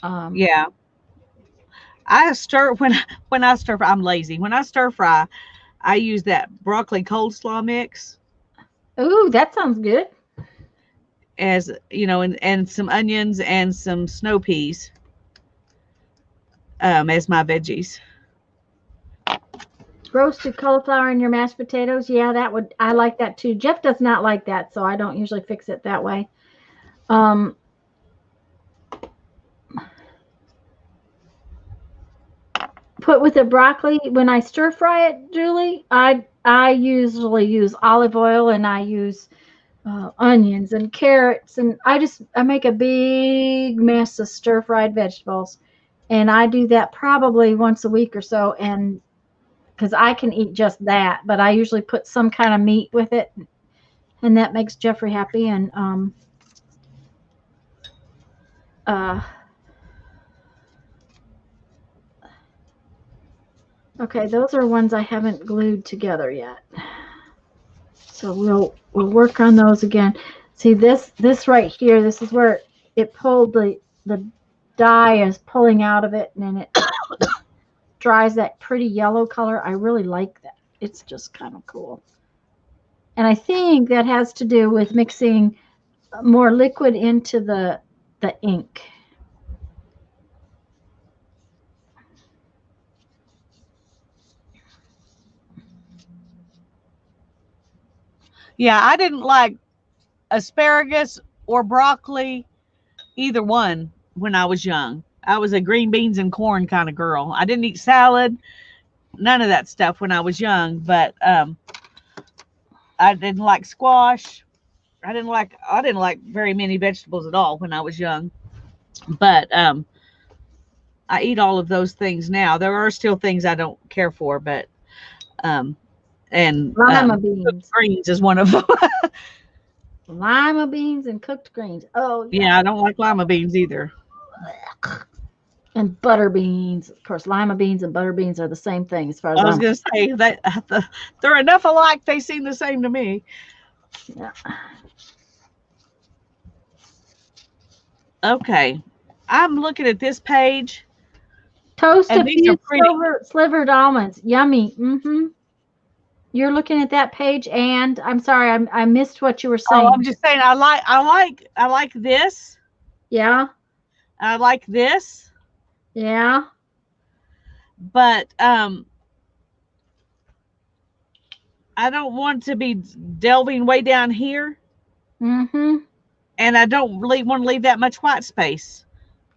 Um, Yeah, I stir when I stir fry. I'm lazy. When I stir fry, I use that broccoli coleslaw mix Ooh, that sounds good. as you know, and some onions and some snow peas as my veggies. Roasted cauliflower in your mashed potatoes. Yeah, I like that too. Jeff does not like that, so I don't usually fix it that way. Um, put with the broccoli when I stir fry it, Julie. I usually use olive oil and I use onions and carrots, and I make a big mess of stir fried vegetables, and I do that probably once a week or so, and because I can eat just that, but I usually put some kind of meat with it, and that makes Jeffrey happy. And uh, okay, those are ones I haven't glued together yet, so we'll work on those again. See this right here. This is where it pulled the dye is pulling out of it, and then it dries that pretty yellow color. I really like that. It's just kind of cool. And I think that has to do with mixing more liquid into the ink. Yeah, I didn't like asparagus or broccoli, either one, when I was young. I was a green beans and corn kind of girl. I didn't eat salad, none of that stuff when I was young, but I didn't like squash. I didn't like very many vegetables at all when I was young. But I eat all of those things now. There are still things I don't care for, but um and Lima cooked beans. greens is one of them. Lima beans and cooked greens. Oh, Yeah, yeah. I don't like lima beans either. And butter beans. Of course, lima beans and butter beans are the same thing as far as I was I'm. gonna say that they're enough alike. They seem the same to me. Yeah. Okay, I'm looking at this page, Toast and a these are few pretty. slivered almonds. Yummy. Mm-hmm. You're looking at that page, and I'm sorry, I missed what you were Oh, I'm saying. just saying, I like this. Yeah. I like this, Yeah. but I don't want to be delving way down here, Mm-hmm. and I don't really want to leave that much white space.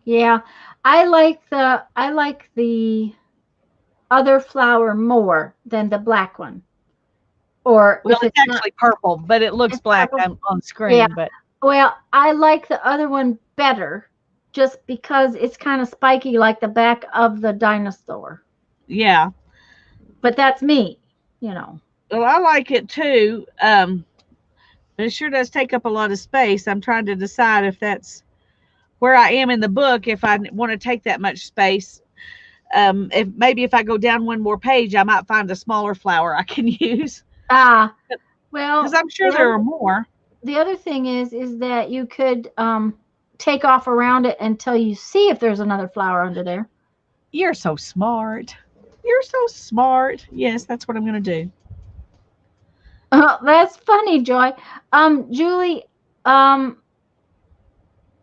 Yeah. I like the other flower more than the black one. Or Well, if it's it's not, actually purple, but it looks it's black purple. on Yeah. screen. But Well, I like the other one better just because it's kind of spiky like the back of the dinosaur. yeah, But that's me, you know. well, I like it too. But it sure does take up a lot of space. I'm trying to decide if that's where I am in the book. If I want to take that much space, if I go down one more page, I might find a smaller flower I can use Ah, because well, I'm sure there are more. the other thing is that you could take off around it until you see if there's another flower under there. You're so smart. You're so smart. Yes, that's what I'm going to do. That's funny, Joy. Julie, um,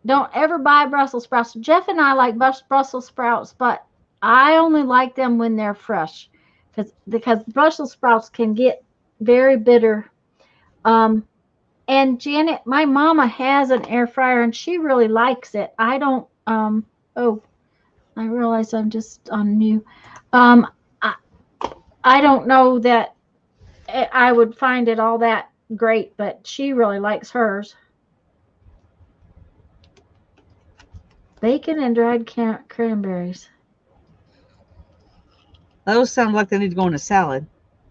don't ever buy Brussels sprouts. Jeff and I like Brussels sprouts, but I only like them when they're fresh, because Brussels sprouts can get very bitter. Um, and Janet, my mama has an air fryer and she really likes it. I don't. Oh, I realize I'm just on new. Um, I don't know that I would find it all that great, but she really likes hers. Bacon and dried cranberries. Those sound like they need to go in a salad.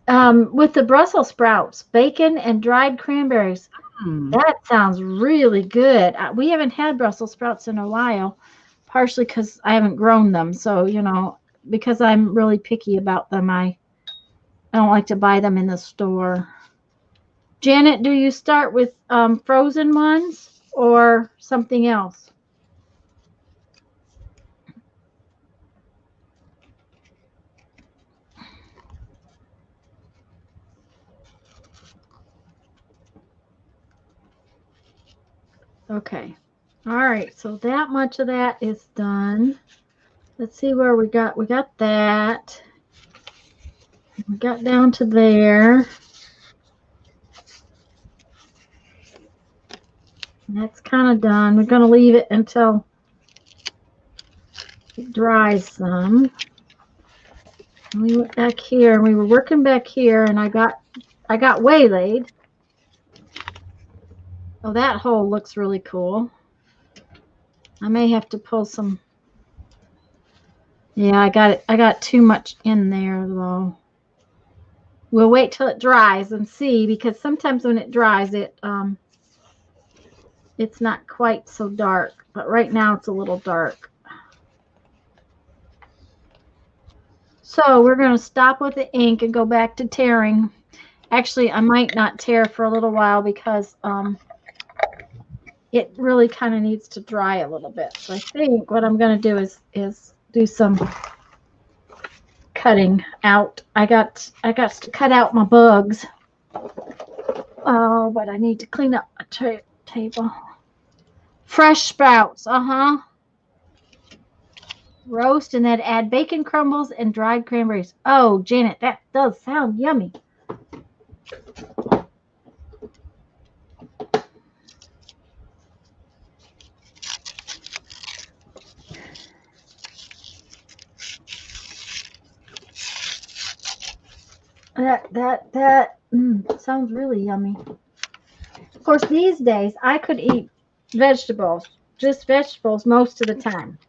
With the Brussels sprouts, bacon and dried cranberries. Hmm. That sounds really good. We haven't had Brussels sprouts in a while, partially because I haven't grown them. So, because I'm really picky about them, I don't like to buy them in the store. Janet, do you start with frozen ones or something else? Okay. All right. So that much of that is done. Let's see where we got. We got that. We got down to there. That's kind of done. We're going to leave it until it dries some. We went back here and we were working back here and I got waylaid. Oh, that hole looks really cool. I may have to pull some. Yeah, I got it. I got too much in there though. We'll wait till it dries and see, because sometimes when it dries it's not quite so dark, but right now it's a little dark. So we're going to stop with the ink and go back to tearing. Actually, I might not tear for a little while because it really kind of needs to dry a little bit. So I think what I'm going to do is do some cutting out. I got to cut out my bugs. Oh, but I need to clean up my table. Fresh sprouts, roast and then add bacon crumbles and dried cranberries. Oh, Janet, that does sound yummy. That sounds really yummy. Of course, these days I could eat vegetables, just vegetables most of the time,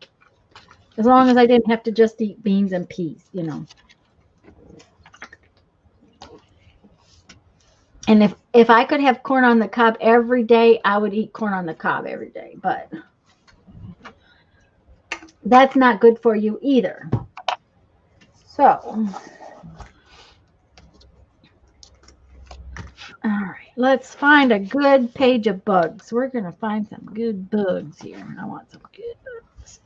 as long as I didn't have to just eat beans and peas, And if I could have corn on the cob every day, I would eat corn on the cob every day, but that's not good for you either. So, all right, let's find a good page of bugs. We're going to find some good bugs here. I want some good bugs.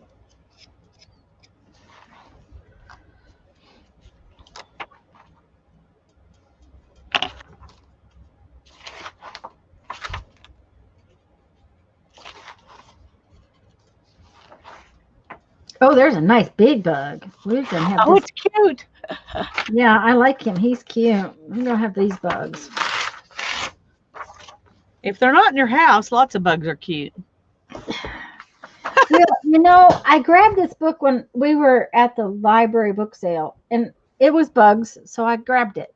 Oh, there's a nice big bug. We're going to have Oh, this. it's cute. Yeah, I like him. He's cute. We're going to have these bugs. If they're not in your house, lots of bugs are cute. Well, I grabbed this book when we were at the library book sale, and it was bugs, so I grabbed it.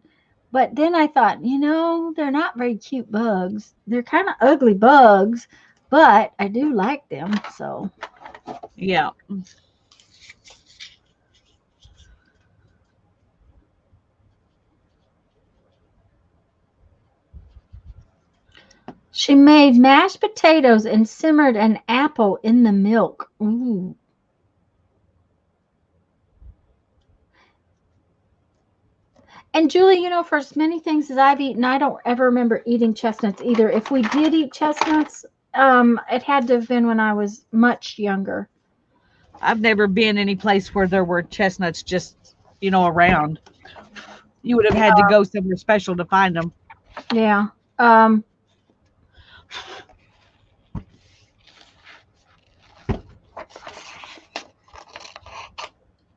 But then I thought, they're not very cute bugs. They're kind of ugly bugs, but I do like them, so. Yeah. She made mashed potatoes and simmered an apple in the milk. Ooh. And Julie, for as many things as I've eaten, I don't ever remember eating chestnuts either. If we did eat chestnuts, it had to have been when I was much younger. I've never been any place where there were chestnuts just, around. You would have had to go somewhere special to find them. Yeah.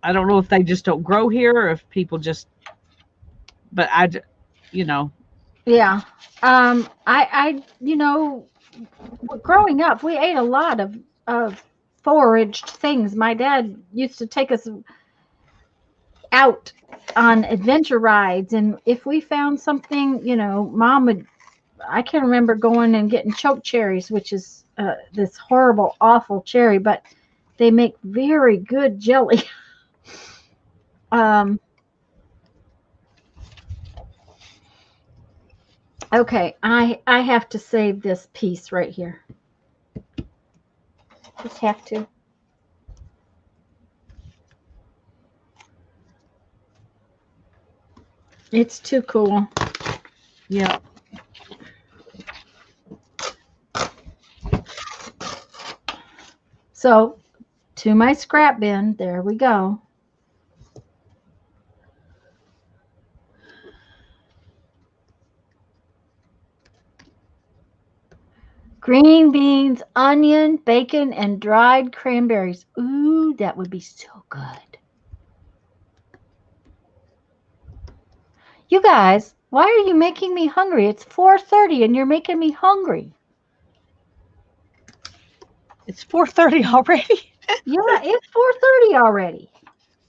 I don't know if they just don't grow here or if people just, but Yeah. Growing up, we ate a lot of foraged things. My dad used to take us out on adventure rides, and if we found something, Mom would I can remember going and getting choke cherries, which is this horrible, awful cherry, but they make very good jelly. um, okay, I have to save this piece right here. Just have to. It's too cool. Yeah. So, to my scrap bin, there we go. Green beans, onion, bacon, and dried cranberries. Ooh, that would be so good. You guys, why are you making me hungry? It's 4:30 and you're making me hungry. It's 4:30 already. Yeah, it's 4:30 already.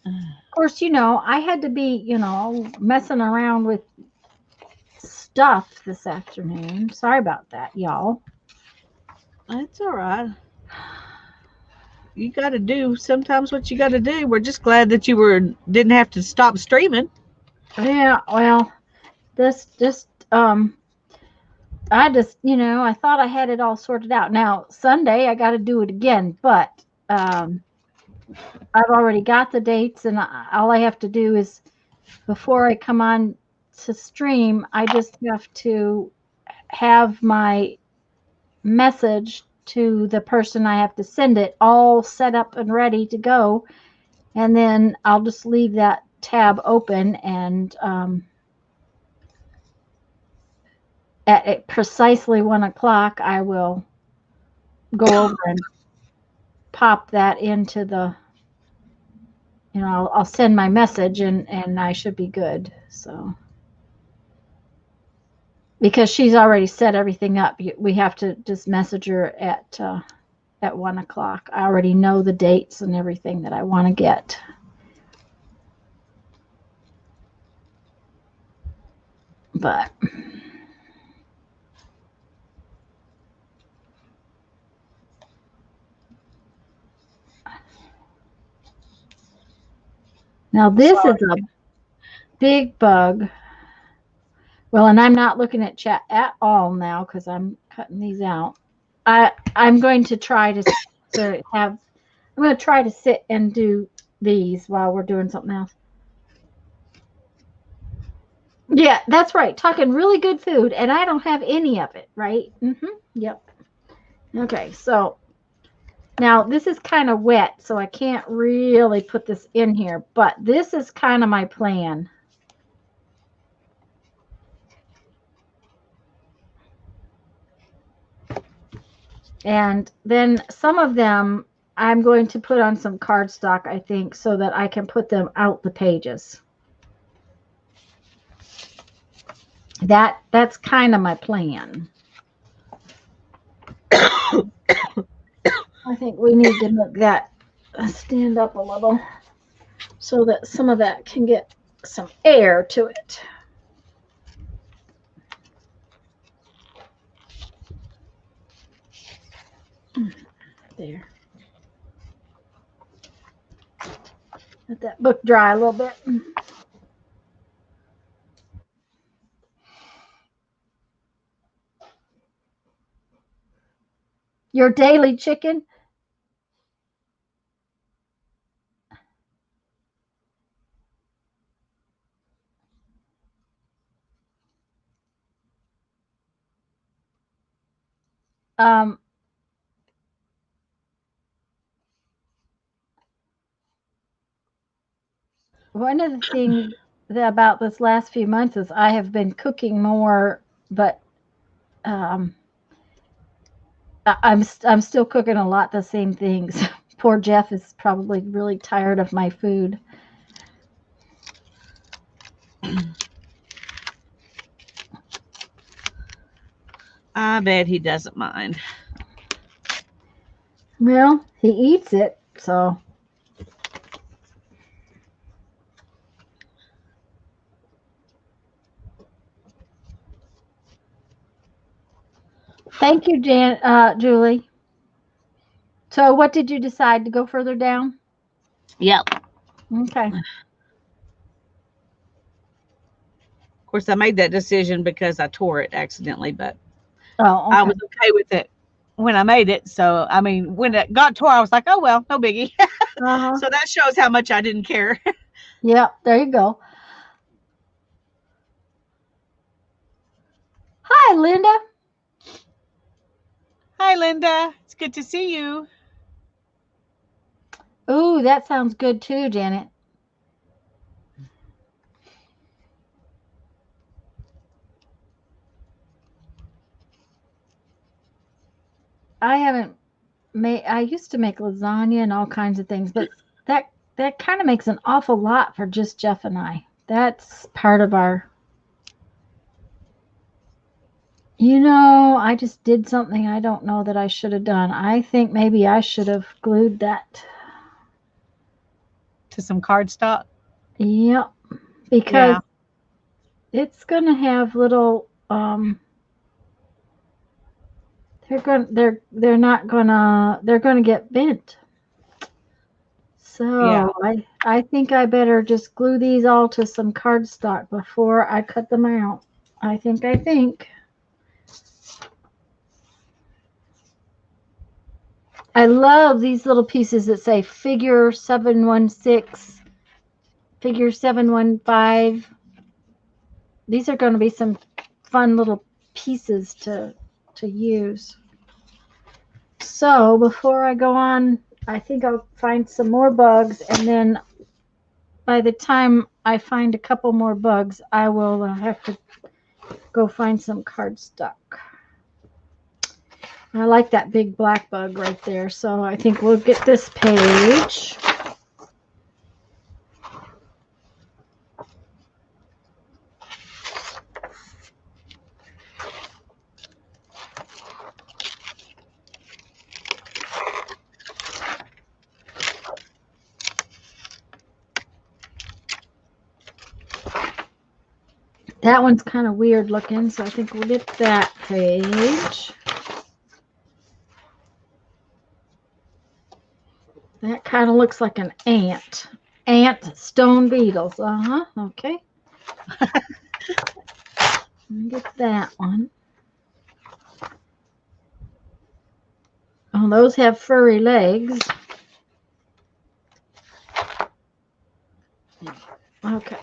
Of course, I had to be, messing around with stuff this afternoon. Sorry about that, y'all. That's all right. You got to do sometimes what you got to do. We're just glad that you didn't have to stop streaming. Yeah, well, this just I thought I had it all sorted out. Now, Sunday I got to do it again, but I've already got the dates, and all I have to do is, before I come on to stream, I just have to have my message to the person I have to send it all set up and ready to go, and then I'll just leave that tab open, and at precisely 1 o'clock I will go over and pop that into the, I'll send my message, and I should be good. So, because she's already set everything up, we have to just message her at 1 o'clock. I already know the dates and everything that I want to get. But now this is a big bug. Well, and I'm not looking at chat at all now because I'm cutting these out. I'm going to try to have. I'm going to try to sit and do these while we're doing something else. Yeah, that's right. Talking really good food, and I don't have any of it, right? Yep. Okay, so now this is kind of wet, so I can't really put this in here, but this is kind of my plan. And then some of them I'm going to put on some cardstock, I think, so that I can put them out the pages. That's kind of my plan. I think we need to make that stand up a little so that some of that can get some air to it. There. Let that book dry a little bit. Your daily chicken? One of the things about this last few months is I have been cooking more, but I'm still cooking a lot the same things. Poor Jeff is probably really tired of my food. I bet he doesn't mind. Well, he eats it, so. Thank you, Julie. So, what did you decide to go further down? Yep. Okay. Of course, I made that decision because I tore it accidentally, but Oh, I okay. was okay with it when I made it. So, I mean, when it got tore, I was like, oh, well, no biggie. Uh-huh. So that shows how much I didn't care. Yep, there you go. Hi, Linda. Hi, Linda. It's good to see you. Ooh, that sounds good too, Janet. I haven't made. I used to make lasagna and all kinds of things, but that kind of makes an awful lot for just Jeff and I. That's part of our. I just did something I don't know that I should have done. I think maybe I should have glued that. To some cardstock. Yep, because Yeah. it's gonna have little. They're gonna get bent. Yeah. So I think I better just glue these all to some cardstock before I cut them out. I think. I love these little pieces that say figure 716, figure 715. These are going to be some fun little pieces to use. So before I go on, I think I'll find some more bugs, and then by the time I find a couple more bugs, I will have to go find some cardstock. I like that big black bug right there, so I think we'll get this page. That one's kind of weird looking, so I think we'll get that page. That kind of looks like an ant. Ant stone beetles. Uh-huh. Okay. Get that one. Oh, those have furry legs. Okay.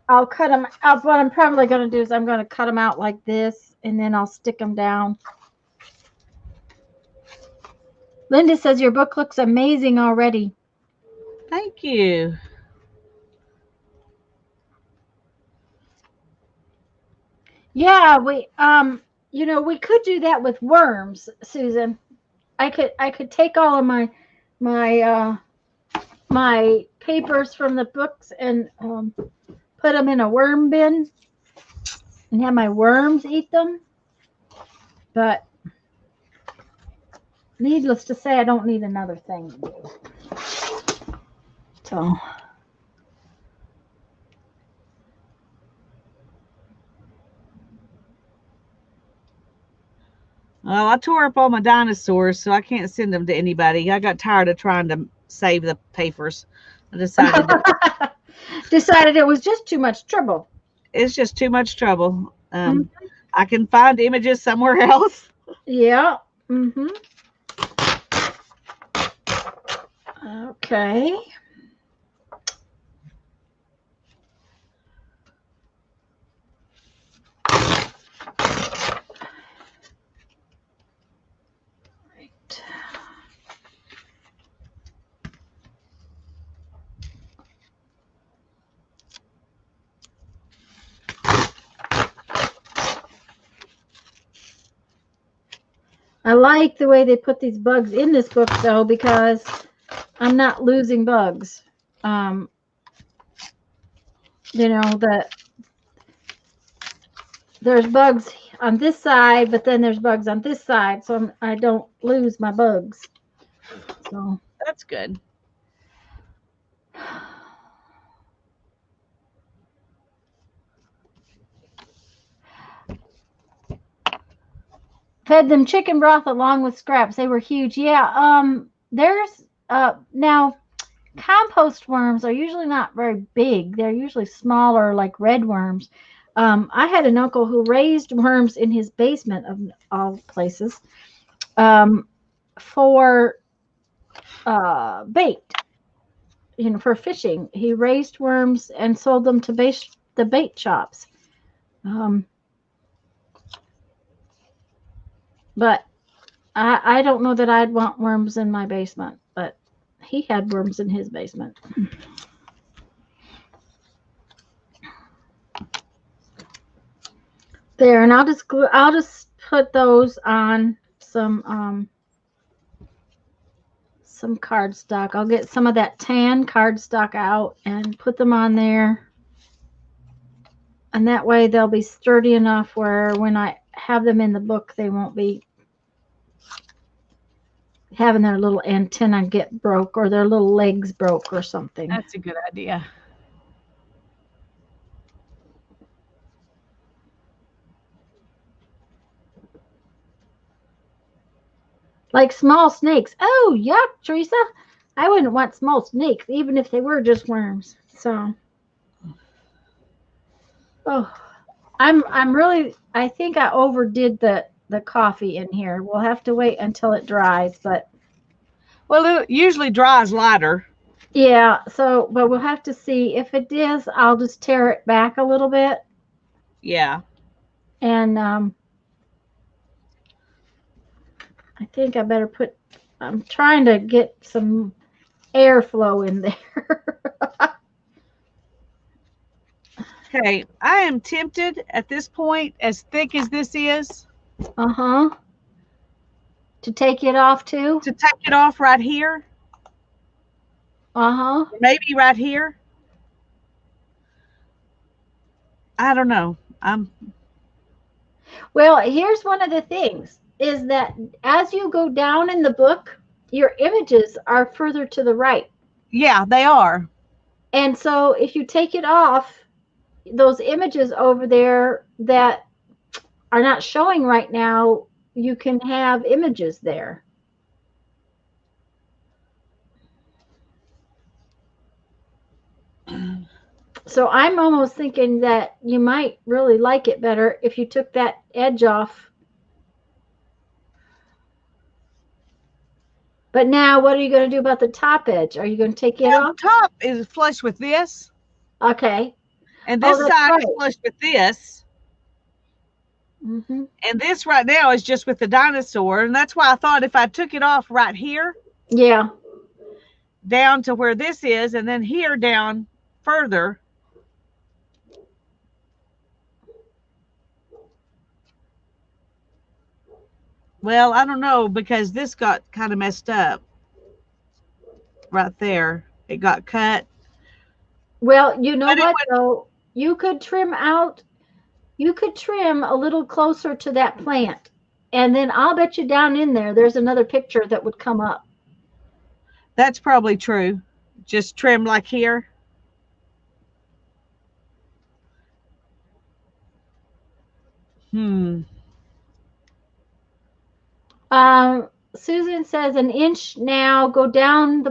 I'll cut them out. What I'm probably going to do is I'm going to cut them out like this, and then I'll stick them down. Linda says your book looks amazing already. Thank you. Yeah, we could do that with worms, Susan. I could take all of my my papers from the books and put them in a worm bin and have my worms eat them. But needless to say, I don't need another thing to do. So Well, I tore up all my dinosaurs, so I can't send them to anybody. I got tired of trying to save the papers. I decided decided it was just too much trouble. it's just too much trouble. Mm, I can find images somewhere else. yeah. Mhm. Okay. Right. I like the way they put these bugs in this book though, because I'm not losing bugs. Um, that there's bugs on this side, but then there's bugs on this side, so I don't lose my bugs. So That's good. Fed them chicken broth along with scraps. They were huge. Yeah. There's now compost worms are usually not very big. They're usually smaller, like red worms. I had an uncle who raised worms in his basement of all places, for bait, for fishing. He raised worms and sold them to the bait shops. But I don't know that I'd want worms in my basement, but he had worms in his basement. There, and I'll just put those on some cardstock. I'll get some of that tan cardstock out and put them on there. And that way they'll be sturdy enough where when I have them in the book, they won't be having their little antenna get broke or their little legs broke or something. That's a good idea. Like small snakes. Oh, yuck, Teresa. I wouldn't want small snakes, even if they were just worms. So, oh, I think I overdid the coffee in here. We'll have to wait until it dries, but Well, it usually dries lighter. yeah, so, but we'll have to see. If it is, I'll just tear it back a little bit. Yeah. And I think I better I'm trying to get some airflow in there. Okay, I am tempted at this point, as thick as this is, Uh-huh. To take it off too? to take it off right here, Uh-huh. maybe right here. I don't know. Well, here's one of the things is that as you go down in the book, your images are further to the right. Yeah, they are. And so if you take it off, those images over there that are not showing right now, you can have images there. So I'm almost thinking that you might really like it better if you took that edge off. But now what are you going to do about the top edge? Are you going to take it Well, off? the top is flush with this, Okay. and this that's side is right. flush with this. Mm-hmm. And this right now is just with the dinosaur. And that's why I thought if I took it off right here, Yeah. down to where this is, and then here down further. Well, I don't know, because this got kind of messed up right there. It got cut. Well, you know But it what though? You could trim a little closer to that plant. And then I'll bet you down in there's another picture that would come up. That's probably true. Just trim like here. Susan says an inch now, go down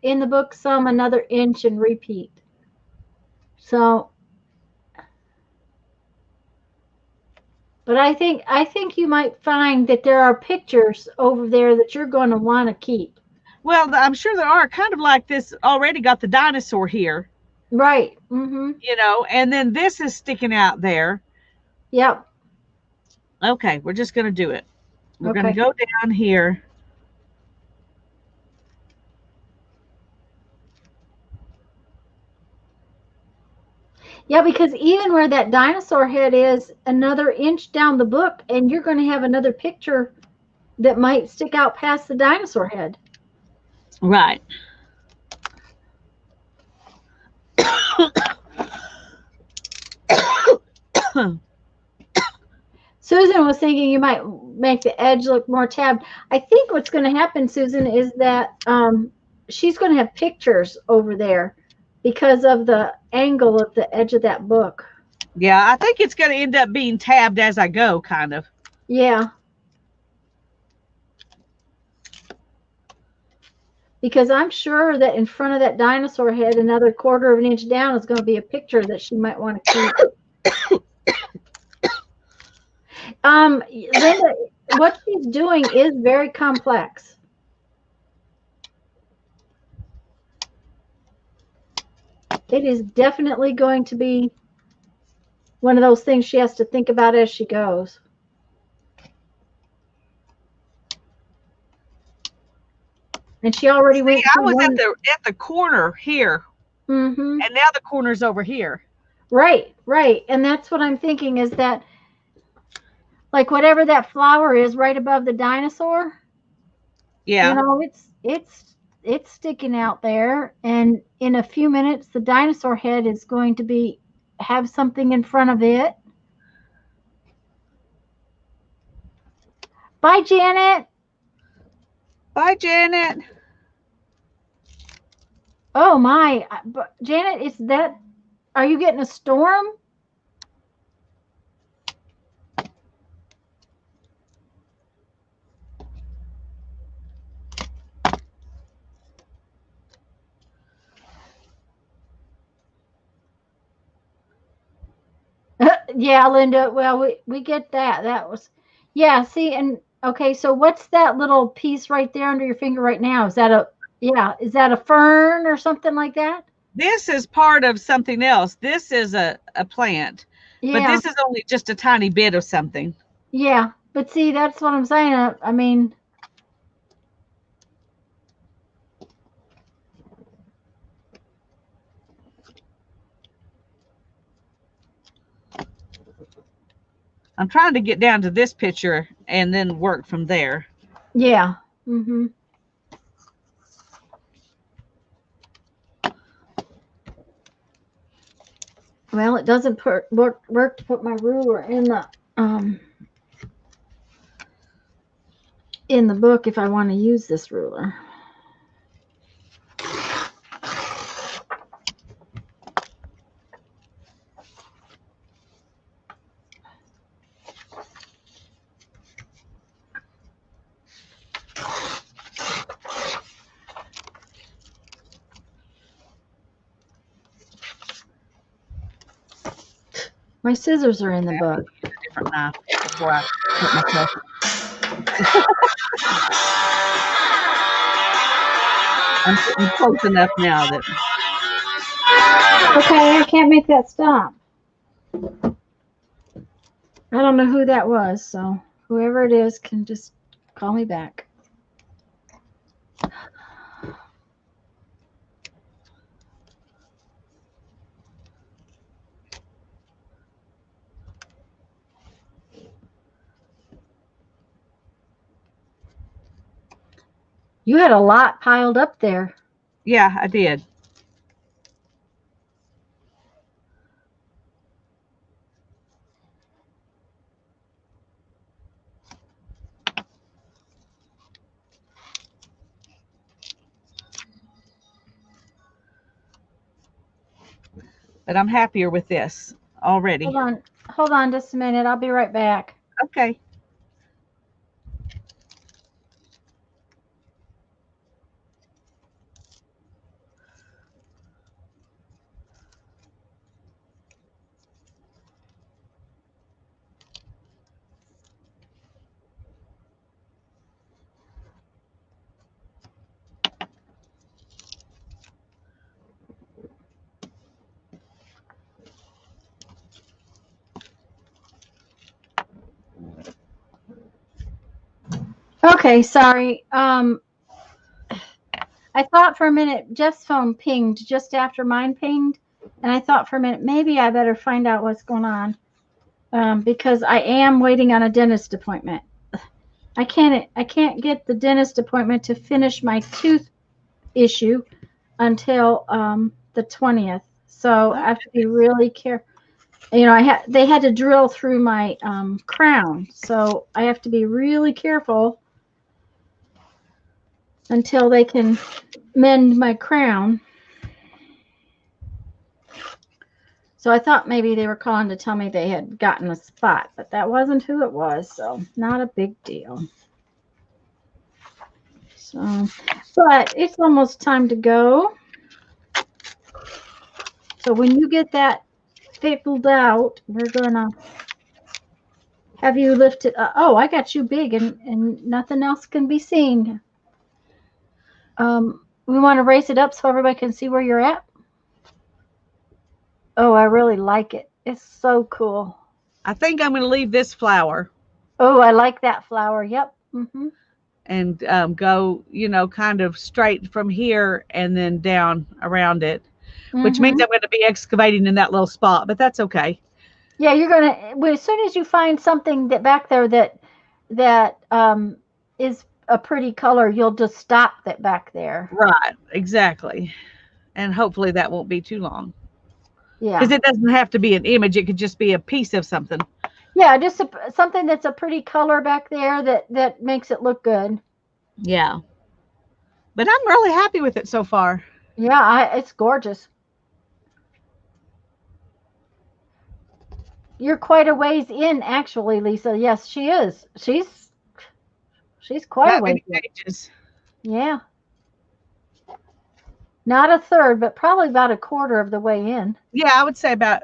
in the book some, another inch, and repeat. So, but I think you might find that there are pictures over there that you're going to want to keep. Well, I'm sure there are, kind of like this already got the dinosaur here. Right. Mm-hmm. And then this is sticking out there. Yep. Okay, we're just going to do it. We're Okay. going to go down here. Yeah, because even where that dinosaur head is, another inch down the book, and you're going to have another picture that might stick out past the dinosaur head. Right. Susan was thinking you might make the edge look more tabbed. I think what's going to happen, Susan, is that she's going to have pictures over there because of the angle of the edge of that book. Yeah, I think it's going to end up being tabbed as I go, kind of. Yeah. because I'm sure that in front of that dinosaur head, another 1/4 of an inch down, is going to be a picture that she might want to keep. Linda, what she's doing is very complex. It is definitely going to be one of those things she has to think about as she goes. And she already went. I was at the corner here, Mm-hmm. and now the corner's over here. Right, right. And that's what I'm thinking is that, like, whatever that flower is right above the dinosaur, Yeah. you know, it's sticking out there, and in a few minutes the dinosaur head is going to have something in front of it. Bye, Janet. Bye, Janet. Oh my, Janet, are you getting a storm? Yeah, Linda. Well, we get that. That was, yeah. See, and okay. So what's that little piece right there under your finger right now? Is that a fern or something like that? This is part of something else. This is a plant, but Yeah, this is only just a tiny bit of something. yeah. But see, that's what I'm saying. I mean, I'm trying to get down to this picture and then work from there. yeah. Mm-hmm. Well, it doesn't work to put my ruler in the book if I want to use this ruler. My scissors are in the book. A different knife before I put myself. I'm getting close enough now that. Okay, I can't make that stop. I don't know who that was, so whoever it is can just call me back. You had a lot piled up there. Yeah, I did. But I'm happier with this already. Hold on just a minute. I'll be right back. Okay. Okay, sorry. I thought for a minute Jeff's phone pinged just after mine pinged, and I thought for a minute maybe I better find out what's going on, because I am waiting on a dentist appointment. I can't get the dentist appointment to finish my tooth issue until the 20th. So I have to be really careful. You know, they had to drill through my crown, so I have to be really careful until they can mend my crown. So I thought maybe they were calling to tell me they had gotten a spot, but that wasn't who it was, so not a big deal. So But it's almost time to go. So when you get that pickled out, we're gonna have you lift it. Oh, I got you big, and nothing else can be seen. We want to raise it up so everybody can see where you're at. Oh, I really like it. It's so cool. I think I'm going to leave this flower Oh, I like that flower. Yep. and go, kind of straight from here and then down around it, which means I'm going to be excavating in that little spot, but that's okay. Yeah, you're gonna. Well, as soon as you find something that back there that is a pretty color, you'll just stop that back there. Right, exactly. And hopefully that won't be too long. Yeah. Because it doesn't have to be an image, it could just be a piece of something. Yeah, just something that's a pretty color back there that makes it look good. Yeah. But I'm really happy with it so far. Yeah, it's gorgeous. You're quite a ways in, actually, Lisa. Yes, she is. She's quite a Not ways many in. pages. Yeah. Not a third, but probably about a quarter of the way in. Yeah, I would say about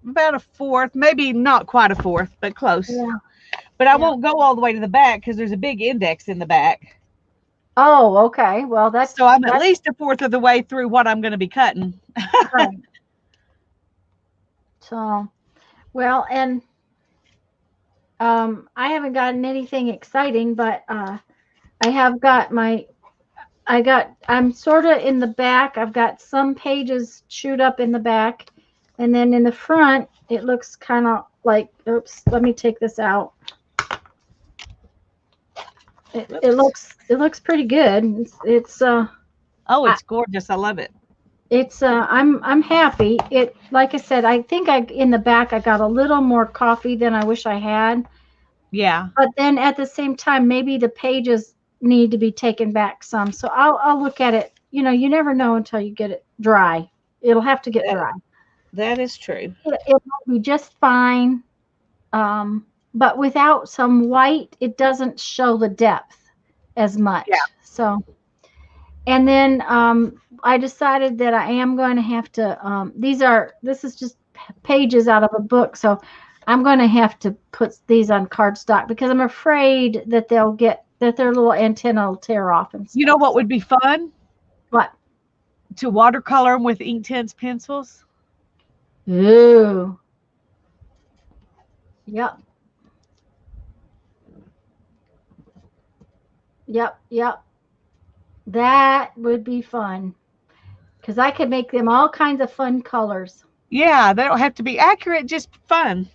a fourth, maybe not quite a fourth, but close. Yeah. But I won't go all the way to the back because there's a big index in the back. Oh, okay. Well, So I'm at least a fourth of the way through what I'm going to be cutting. right. So, well, and I haven't gotten anything exciting, but I have got I'm sort of in the back. I've got some pages chewed up in the back, and then in the front, it looks kind of like, oops, let me take this out. It looks pretty good. It's oh, it's gorgeous. I love it. It's I'm happy. It, like I said, I think in the back I got a little more coffee than I wish I had. Yeah. But then at the same time, maybe the pages need to be taken back some. So I'll look at it. You never know until you get it dry. It'll have to get dry. That is true. It'll be just fine. But without some white, it doesn't show the depth as much. Yeah. So, and then I decided that I am going to have to. This is just pages out of a book, so I'm going to have to put these on cardstock because I'm afraid that their little antenna will tear off and stuff. You know what would be fun? What? To watercolor them with Inktense pencils. Ooh. Yep. Yep. That would be fun because I could make them all kinds of fun colors. Yeah, they don't have to be accurate, just fun.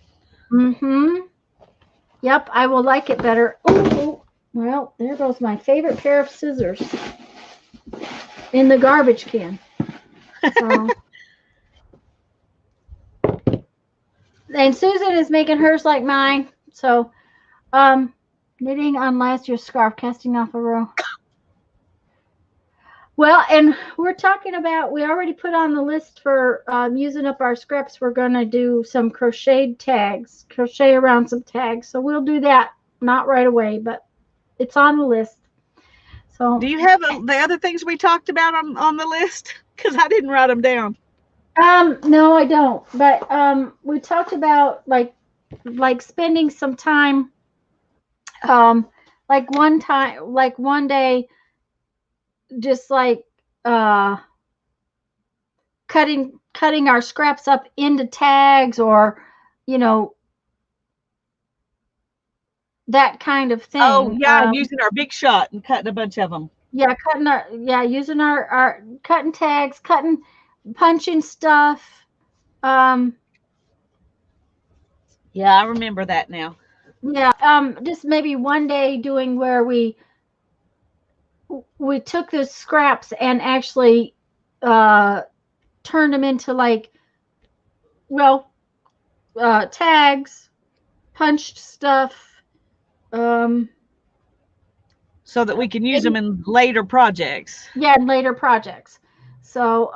Yep, I will like it better. Ooh, well, there goes my favorite pair of scissors in the garbage can. So. And Susan is making hers like mine. So, knitting on last year's scarf, casting off a row. Well, and we're talking about, we already put on the list for using up our scraps. We're going to do some crochet around some tags. So we'll do that, not right away, but it's on the list. So, do you have the other things we talked about on the list? Because I didn't write them down. No, I don't. But we talked about like spending some time, like one day, just like cutting our scraps up into tags, or that kind of thing. Oh yeah, using our big shot and cutting a bunch of them. Yeah, using our cutting tags, punching stuff. Yeah, I remember that now. Yeah, just maybe one day doing where we took the scraps and actually turned them into tags, punched stuff. So that we can use them in later projects. Yeah, in later projects. So,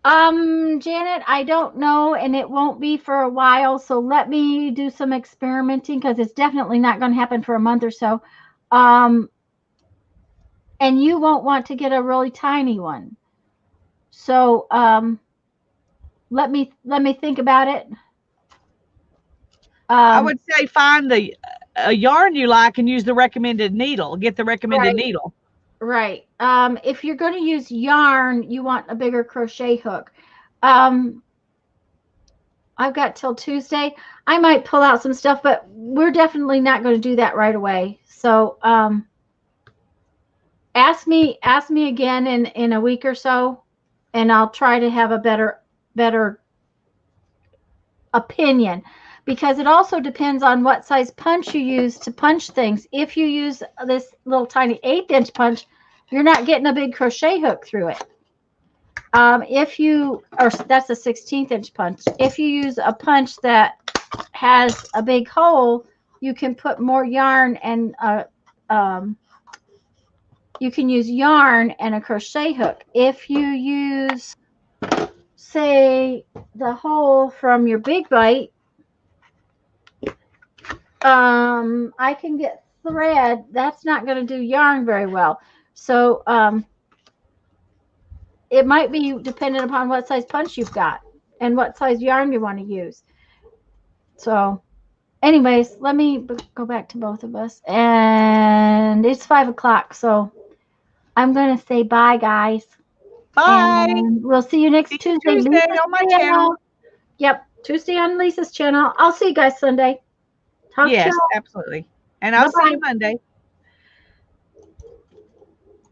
Janet, I don't know, and it won't be for a while. So let me do some experimenting because it's definitely not going to happen for a month or so. Um, and you won't want to get a really tiny one. So let me think about it. I Um, would say find the a yarn you like and use the recommended needle. Get the recommended right, needle. right. If you're going to use yarn, you want a bigger crochet hook. Um, I've got till Tuesday. I might pull out some stuff, but we're definitely not going to do that right away. So ask me again in a week or so, and I'll try to have a better opinion, because it also depends on what size punch you use to punch things. If you use this little tiny 1/8 inch punch, you're not getting a big crochet hook through it. If you, or that's a 16th inch punch. If you use a punch that has a big hole, you can put more yarn and you can use yarn and a crochet hook. If you use, say, the hole from your big bite, I can get thread. That's not going to do yarn very well. So it might be dependent upon what size punch you've got and what size yarn you want to use. So anyways, let me go back to both of us. And it's 5 o'clock. So I'm going to say bye, guys. Bye. And we'll see you next See you Tuesday. Tuesday Lisa's on my channel. Yep. Tuesday on Lisa's channel. I'll see you guys Sunday. Talk to Yes, y'all. absolutely. And I'll see Bye-bye. you Monday.